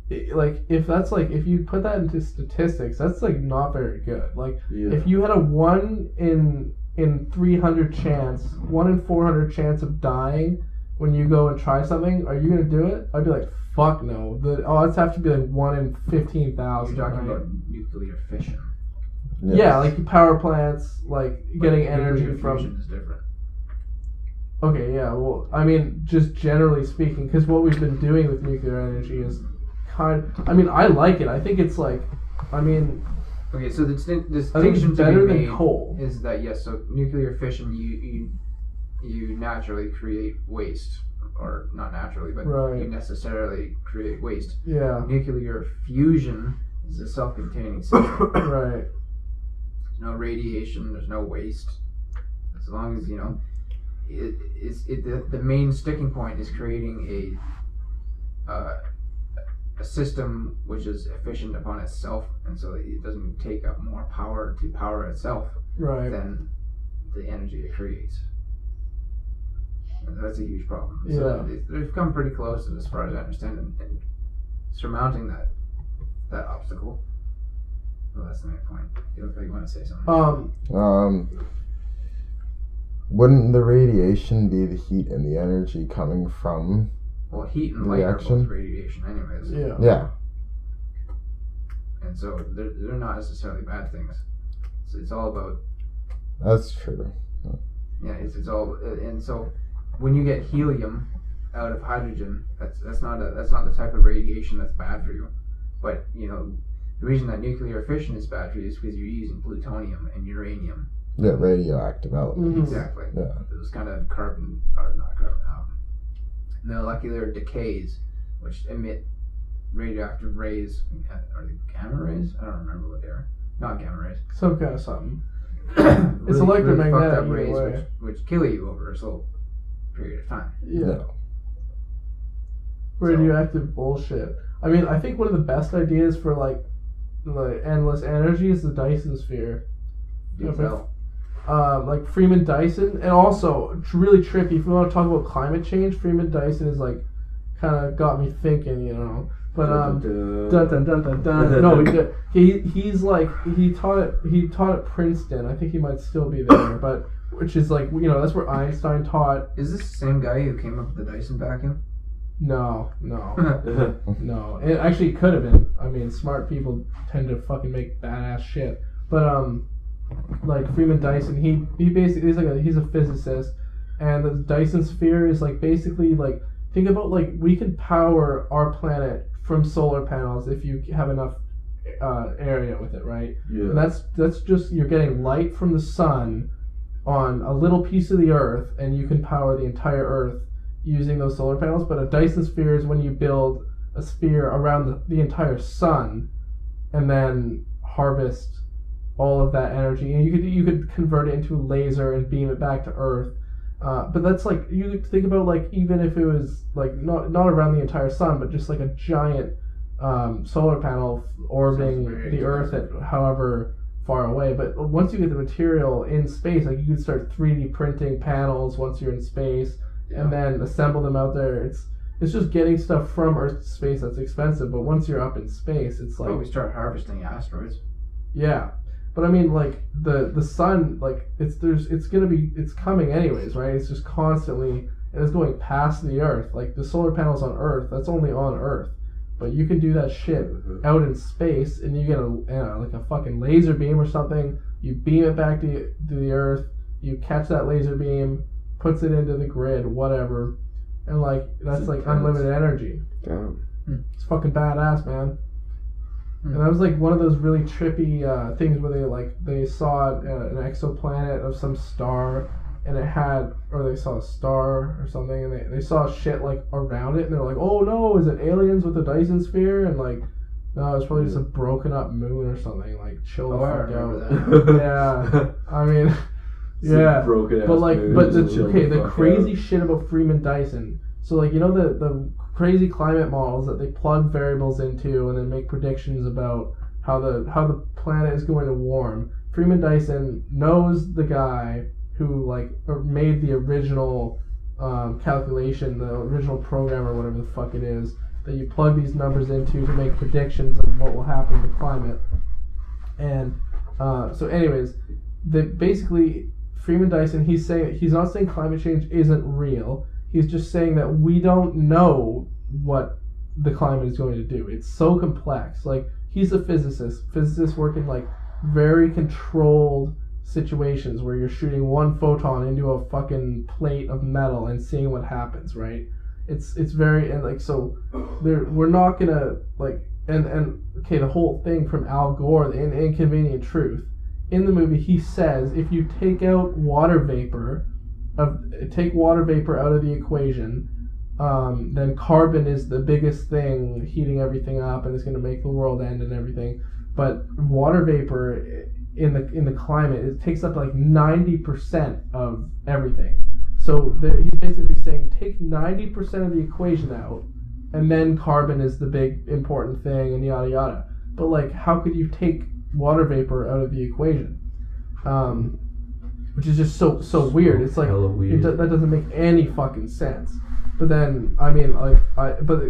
Speaker 1: if you put that into statistics, that's like not very good. Like if you had a 1 in 300 chance, 1 in 400 chance of dying when you go and try something, are you gonna do it? I'd be like, fuck no. The odds have to be like 1 in 15,000.
Speaker 4: You're talking about nuclear fission.
Speaker 5: Yes.
Speaker 1: Yeah, like power plants, like getting energy
Speaker 4: nuclear
Speaker 1: from.
Speaker 4: fusion is different.
Speaker 1: Okay, yeah. Well, I mean, just generally speaking, because what we've been doing with nuclear energy is I like it. I think it's like,
Speaker 4: Okay, so the
Speaker 1: I think
Speaker 4: distinction
Speaker 1: it's better
Speaker 4: to be
Speaker 1: than
Speaker 4: made
Speaker 1: coal.
Speaker 4: is that yes, so nuclear fission you naturally create waste, or not naturally, but
Speaker 1: Right.
Speaker 4: you necessarily create waste.
Speaker 1: Yeah.
Speaker 4: Nuclear fusion is a self-containing system.
Speaker 1: Right.
Speaker 4: There's no radiation. There's no waste. As long as the main sticking point is creating a system which is efficient upon itself, and so it doesn't take up more power to power itself
Speaker 1: Right.
Speaker 4: than the energy it creates. And that's a huge problem.
Speaker 1: Yeah.
Speaker 4: So they've come pretty close, as far as I understand, in surmounting that obstacle. Well, that's the main point. You look like you want to say something.
Speaker 5: Wouldn't the radiation be the heat and the energy coming from?
Speaker 4: Well, heat and light are
Speaker 5: reaction?
Speaker 4: both radiation, anyways.
Speaker 1: Yeah.
Speaker 5: Yeah.
Speaker 4: And so they're not necessarily bad things. So it's all about
Speaker 5: That's true.
Speaker 4: it's all, and so when you get helium out of hydrogen, that's not the type of radiation that's bad for you. But the reason that nuclear fission is bad for you is because you're using plutonium and uranium.
Speaker 5: Yeah, radioactive elements.
Speaker 4: Exactly.
Speaker 5: Yeah.
Speaker 4: Those kind of molecular decays which emit radioactive rays. Are they gamma rays? I don't remember what they are. Not gamma rays.
Speaker 1: Some kind of something.
Speaker 4: It's
Speaker 1: electromagnetic
Speaker 4: fucked up
Speaker 1: either
Speaker 4: rays
Speaker 1: way.
Speaker 4: which kill you over a slow period of time.
Speaker 1: Yeah. Radioactive bullshit. I mean, I think one of the best ideas for like endless energy is the Dyson sphere. Like Freeman Dyson, and also it's really trippy. If we want to talk about climate change, Freeman Dyson is like kind of got me thinking, But dun dun dun dun dun. No, he's like he taught at Princeton. I think he might still be there, but which is like that's where Einstein taught.
Speaker 4: Is this the same guy who came up with the Dyson vacuum?
Speaker 1: No. No. It actually could have been. I mean, smart people tend to fucking make badass shit. But like Freeman Dyson, he basically he's a physicist, and the Dyson sphere is like basically like, think about like we could power our planet from solar panels if you have enough area with it, right?
Speaker 2: Yeah.
Speaker 1: And that's just, you're getting light from the sun on a little piece of the Earth, and you can power the entire Earth using those solar panels. But a Dyson sphere is when you build a sphere around the entire sun, and then harvest all of that energy, and you could convert it into a laser and beam it back to Earth. But that's like, you could think about like, even if it was like not around the entire sun, but just like a giant solar panel orbiting the Earth at however far away. But once you get the material in space, like you can start 3D printing panels once you're in space, and then assemble them out there. It's just getting stuff from Earth to space that's expensive. But once you're up in space, it's like,
Speaker 4: we start harvesting asteroids.
Speaker 1: Yeah. But I mean, like the sun, like it's coming anyways, right? It's just constantly, and it's going past the Earth. Like the solar panels on Earth, that's only on Earth, but you can do that shit out in space, and you get like a fucking laser beam or something. You beam it back to the Earth. You catch that laser beam, puts it into the grid, whatever, and like that's like unlimited energy.
Speaker 3: Damn.
Speaker 1: It's fucking badass, man. And that was like one of those really trippy things where they saw an exoplanet of some star, and it had, or they saw a star or something, and they saw shit like around it, and they're like, oh no, is it aliens with a Dyson sphere? And like, no, it's probably just a broken up moon or something. Like, chill the fuck out. Yeah, I mean, yeah, but like, but the crazy shit about Freeman Dyson. So like, you know the crazy climate models that they plug variables into and then make predictions about how the planet is going to warm. Freeman Dyson knows the guy who like made the original calculation, the original program or whatever the fuck it is, that you plug these numbers into to make predictions of what will happen to climate. And so anyways, basically Freeman Dyson, he's not saying climate change isn't real. He's just saying that we don't know what the climate is going to do. It's so complex. Like, he's a physicist. Physicists work in like very controlled situations where you're shooting one photon into a fucking plate of metal and seeing what happens, right? It's very, and like, so we're not gonna like, and okay, the whole thing from Al Gore, the Inconvenient Truth. In the movie, he says if you take out water vapor out of the equation, then carbon is the biggest thing heating everything up, and it's going to make the world end and everything. But water vapor in the climate, it takes up like 90% of everything. So he's basically saying take 90% of the equation out, and then carbon is the big important thing, and yada yada. But like, how could you take water vapor out of the equation? Which is just so weird. It's like, that doesn't make any fucking sense. But then, I mean, but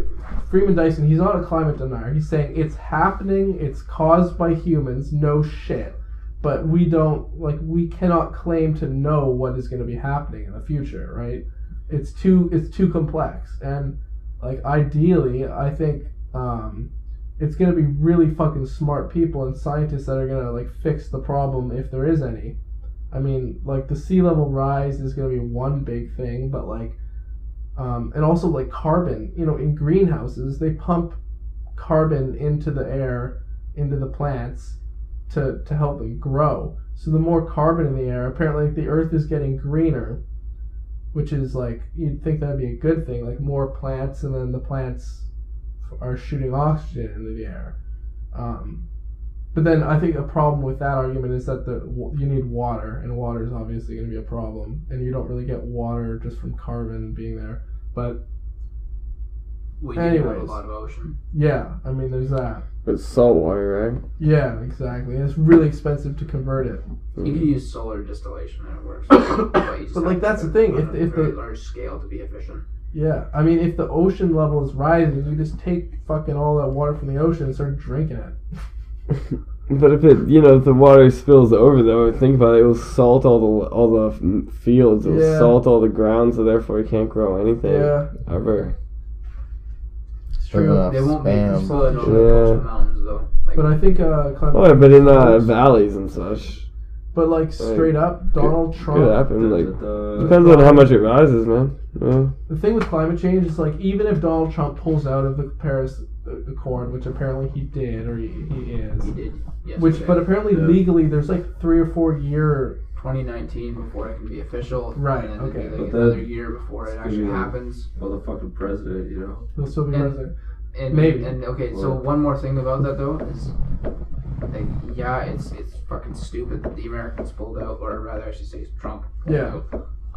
Speaker 1: Freeman Dyson, he's not a climate denier. He's saying it's happening, it's caused by humans, no shit. But we cannot claim to know what is going to be happening in the future, right? It's too complex. And like, ideally, I think it's going to be really fucking smart people and scientists that are going to like fix the problem if there is any. I mean, like, the sea level rise is going to be one big thing, but like, and also like carbon, you know, in greenhouses, they pump carbon into the air, into the plants to help them grow. So the more carbon in the air, apparently the earth is getting greener, which is like, you'd think that'd be a good thing, like more plants, and then the plants are shooting oxygen into the air. But then I think a problem with that argument is that you need water, and water is obviously going to be a problem, and you don't really get water just from carbon being there. But
Speaker 4: we do have a lot of ocean.
Speaker 1: Yeah, I mean, there's that.
Speaker 3: It's salt water, right?
Speaker 1: Yeah, exactly. And it's really expensive to convert it.
Speaker 4: You can use solar distillation and it works. But
Speaker 1: like, that's the thing. If the
Speaker 4: large scale to be efficient.
Speaker 1: Yeah, I mean, if the ocean level is rising, you just take fucking all that water from the ocean and start drinking it.
Speaker 3: But if if the water spills over, though, think about it, it will salt all the fields, it will salt all the ground, so therefore you can't grow anything ever.
Speaker 1: true.
Speaker 5: enough
Speaker 4: They won't make
Speaker 5: spam.
Speaker 4: you pull it over
Speaker 3: Yeah.
Speaker 4: the coastal mountains though. Like,
Speaker 1: But I think climate
Speaker 3: Oh, yeah, but in valleys and such.
Speaker 1: But like straight up, Donald Trump.
Speaker 3: Could happen. Like
Speaker 2: The-
Speaker 3: depends on how much it rises, man. Yeah.
Speaker 1: The thing with climate change is like even if Donald Trump pulls out of the Paris Accord, which apparently he did or he is,
Speaker 4: he did. Yes.
Speaker 1: which but apparently
Speaker 2: Yeah.
Speaker 1: legally there's like 3 or 4 year
Speaker 4: 2019 before it can be official.
Speaker 1: Right,
Speaker 4: And then
Speaker 1: okay.
Speaker 4: maybe,
Speaker 2: But
Speaker 4: like
Speaker 2: then-
Speaker 4: another year before it
Speaker 2: it's
Speaker 4: actually
Speaker 2: gonna be-
Speaker 4: happens.
Speaker 2: motherfucking president, you know.
Speaker 1: he'll still be
Speaker 4: And-
Speaker 1: president.
Speaker 4: And
Speaker 1: Maybe.
Speaker 4: And okay, so
Speaker 2: Or-
Speaker 4: one more thing about that though is, like, yeah, it's fucking stupid that the Americans pulled out, or rather, I should say, Trump pulled
Speaker 1: Yeah.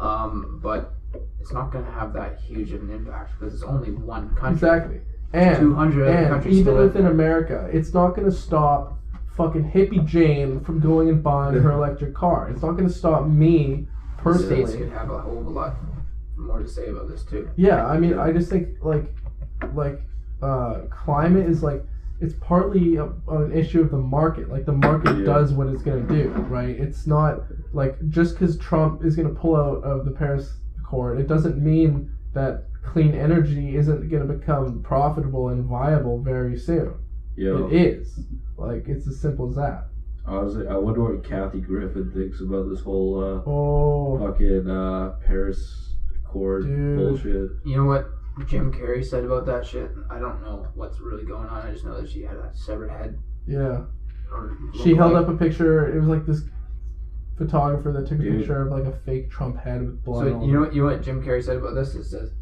Speaker 4: out. But it's not going to have that huge of an impact because it's only one country.
Speaker 1: Exactly. And
Speaker 4: 200 other
Speaker 1: and
Speaker 4: countries
Speaker 1: even
Speaker 4: still
Speaker 1: within
Speaker 4: have-
Speaker 1: America, it's not going to stop fucking hippie Jane from going and buying her electric car. It's not going to stop me
Speaker 4: The states
Speaker 1: personally.
Speaker 4: could have a whole lot more to say about this too.
Speaker 1: Yeah, I mean, I just think like climate is like it's partly an issue of the market. Like the market
Speaker 2: Yeah.
Speaker 1: does what it's gonna do, right? It's not like just because Trump is gonna pull out of the Paris Accord, it doesn't mean that clean energy isn't gonna become profitable and viable very soon.
Speaker 2: Yo,
Speaker 1: It is. Like it's as simple as that.
Speaker 2: honestly, I wonder what Kathy Griffin thinks about this whole
Speaker 1: Oh,
Speaker 2: fucking Paris Accord
Speaker 1: Dude.
Speaker 2: bullshit.
Speaker 4: You know what Jim Carrey said about that shit? I don't know what's really going on. I just know that she had a severed head.
Speaker 1: yeah.
Speaker 4: Or
Speaker 1: She held up a picture. It was like this photographer that took a
Speaker 2: Dude.
Speaker 1: picture of like a fake Trump head with blood.
Speaker 4: So
Speaker 1: all
Speaker 4: you know
Speaker 1: over.
Speaker 4: what Jim Carrey said about this? It says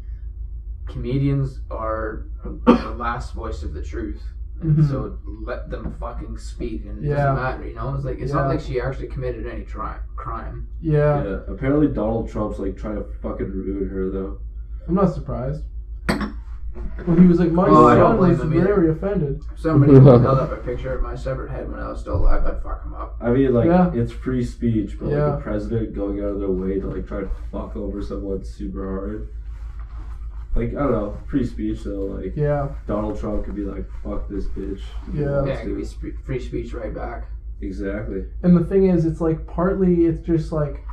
Speaker 4: comedians are the last voice of the truth. And
Speaker 1: Mhm.
Speaker 4: so let them fucking speak, and it
Speaker 1: Yeah.
Speaker 4: doesn't matter, you know. It's like it's not
Speaker 1: Yeah.
Speaker 4: like she actually committed any crime.
Speaker 1: Yeah,
Speaker 2: Yeah, apparently Donald Trump's like trying to fucking ruin her though.
Speaker 1: I'm not surprised. Well, he was like, my
Speaker 4: Oh, I don't
Speaker 1: son
Speaker 4: blame
Speaker 1: was
Speaker 4: him either.
Speaker 1: very offended.
Speaker 4: If somebody held up a picture of my severed head when I was still alive, I'd fuck him up.
Speaker 2: I mean, like,
Speaker 1: Yeah.
Speaker 2: it's free speech, but
Speaker 1: Yeah.
Speaker 2: like a president going out of their way to like try to fuck over someone super hard. Like, I don't know, free speech though. Like,
Speaker 1: Yeah,
Speaker 2: Donald Trump could be like, "Fuck this bitch."
Speaker 1: Yeah.
Speaker 4: Yeah, it could be free speech right back.
Speaker 2: Exactly.
Speaker 1: and the thing is, it's like partly it's just like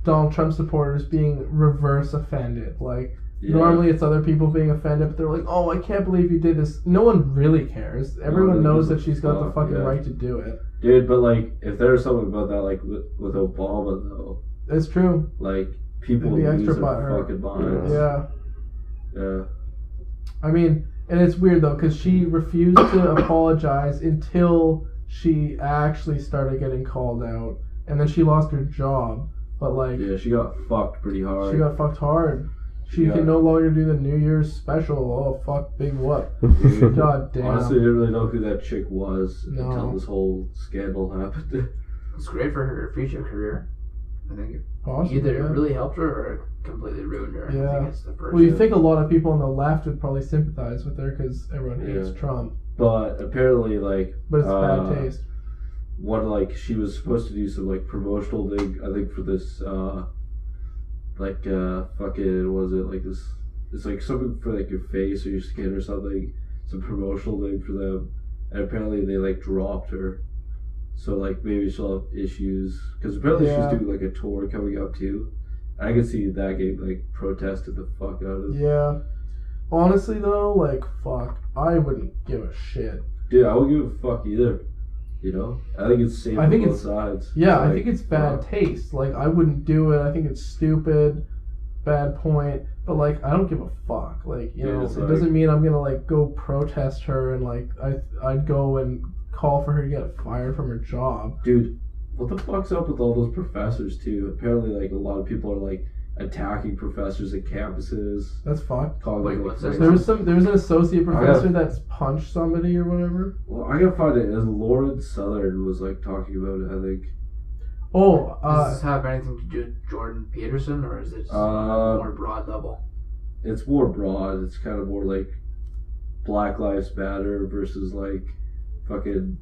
Speaker 1: Donald Trump supporters being reverse offended. Like
Speaker 2: Yeah.
Speaker 1: normally it's other people being offended, but they're like, oh, I can't believe you did this. No one really cares. Everyone
Speaker 2: really
Speaker 1: knows
Speaker 2: gives
Speaker 1: that
Speaker 2: a
Speaker 1: she's got the
Speaker 2: fuck,
Speaker 1: fucking
Speaker 2: yeah.
Speaker 1: right to do it.
Speaker 2: Dude, but like, if there's something about that, like with Obama though,
Speaker 1: It's true.
Speaker 2: like people
Speaker 1: They'd be
Speaker 2: lose
Speaker 1: extra
Speaker 2: their
Speaker 1: butthurt.
Speaker 2: fucking minds.
Speaker 1: Yeah.
Speaker 2: Yeah.
Speaker 1: I mean, and it's weird though, because she refused to apologize until she actually started getting called out, and then she lost her job. But like,
Speaker 2: Yeah, she got fucked pretty hard.
Speaker 1: she got fucked hard. She
Speaker 2: Yeah.
Speaker 1: can no longer do the New Year's special. Oh fuck, big whoop.
Speaker 2: Dude,
Speaker 1: God damn.
Speaker 2: honestly, I didn't really know who that chick was
Speaker 1: No.
Speaker 2: until this whole scandal happened.
Speaker 4: It's great for her future career. I think it
Speaker 1: Possibly,
Speaker 4: either
Speaker 1: yeah.
Speaker 4: it really helped her or it completely ruined her. I
Speaker 1: Yeah.
Speaker 4: think it's the first.
Speaker 1: Well, you think a lot of people on the left would probably sympathize with her because everyone hates
Speaker 2: Yeah.
Speaker 1: Trump,
Speaker 2: But apparently, like,
Speaker 1: but it's bad taste.
Speaker 2: like she was supposed to do some like promotional thing, I think, for this fucking, was it like this, it's like something for like your face or your skin or something, some promotional thing for them, and apparently they like dropped her, so like maybe she'll have issues because apparently
Speaker 1: Yeah.
Speaker 2: she's doing like a tour coming up too. I could see that getting like protested the fuck out of.
Speaker 1: Yeah. Honestly though, like fuck, I wouldn't give a shit.
Speaker 2: Dude, I won't give a fuck either. You know, I think it's safe
Speaker 1: I
Speaker 2: on
Speaker 1: think
Speaker 2: both
Speaker 1: it's-
Speaker 2: sides.
Speaker 1: Yeah, I
Speaker 2: Like,
Speaker 1: think it's bad
Speaker 2: fuck.
Speaker 1: taste. Like I wouldn't do it. I think it's stupid, bad point. But like I don't give a fuck. Like you
Speaker 2: Yeah,
Speaker 1: know,
Speaker 2: it's
Speaker 1: it
Speaker 2: like-
Speaker 1: doesn't mean I'm gonna like go protest her and like I'd go and call for her to get fired from her job.
Speaker 2: Dude, what the fuck's up with all those professors too? Apparently, like a lot of people are like attacking professors at campuses,
Speaker 1: That's fucked.
Speaker 2: calling
Speaker 4: Wait,
Speaker 2: them
Speaker 4: what's
Speaker 2: like,
Speaker 4: this?
Speaker 1: There was an associate
Speaker 2: I
Speaker 1: professor that's punched somebody or whatever.
Speaker 2: Well, I gotta find it. As Lauren Southern was like talking about it, I think.
Speaker 1: Oh,
Speaker 4: Does this have anything to do with Jordan Peterson, or is it just more broad level?
Speaker 2: It's more broad. It's kind of more like Black Lives Matter versus like fucking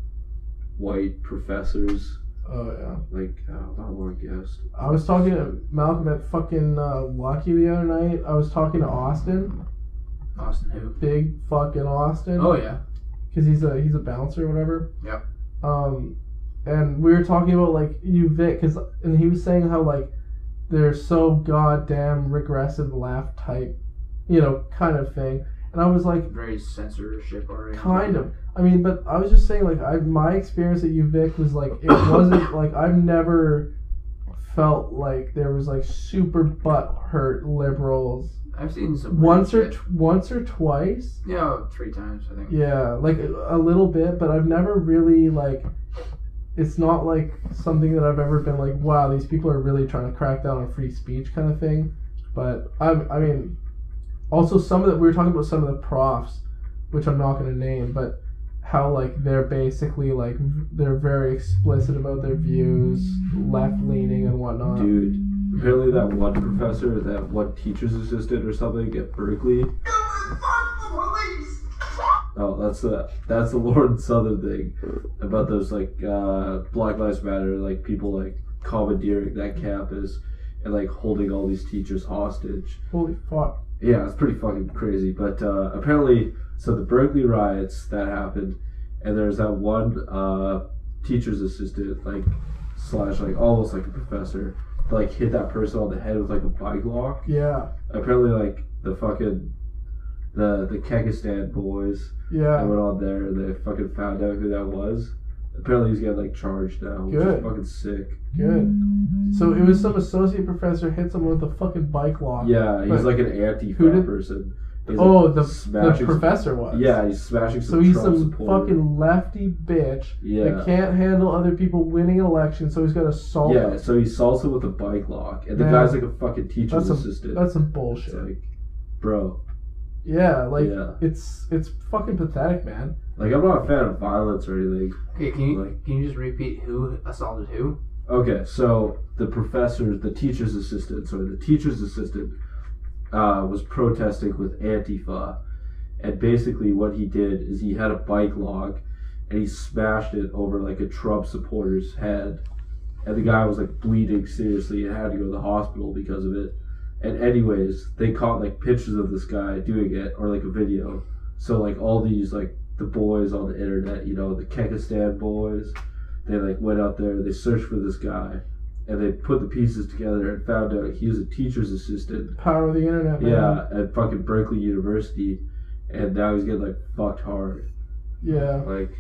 Speaker 2: white professors.
Speaker 1: oh yeah.
Speaker 2: Like, not one guest.
Speaker 1: I was talking to Malcolm at fucking Lucky the other night. I was talking to Austin,
Speaker 4: Austin who?
Speaker 1: big fucking Austin.
Speaker 4: Oh yeah.
Speaker 1: Because he's a bouncer or whatever.
Speaker 4: Yep.
Speaker 1: And we were talking about like UVic, and he was saying how like they're so goddamn regressive left type, you know, kind of thing. and I was like,
Speaker 4: Very censorship oriented.
Speaker 1: kind of. I mean, but I was just saying, like, my experience at UVic was like, it wasn't like I've never felt like there was like super butthurt liberals
Speaker 4: I've seen some
Speaker 1: once
Speaker 4: weird
Speaker 1: or twice.
Speaker 4: Yeah, 3 times I think.
Speaker 1: Yeah, like a little bit, but I've never really like. It's not like something that I've ever been like, wow, these people are really trying to crack down on free speech kind of thing. But I mean, also some of the, we were talking about some of the profs, which I'm not going to name, but how like they're basically like they're very explicit about their views, left leaning and whatnot.
Speaker 2: Dude, apparently that one professor, that one teacher's assistant or something at Berkeley. Oh, that's the Lauren Southern thing about those like Black Lives Matter, like people like commandeering that campus and like holding all these teachers hostage.
Speaker 1: Holy fuck!
Speaker 2: Yeah, it's pretty fucking crazy. But apparently, so the Berkeley riots that happened, and there's that one teacher's assistant, like slash like almost like a professor, that, like hit that person on the head with like a bike lock.
Speaker 1: Yeah.
Speaker 2: Apparently, like the fucking the Kekistan boys
Speaker 1: Yeah.
Speaker 2: that went on there, and they fucking found out who that was. Apparently, he's getting like charged now, which
Speaker 1: Good.
Speaker 2: is fucking sick.
Speaker 1: Good. So it was some associate professor hit someone with a fucking bike lock.
Speaker 2: Yeah, he's
Speaker 1: But
Speaker 2: like an
Speaker 1: who
Speaker 2: anti-fat
Speaker 1: did-
Speaker 2: person. He's,
Speaker 1: Oh,
Speaker 2: like,
Speaker 1: the
Speaker 2: smashing-
Speaker 1: professor was.
Speaker 2: Yeah, he's smashing some
Speaker 1: So he's
Speaker 2: Trump
Speaker 1: some
Speaker 2: supporter.
Speaker 1: fucking lefty bitch
Speaker 2: Yeah.
Speaker 1: that can't handle other people winning an election, so he's got to assault
Speaker 2: Yeah,
Speaker 1: them.
Speaker 2: so he assaults him with a bike lock, and the
Speaker 1: Man,
Speaker 2: guy's like a fucking teacher's
Speaker 1: That's
Speaker 2: assistant.
Speaker 1: some
Speaker 2: It's
Speaker 1: bullshit.
Speaker 2: like, bro,
Speaker 1: Yeah, like
Speaker 2: Yeah.
Speaker 1: it's fucking pathetic, man.
Speaker 2: like I'm not a fan of violence or anything.
Speaker 4: Okay, can you
Speaker 2: Like-
Speaker 4: can you just repeat who assaulted who?
Speaker 2: Okay, so the teacher's assistant was protesting with Antifa, and basically what he did is he had a bike lock, and he smashed it over like a Trump supporter's head, and the guy was like bleeding seriously and had to go to the hospital because of it. And anyways, they caught like pictures of this guy doing it, or like a video. So like all these like the boys on the internet, you know, the Kekistan boys, they like went out there, they searched for this guy, and they put the pieces together and found out he was a teacher's assistant.
Speaker 1: Power of the internet, man.
Speaker 2: Yeah, at fucking Berkeley University, and now he's getting like fucked hard.
Speaker 1: Yeah.
Speaker 2: Like,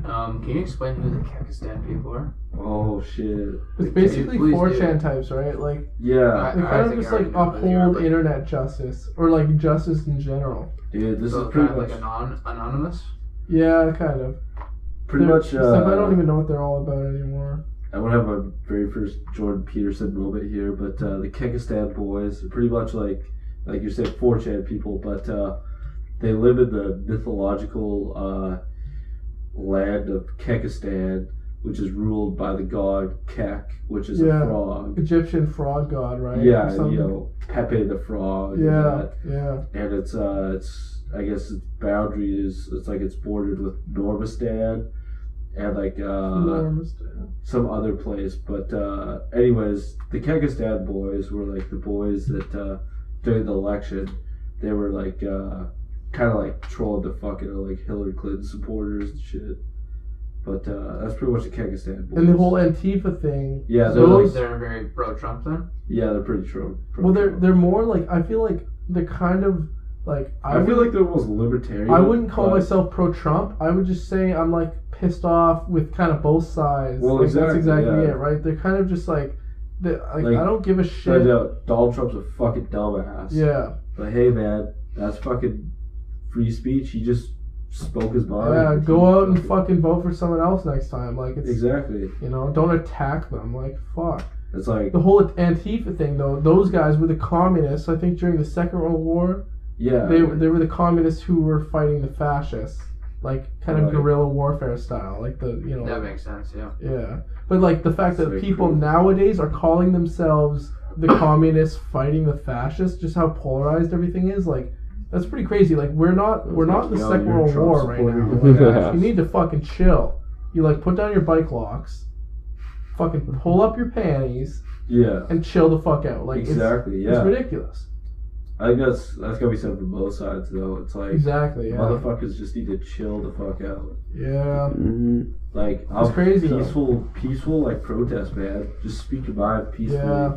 Speaker 4: Can you explain who the Kekistan people are?
Speaker 2: oh shit.
Speaker 1: It's basically
Speaker 4: please
Speaker 1: 4chan types, right? Like
Speaker 2: Yeah,
Speaker 1: they
Speaker 4: I
Speaker 1: kind of
Speaker 4: think
Speaker 1: just
Speaker 4: I
Speaker 1: like
Speaker 4: already know who they are,
Speaker 1: uphold
Speaker 4: but-
Speaker 1: internet justice or like justice in general.
Speaker 2: dude, this
Speaker 4: So
Speaker 2: is pretty
Speaker 4: kind of
Speaker 2: much
Speaker 4: like anonymous.
Speaker 1: Yeah, kind of.
Speaker 2: pretty
Speaker 1: They're-
Speaker 2: much.
Speaker 1: except I don't even know what they're all about anymore.
Speaker 2: I would have my very first Jordan Peterson moment here, but the Kekistan boys are pretty much like you said, 4chan people, but they live in the mythological land of Kekistan, which is ruled by the god Kek, which is
Speaker 1: Yeah.
Speaker 2: a frog.
Speaker 1: Egyptian fraud god, right? Or
Speaker 2: Yeah,
Speaker 1: something.
Speaker 2: you know, Pepe the frog. and
Speaker 1: Yeah,
Speaker 2: that.
Speaker 1: yeah.
Speaker 2: And it's I guess its boundary is it's bordered with Normistan and like
Speaker 1: Enormous.
Speaker 2: some other place. But anyways, the Kekistan boys were like the boys that during the election they were like kind of like trolling the fucking like Hillary Clinton supporters and shit. But that's pretty much the Kekistan boys.
Speaker 1: And the whole Antifa thing.
Speaker 2: Yeah,
Speaker 4: So
Speaker 2: they're
Speaker 1: those-
Speaker 2: like,
Speaker 4: they're very pro-Trump then.
Speaker 2: yeah, they're pretty true.
Speaker 1: Well, they're more like, I feel like they're kind of like
Speaker 2: I feel like they're almost libertarian.
Speaker 1: I wouldn't call
Speaker 2: but-
Speaker 1: myself pro-Trump. I would just say I'm like pissed off with kind of both sides.
Speaker 2: Well,
Speaker 1: like,
Speaker 2: exactly,
Speaker 1: that's exactly
Speaker 2: yeah.
Speaker 1: it, right? They're kind of just like
Speaker 2: Like,
Speaker 1: I don't give a shit.
Speaker 2: Find out Donald Trump's a fucking dumbass.
Speaker 1: Yeah,
Speaker 2: But hey, man, that's fucking free speech. He just spoke his mind.
Speaker 1: yeah.
Speaker 2: He
Speaker 1: Go out and fucking vote for someone else next time. Like it's
Speaker 2: Exactly.
Speaker 1: you know, don't attack them. Like fuck.
Speaker 2: It's like,
Speaker 1: The whole Antifa thing though. Those guys were the communists. I think during the Second World War,
Speaker 2: yeah.
Speaker 1: they were the communists who were fighting the fascists, like kind of
Speaker 2: Right.
Speaker 1: guerrilla warfare style, like the you know.
Speaker 4: That makes sense. Yeah.
Speaker 1: Yeah, but like the fact that
Speaker 2: So
Speaker 1: people
Speaker 2: true.
Speaker 1: nowadays are calling themselves the communists fighting the fascists, just how polarized everything is, like that's pretty crazy. Like we're not in the
Speaker 2: Yo,
Speaker 1: Second
Speaker 2: you're a
Speaker 1: World
Speaker 2: Trump
Speaker 1: War right
Speaker 2: supporter,
Speaker 1: now.
Speaker 2: you're
Speaker 1: Like,
Speaker 3: like,
Speaker 1: you need to fucking chill. You like put down your bike locks, fucking pull up your panties,
Speaker 2: yeah.
Speaker 1: and chill the fuck out. Like
Speaker 2: Exactly.
Speaker 1: it's
Speaker 2: Yeah.
Speaker 1: ridiculous.
Speaker 2: I think that's gotta be said from both sides, though. It's like
Speaker 1: Exactly. Yeah.
Speaker 2: motherfuckers just need to chill the fuck out.
Speaker 1: Yeah.
Speaker 3: Mm-hmm.
Speaker 2: Like,
Speaker 1: It's crazy, though.
Speaker 2: peaceful like protest, man. Just speak your mind peacefully.
Speaker 1: Yeah.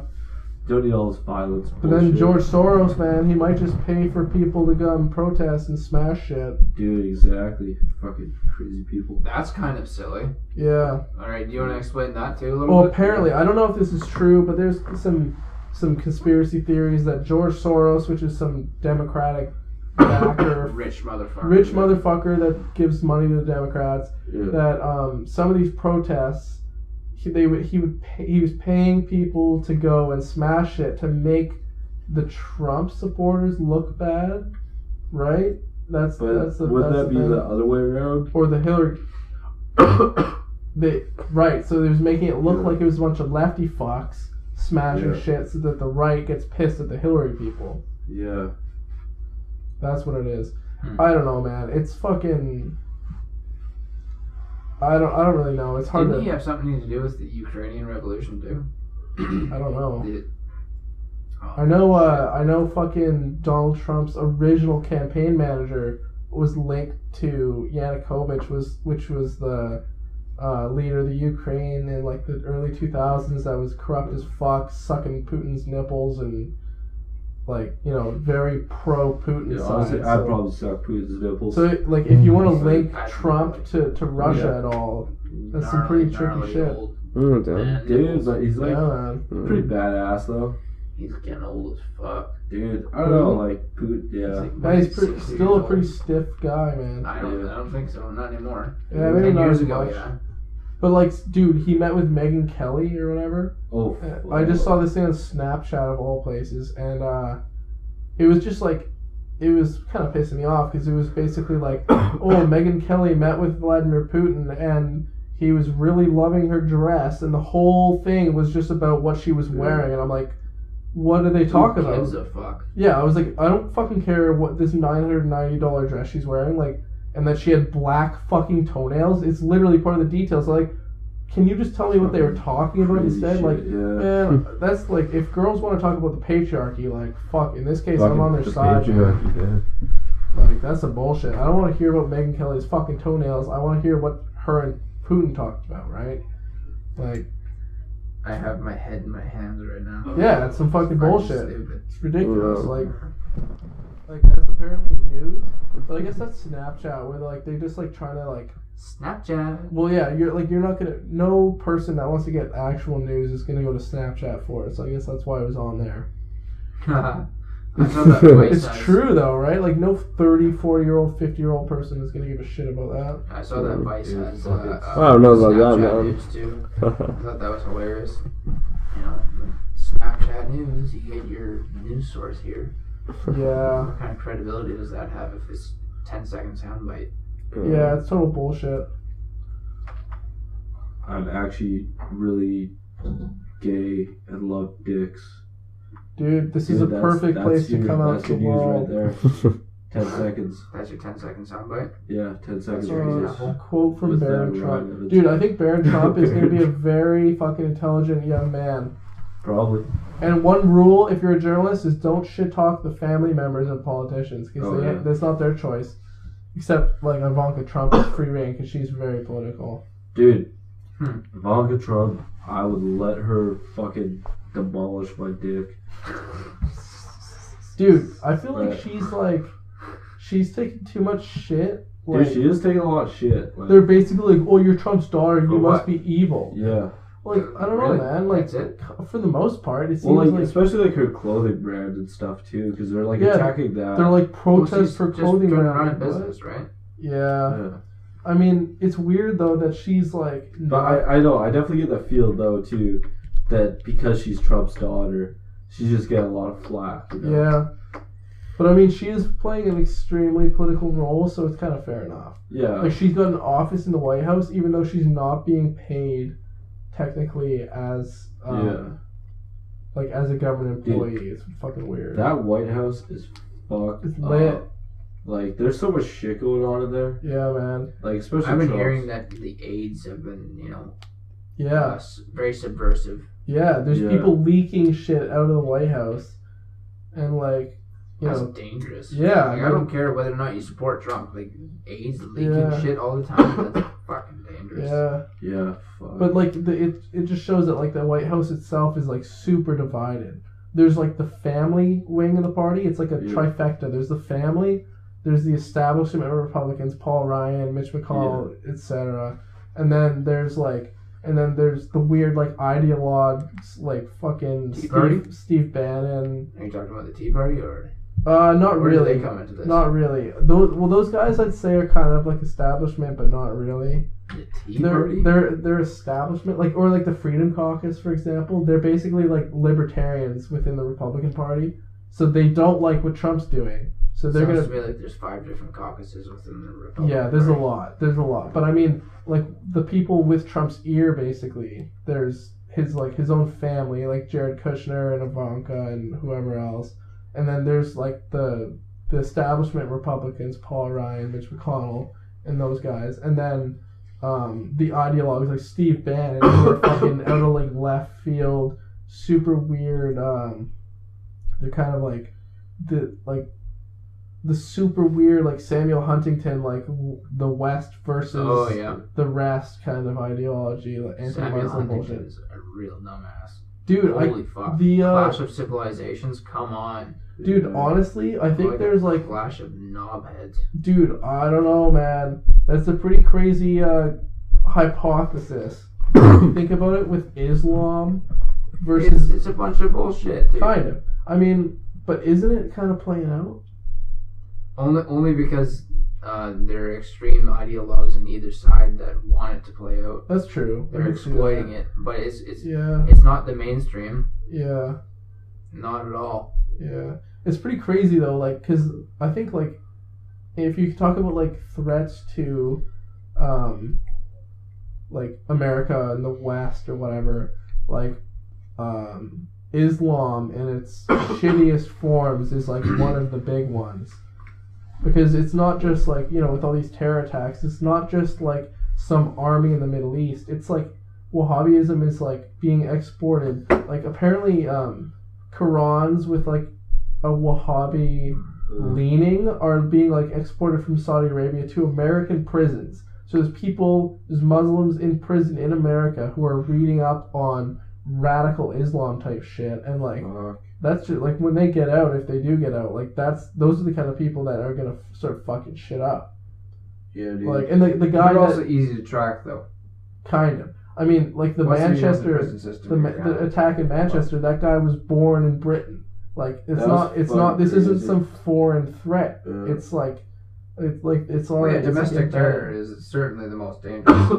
Speaker 2: Don't need all this violence.
Speaker 1: But then George Soros, man, he might just pay for people to come protest and smash shit.
Speaker 2: Dude, exactly. Fucking crazy people.
Speaker 4: That's kind of silly.
Speaker 1: Yeah.
Speaker 4: Alright, do you want to explain that too a little
Speaker 1: Well,
Speaker 4: bit?
Speaker 1: apparently, I don't know if this is true, but there's some conspiracy theories that George Soros, which is some Democratic backer,
Speaker 4: Rich motherfucker.
Speaker 1: rich motherfucker that gives money to the Democrats,
Speaker 2: Yeah.
Speaker 1: that some of these protests, he was paying people to go and smash it to make the Trump supporters look bad, right? That's
Speaker 2: But
Speaker 1: that's the,
Speaker 2: wouldn't
Speaker 1: that's
Speaker 2: that be
Speaker 1: thing.
Speaker 2: the other way around?
Speaker 1: Or the Hillary. Right, so they was making it look like it was a bunch of lefty fucks smashing
Speaker 2: Yeah.
Speaker 1: shit so that the right gets pissed at the Hillary people.
Speaker 2: Yeah.
Speaker 1: That's what it is.
Speaker 4: Hmm.
Speaker 1: I don't know, man. It's fucking. I don't really know. It's hard
Speaker 4: Didn't he
Speaker 1: to.
Speaker 4: have something to do with the Ukrainian Revolution too?
Speaker 1: I don't know.
Speaker 4: Did- oh,
Speaker 1: I know fucking Donald Trump's original campaign manager was linked to Yanukovych, which was the leader of the Ukraine in like the early 2000s that was corrupt as fuck, sucking Putin's nipples and like, you know, very pro-Putin
Speaker 2: Yeah,
Speaker 1: side.
Speaker 2: honestly,
Speaker 1: So,
Speaker 2: I'd probably suck Putin's nipples.
Speaker 1: so like, if you want to link
Speaker 4: I-
Speaker 1: Trump to Russia
Speaker 2: Yeah.
Speaker 1: at all, that's some pretty tricky
Speaker 4: gnarly
Speaker 1: shit.
Speaker 4: old
Speaker 3: Damn.
Speaker 4: man
Speaker 2: Dude,
Speaker 4: nipples.
Speaker 2: but he's like
Speaker 1: Yeah, man.
Speaker 2: pretty badass though.
Speaker 4: He's getting old as fuck.
Speaker 2: Dude, I don't know, like Putin.
Speaker 4: He's
Speaker 2: Yeah.
Speaker 4: like
Speaker 1: Yeah, he's
Speaker 4: 60
Speaker 1: still a
Speaker 4: years
Speaker 1: pretty
Speaker 4: old.
Speaker 1: stiff guy, man.
Speaker 4: I don't think so. Not anymore.
Speaker 1: Yeah, maybe
Speaker 4: 10
Speaker 1: not
Speaker 4: years
Speaker 1: as
Speaker 4: ago,
Speaker 1: much.
Speaker 4: yeah.
Speaker 1: But like, dude, he met with Megyn Kelly or whatever.
Speaker 2: Oh.
Speaker 1: I just saw this thing on Snapchat of all places, and it was just like, it was kind of pissing me off because it was basically like, oh, Megyn Kelly met with Vladimir Putin, and he was really loving her dress, and the whole thing was just about what she was wearing, and I'm like, what do they talk
Speaker 4: Who
Speaker 1: about?
Speaker 4: gives a fuck?
Speaker 1: Yeah, I was like, I don't fucking care what this $990 dress she's wearing, like, and that she had black fucking toenails. It's literally part of the details. Like, can you just tell me what they were talking about
Speaker 2: Crazy
Speaker 1: instead?
Speaker 2: shit,
Speaker 1: Like,
Speaker 2: yeah.
Speaker 1: man, that's like, if girls want to talk about the patriarchy, like, fuck, in this case, I'm
Speaker 3: Fucking
Speaker 1: on their
Speaker 3: the
Speaker 1: side.
Speaker 3: patriarchy, yeah.
Speaker 1: Like, that's some bullshit. I don't want to hear about Megyn Kelly's fucking toenails. I want to hear what her and Putin talked about, right? Like,
Speaker 4: I have my head in my hands right now.
Speaker 1: yeah, it's some fucking bullshit.
Speaker 4: Stupid.
Speaker 1: It's ridiculous.
Speaker 3: Yeah.
Speaker 1: Like that's apparently news, but I guess that's Snapchat where like they just like trying to like.
Speaker 4: Snapchat.
Speaker 1: Well, yeah, you're not gonna. No person that wants to get actual news is gonna go to Snapchat for it. So I guess that's why it was on there.
Speaker 4: I saw that Vice
Speaker 1: It's
Speaker 4: has-
Speaker 1: true though, right? Like no 30, 40-year-old, 50-year-old person is gonna give a shit about that.
Speaker 4: I saw that Vice has.
Speaker 3: I don't know about that,
Speaker 4: Snapchat
Speaker 3: man.
Speaker 4: news too. I thought that was hilarious. You know, Snapchat news. You get your news source here.
Speaker 1: Yeah,
Speaker 4: What kind of credibility does that have if it's 10-second soundbite?
Speaker 1: yeah, it's total bullshit.
Speaker 2: I'm actually really gay and love dicks.
Speaker 1: Dude, this is a
Speaker 2: Dude,
Speaker 1: perfect place to
Speaker 2: your-
Speaker 1: come out
Speaker 2: that's
Speaker 1: to the
Speaker 2: your news
Speaker 1: world.
Speaker 2: right there. 10 seconds.
Speaker 4: That's your 10-second soundbite.
Speaker 2: Yeah, 10 seconds.
Speaker 4: your
Speaker 2: right
Speaker 4: example.
Speaker 2: there.
Speaker 1: Quote from
Speaker 2: With
Speaker 1: Barron
Speaker 2: that
Speaker 1: Trump.
Speaker 2: rhyme.
Speaker 1: Dude, I think Barron Trump is going to be a very fucking intelligent young man.
Speaker 2: Probably.
Speaker 1: And one rule, if you're a journalist, is don't shit talk the family members of politicians because
Speaker 2: Oh, yeah.
Speaker 1: that's not their choice. Except like Ivanka Trump is free reign because she's very political.
Speaker 2: Dude,
Speaker 4: Hmm.
Speaker 2: Ivanka Trump, I would let her fucking demolish my dick.
Speaker 1: Dude, I feel like
Speaker 2: Right.
Speaker 1: she's taking too much shit.
Speaker 2: Dude,
Speaker 1: Like,
Speaker 2: she is taking a lot of shit. Like,
Speaker 1: they're basically like, oh, you're Trump's daughter, you
Speaker 4: For
Speaker 1: must
Speaker 4: what?
Speaker 1: be evil.
Speaker 2: yeah.
Speaker 1: Like, I don't know,
Speaker 4: Really?
Speaker 1: man. Like,
Speaker 4: That's it?
Speaker 1: for the most part, it seems
Speaker 2: Well, like,
Speaker 1: like
Speaker 2: especially like her clothing brand and stuff too, because they're like
Speaker 1: Yeah,
Speaker 2: attacking that.
Speaker 1: they're like
Speaker 4: Well,
Speaker 1: protest
Speaker 4: she's
Speaker 1: for
Speaker 4: just
Speaker 1: clothing
Speaker 4: doing
Speaker 1: brand.
Speaker 4: her own
Speaker 1: Like, what?
Speaker 4: business, right?
Speaker 1: Yeah.
Speaker 2: Yeah.
Speaker 1: I mean, it's weird though that she's like.
Speaker 2: But I know, I definitely get the feel though too, that because she's Trump's daughter, she's just getting a lot of flack. You know?
Speaker 1: Yeah. But I mean, she is playing an extremely political role, so it's kind of fair enough.
Speaker 2: Yeah.
Speaker 1: Like, she's got an office in the White House, even though she's not being paid technically as, like, as a government employee. It's fucking weird.
Speaker 2: That White House is fucked
Speaker 1: It's lit.
Speaker 2: up. Like, there's so much shit going on in there.
Speaker 1: Yeah, man.
Speaker 2: Like, especially
Speaker 4: I've been
Speaker 2: Trump's.
Speaker 4: hearing that the aides have been, you know,
Speaker 1: Yeah.
Speaker 4: very subversive.
Speaker 1: Yeah, there's
Speaker 2: Yeah.
Speaker 1: people leaking shit out of the White House. And, like, you
Speaker 4: That's
Speaker 1: know.
Speaker 4: dangerous.
Speaker 1: Yeah,
Speaker 4: Like, I
Speaker 1: like-
Speaker 4: don't care whether or not you support Trump. Like, aides leaking
Speaker 1: Yeah.
Speaker 4: shit all the time. That's fucking dangerous.
Speaker 1: Yeah.
Speaker 2: Yeah, fuck.
Speaker 1: But, like, it just shows that, like, the White House itself is, like, super divided. there's like the family wing of the party. It's like a trifecta. There's the family, there's the establishment Republicans, Paul Ryan, Mitch McConnell, etc. And then there's the weird like ideologues like fucking Steve Bannon.
Speaker 4: Are you talking about the Tea Party or?
Speaker 1: Not
Speaker 4: Where
Speaker 1: really.
Speaker 4: do they come into this?
Speaker 1: Not really. Those guys I'd say are kind of like establishment, but not really.
Speaker 4: The Tea Party?
Speaker 1: They're establishment, like, or like the Freedom Caucus, for example. They're basically like libertarians within the Republican Party, so they don't like what Trump's doing. So they're
Speaker 4: Sounds
Speaker 1: gonna
Speaker 4: to me like there's 5 different caucuses within the Republican
Speaker 1: yeah. There's
Speaker 4: Party.
Speaker 1: a lot. But I mean, like the people with Trump's ear, basically. There's his own family, like Jared Kushner and Ivanka and whoever else, and then there's like the establishment Republicans, Paul Ryan, Mitch McConnell, and those guys, and then. The ideologues like Steve Bannon who are fucking out of like left field, super weird. They're kind of like the super weird like Samuel Huntington, like the West versus the rest kind of ideology, like
Speaker 4: Samuel
Speaker 1: anti-Muslim
Speaker 4: Huntington
Speaker 1: bullshit.
Speaker 4: is a real dumbass.
Speaker 1: Dude,
Speaker 4: Holy fuck.
Speaker 1: the
Speaker 4: Clash of Civilizations, come on.
Speaker 1: dude, honestly, I think there's like
Speaker 4: Clash of knobheads.
Speaker 1: dude, I don't know, man. That's a pretty crazy hypothesis. Think about it with Islam versus
Speaker 4: It's a bunch of bullshit, dude.
Speaker 1: kind of. I mean, but isn't it kind of playing out?
Speaker 4: Only because there are extreme ideologues on either side that want it to play out.
Speaker 1: That's true.
Speaker 4: They're exploiting it, but it's
Speaker 1: Yeah,
Speaker 4: it's not the mainstream.
Speaker 1: yeah,
Speaker 4: Not at all.
Speaker 1: yeah. It's pretty crazy though, like, because I think like if you talk about like threats to like America and the West or whatever, like Islam in its shittiest forms is like one of the big ones. Because it's not just like, you know, with all these terror attacks, it's not just like some army in the Middle East. It's like Wahhabism is like being exported. Like apparently Qurans with like a Wahhabi leaning are being like exported from Saudi Arabia to American prisons. So there's Muslims in prison in America who are reading up on radical Islam type shit, and like that's just like when they get out, if they do get out, like those are the kind of people that are gonna start fucking shit up.
Speaker 2: Yeah, dude.
Speaker 1: Like, and the guy
Speaker 6: They're also
Speaker 1: that
Speaker 6: easy to track, though.
Speaker 1: kind of, I mean, like the
Speaker 6: Once you use the
Speaker 1: Manchester,
Speaker 6: prison system,
Speaker 1: the attack in Manchester, that guy was born in Britain. Like it's
Speaker 2: That
Speaker 1: not,
Speaker 2: was
Speaker 1: it's not. This
Speaker 2: fucking
Speaker 1: isn't
Speaker 2: crazy.
Speaker 1: some foreign threat.
Speaker 2: Yeah.
Speaker 1: It's like it's
Speaker 6: Well,
Speaker 1: already
Speaker 6: yeah,
Speaker 1: it's
Speaker 6: domestic
Speaker 1: like
Speaker 6: terror is certainly the most dangerous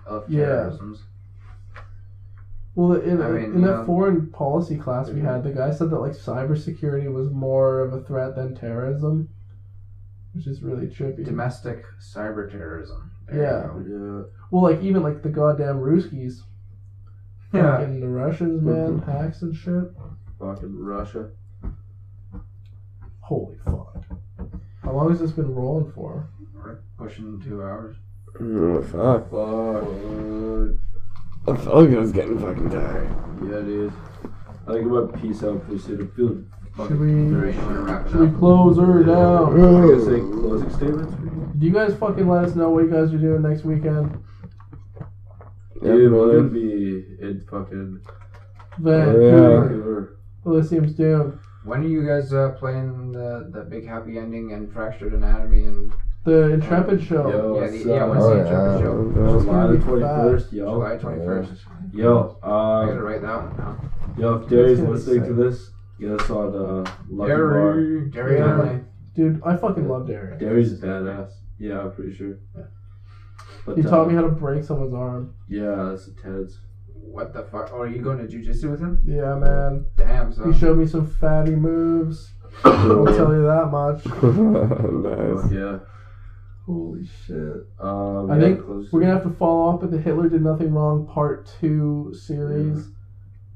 Speaker 6: of
Speaker 1: Yeah.
Speaker 6: terrorisms.
Speaker 1: Well, in
Speaker 6: I mean,
Speaker 1: in
Speaker 6: you
Speaker 1: that
Speaker 6: know-
Speaker 1: foreign policy class we had, the guy said that like cybersecurity was more of a threat than terrorism, which is really trippy.
Speaker 6: Domestic cyber terrorism.
Speaker 1: Yeah.
Speaker 2: Yeah.
Speaker 1: Well, like even like the goddamn Ruskies,
Speaker 6: Yeah.
Speaker 1: fucking the Russians, man, hacks and shit.
Speaker 2: Fucking Russia.
Speaker 1: Holy fuck! How long has this been rolling for?
Speaker 6: We're pushing 2 hours.
Speaker 3: Oh, fuck.
Speaker 2: Fuck.
Speaker 3: I felt like I was getting fucking tired.
Speaker 2: Yeah, dude. I think I'm gonna peace out pretty soon. I'm feeling
Speaker 1: Should we
Speaker 6: Alright, you wanna wrap it
Speaker 1: should we
Speaker 6: up?
Speaker 1: close her down?
Speaker 2: I guess say closing statements.
Speaker 1: Do you guys fucking let us know what you guys are doing next weekend?
Speaker 2: Dude, we're gonna
Speaker 3: man.
Speaker 2: be in fucking
Speaker 1: Vancouver,
Speaker 2: Vancouver.
Speaker 1: Elysium's Doom.
Speaker 6: When are you guys playing the big happy ending and fractured anatomy and
Speaker 1: The Intrepid show.
Speaker 2: Yo,
Speaker 6: yeah,
Speaker 2: it's,
Speaker 6: when's
Speaker 5: Oh,
Speaker 6: the
Speaker 5: yeah.
Speaker 6: Intrepid show?
Speaker 2: July the
Speaker 1: It's gonna be
Speaker 2: 21st, yo.
Speaker 6: July 21st.
Speaker 2: Yo,
Speaker 6: I gotta write that one down.
Speaker 2: yo, if Derry's
Speaker 1: That's gonna be
Speaker 2: listening to
Speaker 1: sick.
Speaker 2: this, get us on Lucky Bar.
Speaker 6: Jerry
Speaker 1: Yeah.
Speaker 6: and
Speaker 1: Dude, I fucking love Derek.
Speaker 2: Derry's badass. Yeah, I'm pretty sure. But,
Speaker 1: He taught me how to break someone's arm.
Speaker 2: Yeah, that's intense.
Speaker 6: what the fuck? Oh, are you going to jujitsu with him?
Speaker 1: Yeah, man.
Speaker 6: Damn, son.
Speaker 1: He showed me some fatty moves. I'll tell you that much.
Speaker 3: Nice.
Speaker 2: Yeah.
Speaker 1: Holy shit.
Speaker 2: I
Speaker 1: I think we're gonna have to follow up with the Hitler Did Nothing Wrong Part 2 series.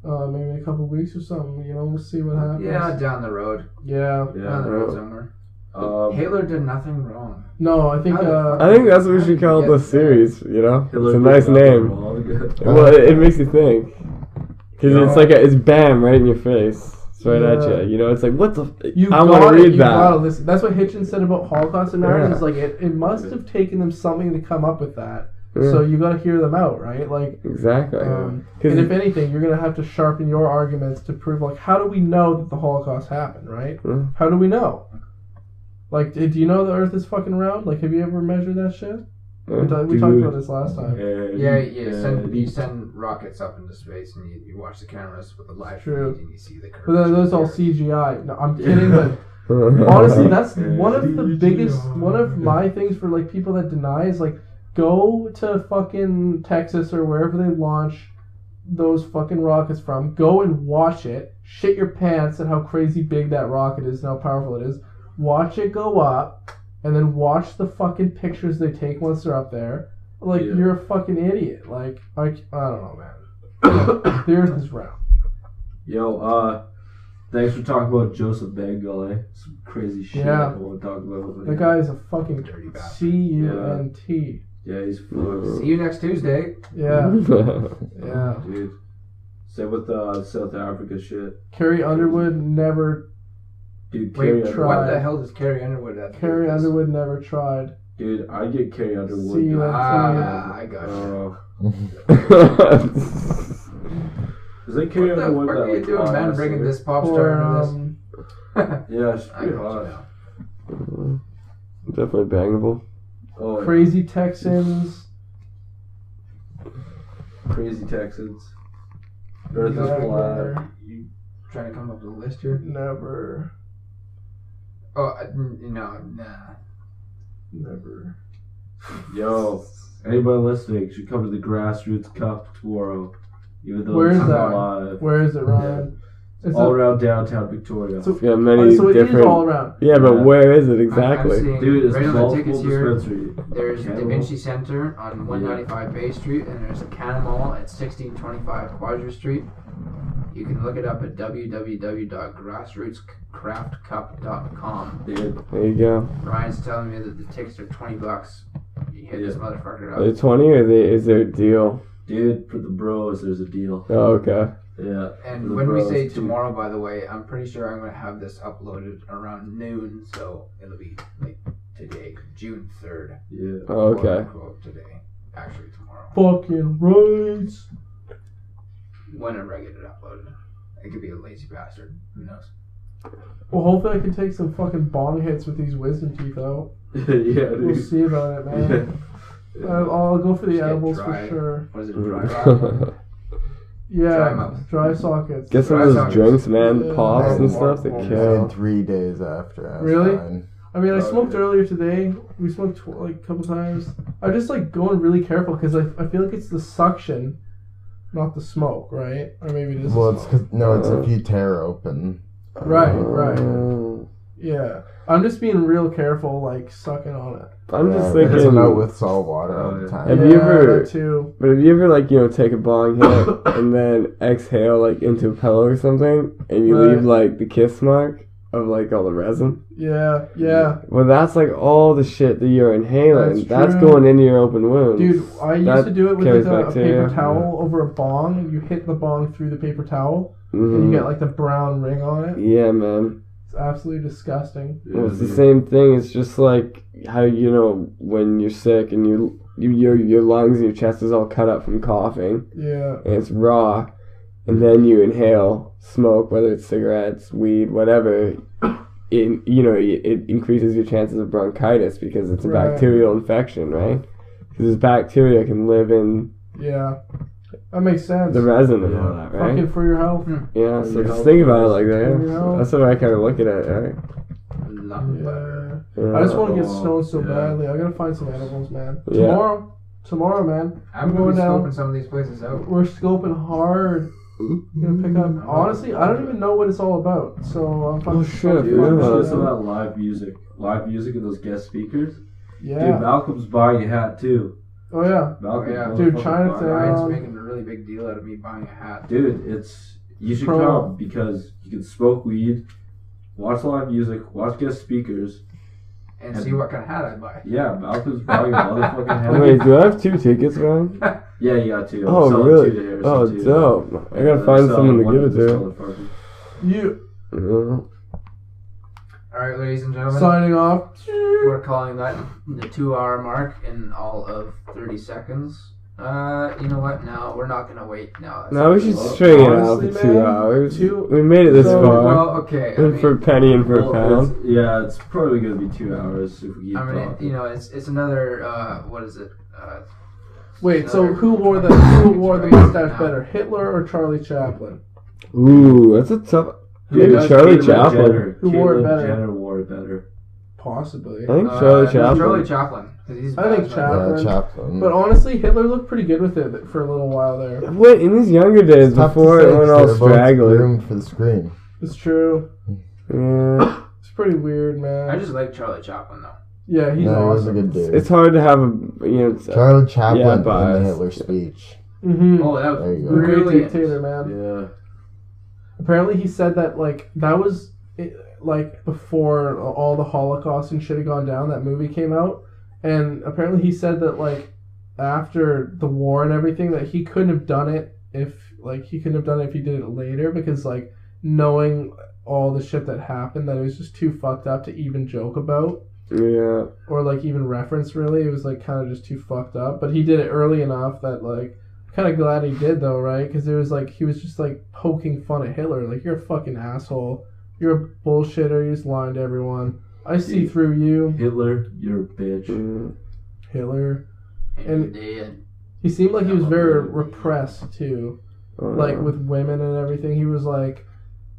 Speaker 1: Maybe in a couple weeks or something. You know, we'll see what happens.
Speaker 6: Yeah, down the road.
Speaker 1: Yeah.
Speaker 6: Down the road somewhere.
Speaker 2: Um,
Speaker 6: Hitler did nothing wrong.
Speaker 1: No, I think.
Speaker 3: I think that's what we should call the series, you know?
Speaker 2: Hitler
Speaker 3: It's a
Speaker 2: did
Speaker 3: nice
Speaker 2: nothing
Speaker 3: name.
Speaker 2: wrong.
Speaker 3: Well, it makes you think. Because it's like, it's bam, right in your face. It's right at
Speaker 1: Yeah.
Speaker 3: you. You know, it's like, what the...
Speaker 1: You
Speaker 3: I want to
Speaker 1: gotta-
Speaker 3: read
Speaker 1: you
Speaker 3: that.
Speaker 1: gotta listen. That's what Hitchens said about Holocaust analysis.
Speaker 3: Yeah.
Speaker 1: Is like it must have taken them something to come up with that, So you got to hear them out, right? Like,
Speaker 3: Exactly.
Speaker 1: and if anything, you're gonna have to sharpen your arguments to prove, like, how do we know that the Holocaust happened, right? How do we know? Like, do you know the Earth is fucking round? Like, have you ever measured that shit? We talked about this last time.
Speaker 6: You send rockets up into space and you watch the cameras with the live feed and you see the curve.
Speaker 1: But that's all CGI. No, I'm kidding, but honestly, that's one of the biggest, one of my things for, like, people that deny is, like, go to fucking Texas or wherever they launch those fucking rockets from. Go and watch it. Shit your pants at how crazy big that rocket is and how powerful it is. Watch it go up, and then watch the fucking pictures they take once they're up there. Like, you're a fucking idiot. Like, I don't know, man. The Earth is round.
Speaker 2: Yo, thanks for talking about Joseph Mengele. Some crazy shit I want to talk about.
Speaker 1: That guy is a fucking dirty bastard. C-U-N-T.
Speaker 2: Yeah, he's fucked.
Speaker 6: See you next Tuesday.
Speaker 1: Yeah. Yeah.
Speaker 2: Dude. Same with South Africa shit.
Speaker 1: Carrie Underwood never...
Speaker 2: Dude,
Speaker 6: what the hell does Carrie Underwood have?
Speaker 1: Carrie Underwood never tried.
Speaker 2: Dude, I get Carrie Underwood.
Speaker 1: C-U-N-T.
Speaker 6: I got you.
Speaker 2: Is that Carrie Underwood?
Speaker 6: What are you doing, man? Bringing this pop star into this?
Speaker 2: Yeah, she's pretty hot.
Speaker 3: Definitely bangable.
Speaker 2: Oh,
Speaker 1: Crazy Texans.
Speaker 2: Crazy Texans. Earth is flat.
Speaker 6: You trying to come up with a list here?
Speaker 1: Never.
Speaker 6: Oh, no, nah.
Speaker 1: Never.
Speaker 2: Yo, anybody listening should come to the Grassroots Cup tomorrow. Even though
Speaker 1: Where's
Speaker 2: it's
Speaker 1: that?
Speaker 2: not live.
Speaker 1: Where is it, Ryan?
Speaker 2: It's all around downtown Victoria.
Speaker 1: So,
Speaker 3: yeah, many
Speaker 1: so it
Speaker 3: different.
Speaker 1: is all around.
Speaker 3: Yeah, but where is it exactly?
Speaker 6: I'm seeing
Speaker 2: Dude, it's
Speaker 6: right on the
Speaker 2: multiple
Speaker 6: tickets here.
Speaker 2: dispensary.
Speaker 6: There's Da Vinci Center on 195 Bay Street, and there's a Canamall at 1625 Quadra Street. You can look it up at www.grassrootscraftcup.com.
Speaker 2: Dude.
Speaker 3: There you go.
Speaker 6: Ryan's telling me that the tickets are $20. You hit this motherfucker
Speaker 3: Are they
Speaker 6: up.
Speaker 3: 20 or is there a deal?
Speaker 2: Dude, for the bros, there's a deal.
Speaker 3: Oh, okay.
Speaker 2: Yeah.
Speaker 6: And when we say tomorrow, by the way, I'm pretty sure I'm going to have this uploaded around noon, so it'll be like today, June 3rd.
Speaker 2: Yeah.
Speaker 3: Oh, okay.
Speaker 6: Quote today. Actually, tomorrow.
Speaker 1: Fucking right.
Speaker 6: Whenever I get it uploaded. I could be a lazy bastard. Who knows?
Speaker 1: Well, hopefully I can take some fucking bong hits with these wisdom teeth out.
Speaker 2: Yeah, dude.
Speaker 1: We'll see about it, man. I'll go for the
Speaker 6: Just get
Speaker 1: edibles
Speaker 6: dry.
Speaker 1: for sure.
Speaker 6: What is it? Dry mouth?
Speaker 1: Yeah,
Speaker 6: Dry mouth.
Speaker 1: dry sockets.
Speaker 3: Get some
Speaker 6: Dry
Speaker 3: of those
Speaker 6: sockets.
Speaker 3: drinks, man.
Speaker 1: Yeah.
Speaker 3: Pops and stuff that
Speaker 5: In
Speaker 3: kill.
Speaker 5: 3 days after. I was
Speaker 1: Really?
Speaker 5: fine.
Speaker 1: I mean, I
Speaker 2: Oh,
Speaker 1: smoked
Speaker 2: yeah.
Speaker 1: earlier today. We smoked like a couple times. I'm just like going really careful because I feel like it's the suction, not the smoke, right? Or maybe it is.
Speaker 5: Well,
Speaker 1: the
Speaker 5: it's
Speaker 1: smoke.
Speaker 5: because no, it's if you tear open.
Speaker 1: Right. Yeah, I'm just being real careful, like sucking on it.
Speaker 3: I'm just
Speaker 5: Because
Speaker 3: thinking.
Speaker 5: I'm out with salt water all the time.
Speaker 3: Have
Speaker 1: yeah,
Speaker 3: you ever-
Speaker 1: that too?
Speaker 3: But have you ever, like, take a bong hit and then exhale, like, into a pillow or something, and you
Speaker 1: Right.
Speaker 3: leave, like, the kiss mark of, like, all the resin?
Speaker 1: Yeah.
Speaker 3: Well, that's, like, all the shit that you're inhaling. That's
Speaker 1: true.
Speaker 3: going into your open wounds.
Speaker 1: Dude, I used
Speaker 3: That
Speaker 1: to do it with
Speaker 3: carries
Speaker 1: like a
Speaker 3: bacteria.
Speaker 1: paper towel over a bong. And you hit the bong through the paper towel, and
Speaker 3: Mhm.
Speaker 1: you get like the brown ring on it.
Speaker 3: Yeah, man.
Speaker 1: It's absolutely disgusting.
Speaker 3: Well, it's the same thing. It's just like how, when you're sick and your lungs and your chest is all cut up from coughing,
Speaker 1: Yeah.
Speaker 3: and it's raw, and then you inhale smoke, whether it's cigarettes, weed, whatever. It increases your chances of bronchitis because it's a
Speaker 1: Right.
Speaker 3: bacterial infection, right? Because this bacteria can live in
Speaker 1: Yeah. That makes sense.
Speaker 3: the resin and all that, right?
Speaker 1: Fucking for your health.
Speaker 3: Yeah,
Speaker 2: For
Speaker 3: so
Speaker 2: your
Speaker 3: just
Speaker 2: health.
Speaker 3: think about it like that.
Speaker 1: For your
Speaker 3: Yeah.
Speaker 1: health.
Speaker 3: That's the way I kind of look at it, right?
Speaker 6: Nothing better.
Speaker 1: Yeah. I just want to get
Speaker 2: Oh,
Speaker 1: stoned so
Speaker 2: yeah.
Speaker 1: badly. I gotta find some edibles, man.
Speaker 3: Yeah.
Speaker 1: Tomorrow, man.
Speaker 6: I'm
Speaker 1: We're
Speaker 6: going
Speaker 1: going down.
Speaker 6: scoping some of these places out.
Speaker 1: We're scoping hard. Gonna pick up. Honestly, I don't even know what it's all about. So I'm fucking.
Speaker 3: Oh, shit,
Speaker 2: Dude,
Speaker 3: really?
Speaker 2: listen to that live music. Live music and those guest speakers. Dude,
Speaker 1: Yeah.
Speaker 2: Malcolm's buying a hat too.
Speaker 1: Oh yeah.
Speaker 2: Malcolm,
Speaker 6: yeah.
Speaker 1: Dude,
Speaker 2: motherfucking
Speaker 1: Chinatown.
Speaker 2: buying a hat.
Speaker 6: Ryan's making a really big deal out of me buying a hat.
Speaker 2: Dude, you should
Speaker 1: Pro.
Speaker 2: come because you can smoke weed, watch live music, watch guest speakers.
Speaker 6: And see what kind of hat I buy.
Speaker 2: Yeah, Malcolm's buying a motherfucking hat.
Speaker 3: Wait, do I have 2 tickets, man?
Speaker 2: Yeah, you got two. I'm
Speaker 3: Oh,
Speaker 2: selling
Speaker 3: really?
Speaker 2: two to Harrison,
Speaker 3: Oh,
Speaker 2: too.
Speaker 3: dope. I gotta
Speaker 2: I'm
Speaker 3: find
Speaker 2: selling
Speaker 3: someone to
Speaker 2: one
Speaker 3: give it
Speaker 2: this
Speaker 3: to.
Speaker 2: motherfucker.
Speaker 1: You.
Speaker 3: Mhm.
Speaker 4: All right, ladies and gentlemen.
Speaker 1: Signing off.
Speaker 4: We're calling that the 2-hour mark in all of 30 seconds. You know what? No, we're not gonna wait. No.
Speaker 3: No, we should string it out for
Speaker 1: Honestly,
Speaker 3: 2
Speaker 1: man,
Speaker 3: hours.
Speaker 1: two-
Speaker 3: We made it this
Speaker 1: so,
Speaker 3: far.
Speaker 4: Well, okay.
Speaker 3: And for a penny and for a pound.
Speaker 2: It's probably gonna be 2 hours if we keep
Speaker 4: I mean,
Speaker 2: talking.
Speaker 4: you know, it's another. What is it?
Speaker 1: Wait, so who wore the mustache better, Hitler or Charlie Chaplin?
Speaker 3: Ooh, that's a tough. Maybe
Speaker 2: Dude,
Speaker 3: Charlie
Speaker 2: Caitlyn
Speaker 3: Chaplin.
Speaker 2: Jenner.
Speaker 1: Who wore it
Speaker 2: Caitlyn
Speaker 1: better?
Speaker 2: Jenner wore it better.
Speaker 1: Possibly.
Speaker 3: I think Charlie
Speaker 4: No,
Speaker 3: Chaplin.
Speaker 4: Charlie Chaplin. 'Cause he's
Speaker 1: I think
Speaker 4: bad,
Speaker 1: Chaplin.
Speaker 5: Yeah, Chaplin.
Speaker 1: But honestly, Hitler looked pretty good with it for a little while there.
Speaker 3: What, in his younger days,
Speaker 5: It's tough to
Speaker 3: before
Speaker 5: say
Speaker 3: it went
Speaker 5: 'cause
Speaker 3: all
Speaker 5: they're both
Speaker 3: straggly?
Speaker 5: groomed for the screen.
Speaker 1: It's true.
Speaker 3: Yeah.
Speaker 1: It's pretty weird, man.
Speaker 4: I just like Charlie Chaplin though.
Speaker 1: Yeah, he's
Speaker 5: No, he was a
Speaker 1: awesome.
Speaker 5: good dude.
Speaker 3: It's hard to have a, you know, it's,
Speaker 5: Charlie Chaplin
Speaker 3: yeah,
Speaker 5: in the
Speaker 3: bias.
Speaker 5: Hitler speech.
Speaker 1: Mm-hmm.
Speaker 4: Oh, that
Speaker 5: There
Speaker 4: was
Speaker 5: you go.
Speaker 1: Great
Speaker 4: brilliant.
Speaker 1: dictator, man.
Speaker 2: Yeah.
Speaker 1: Apparently, he said that that was like before all the Holocaust and shit had gone down. That movie came out, and apparently he said that after the war and everything, that he couldn't have done it if he did it later, because knowing all the shit that happened, that it was just too fucked up to even joke about
Speaker 3: yeah.
Speaker 1: or even reference. Really, it was kind of just too fucked up. But he did it early enough that kind of glad he did though, right? Because it was he was just poking fun at Hitler, you're a fucking asshole, you're a bullshitter, you just lying to everyone. I see through you,
Speaker 2: Hitler, you're a bitch.
Speaker 3: Mm.
Speaker 1: Hitler.
Speaker 4: And
Speaker 1: He seemed like he was very repressed too,
Speaker 3: Uh,
Speaker 1: with women and everything. He was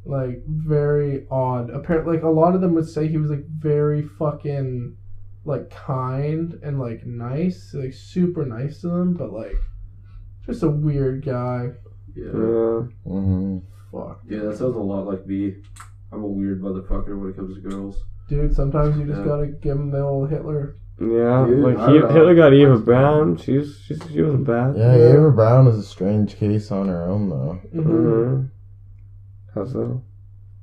Speaker 1: very odd. Apparently, a lot of them would say he was very fucking kind and nice, super nice to them, but just a weird guy.
Speaker 2: Yeah.
Speaker 3: yeah.
Speaker 5: Mm-hmm.
Speaker 1: Fuck,
Speaker 2: Yeah, that sounds a lot like me. I'm a weird motherfucker when it comes to girls.
Speaker 1: dude. Sometimes you just
Speaker 2: Yeah.
Speaker 1: gotta give him the old Hitler.
Speaker 3: Yeah,
Speaker 2: Dude, I don't know.
Speaker 3: Hitler got Eva Braun. She wasn't bad.
Speaker 5: Yeah,
Speaker 1: Yeah.
Speaker 5: Ava Brown is a strange case on her own, though.
Speaker 1: Mm-hmm.
Speaker 3: How so?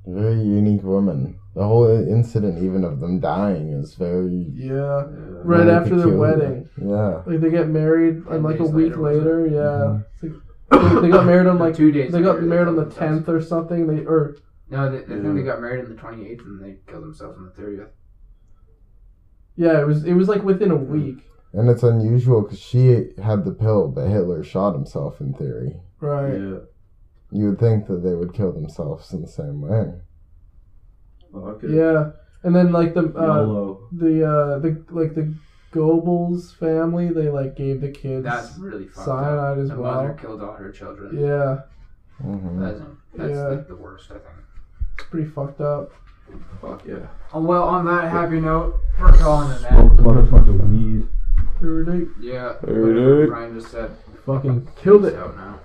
Speaker 5: A very unique woman. The whole incident, even of them dying, is very.
Speaker 1: Yeah,
Speaker 2: Yeah.
Speaker 1: right
Speaker 5: very
Speaker 1: after their
Speaker 5: peculiar.
Speaker 1: wedding.
Speaker 5: Yeah.
Speaker 1: They get married, and
Speaker 4: 10
Speaker 1: a
Speaker 4: days
Speaker 1: week
Speaker 4: later,
Speaker 1: later,
Speaker 4: was it?
Speaker 1: yeah. It's they got married on
Speaker 4: 2 days.
Speaker 1: They got
Speaker 4: later,
Speaker 1: married on the
Speaker 4: killed themselves.
Speaker 1: 10th or something.
Speaker 4: No, I think they got married on the 28th and they killed themselves on the 30th.
Speaker 1: Yeah, it was within a week.
Speaker 5: And it's unusual because she had the pill, but Hitler shot himself in theory.
Speaker 1: Right.
Speaker 2: Yeah.
Speaker 5: You would think that they would kill themselves in the same way.
Speaker 2: Okay.
Speaker 1: Yeah. And then
Speaker 2: YOLO.
Speaker 1: the Goebbels family, they gave the kids
Speaker 4: That's really fucked
Speaker 1: cyanide
Speaker 4: up.
Speaker 1: as
Speaker 4: The
Speaker 1: well.
Speaker 4: mother killed all her children.
Speaker 1: Yeah,
Speaker 5: Mm-hmm.
Speaker 4: That's
Speaker 1: Yeah.
Speaker 4: the worst, I think.
Speaker 1: it's pretty fucked up.
Speaker 2: Fuck yeah.
Speaker 4: Oh, well, on that happy note, we're calling it
Speaker 2: Smoke
Speaker 4: that.
Speaker 2: motherfucking weed.
Speaker 1: Every day.
Speaker 4: Yeah,
Speaker 3: Alright.
Speaker 4: Brian just said.
Speaker 1: Fucking killed
Speaker 4: Peace
Speaker 1: it.
Speaker 4: out now.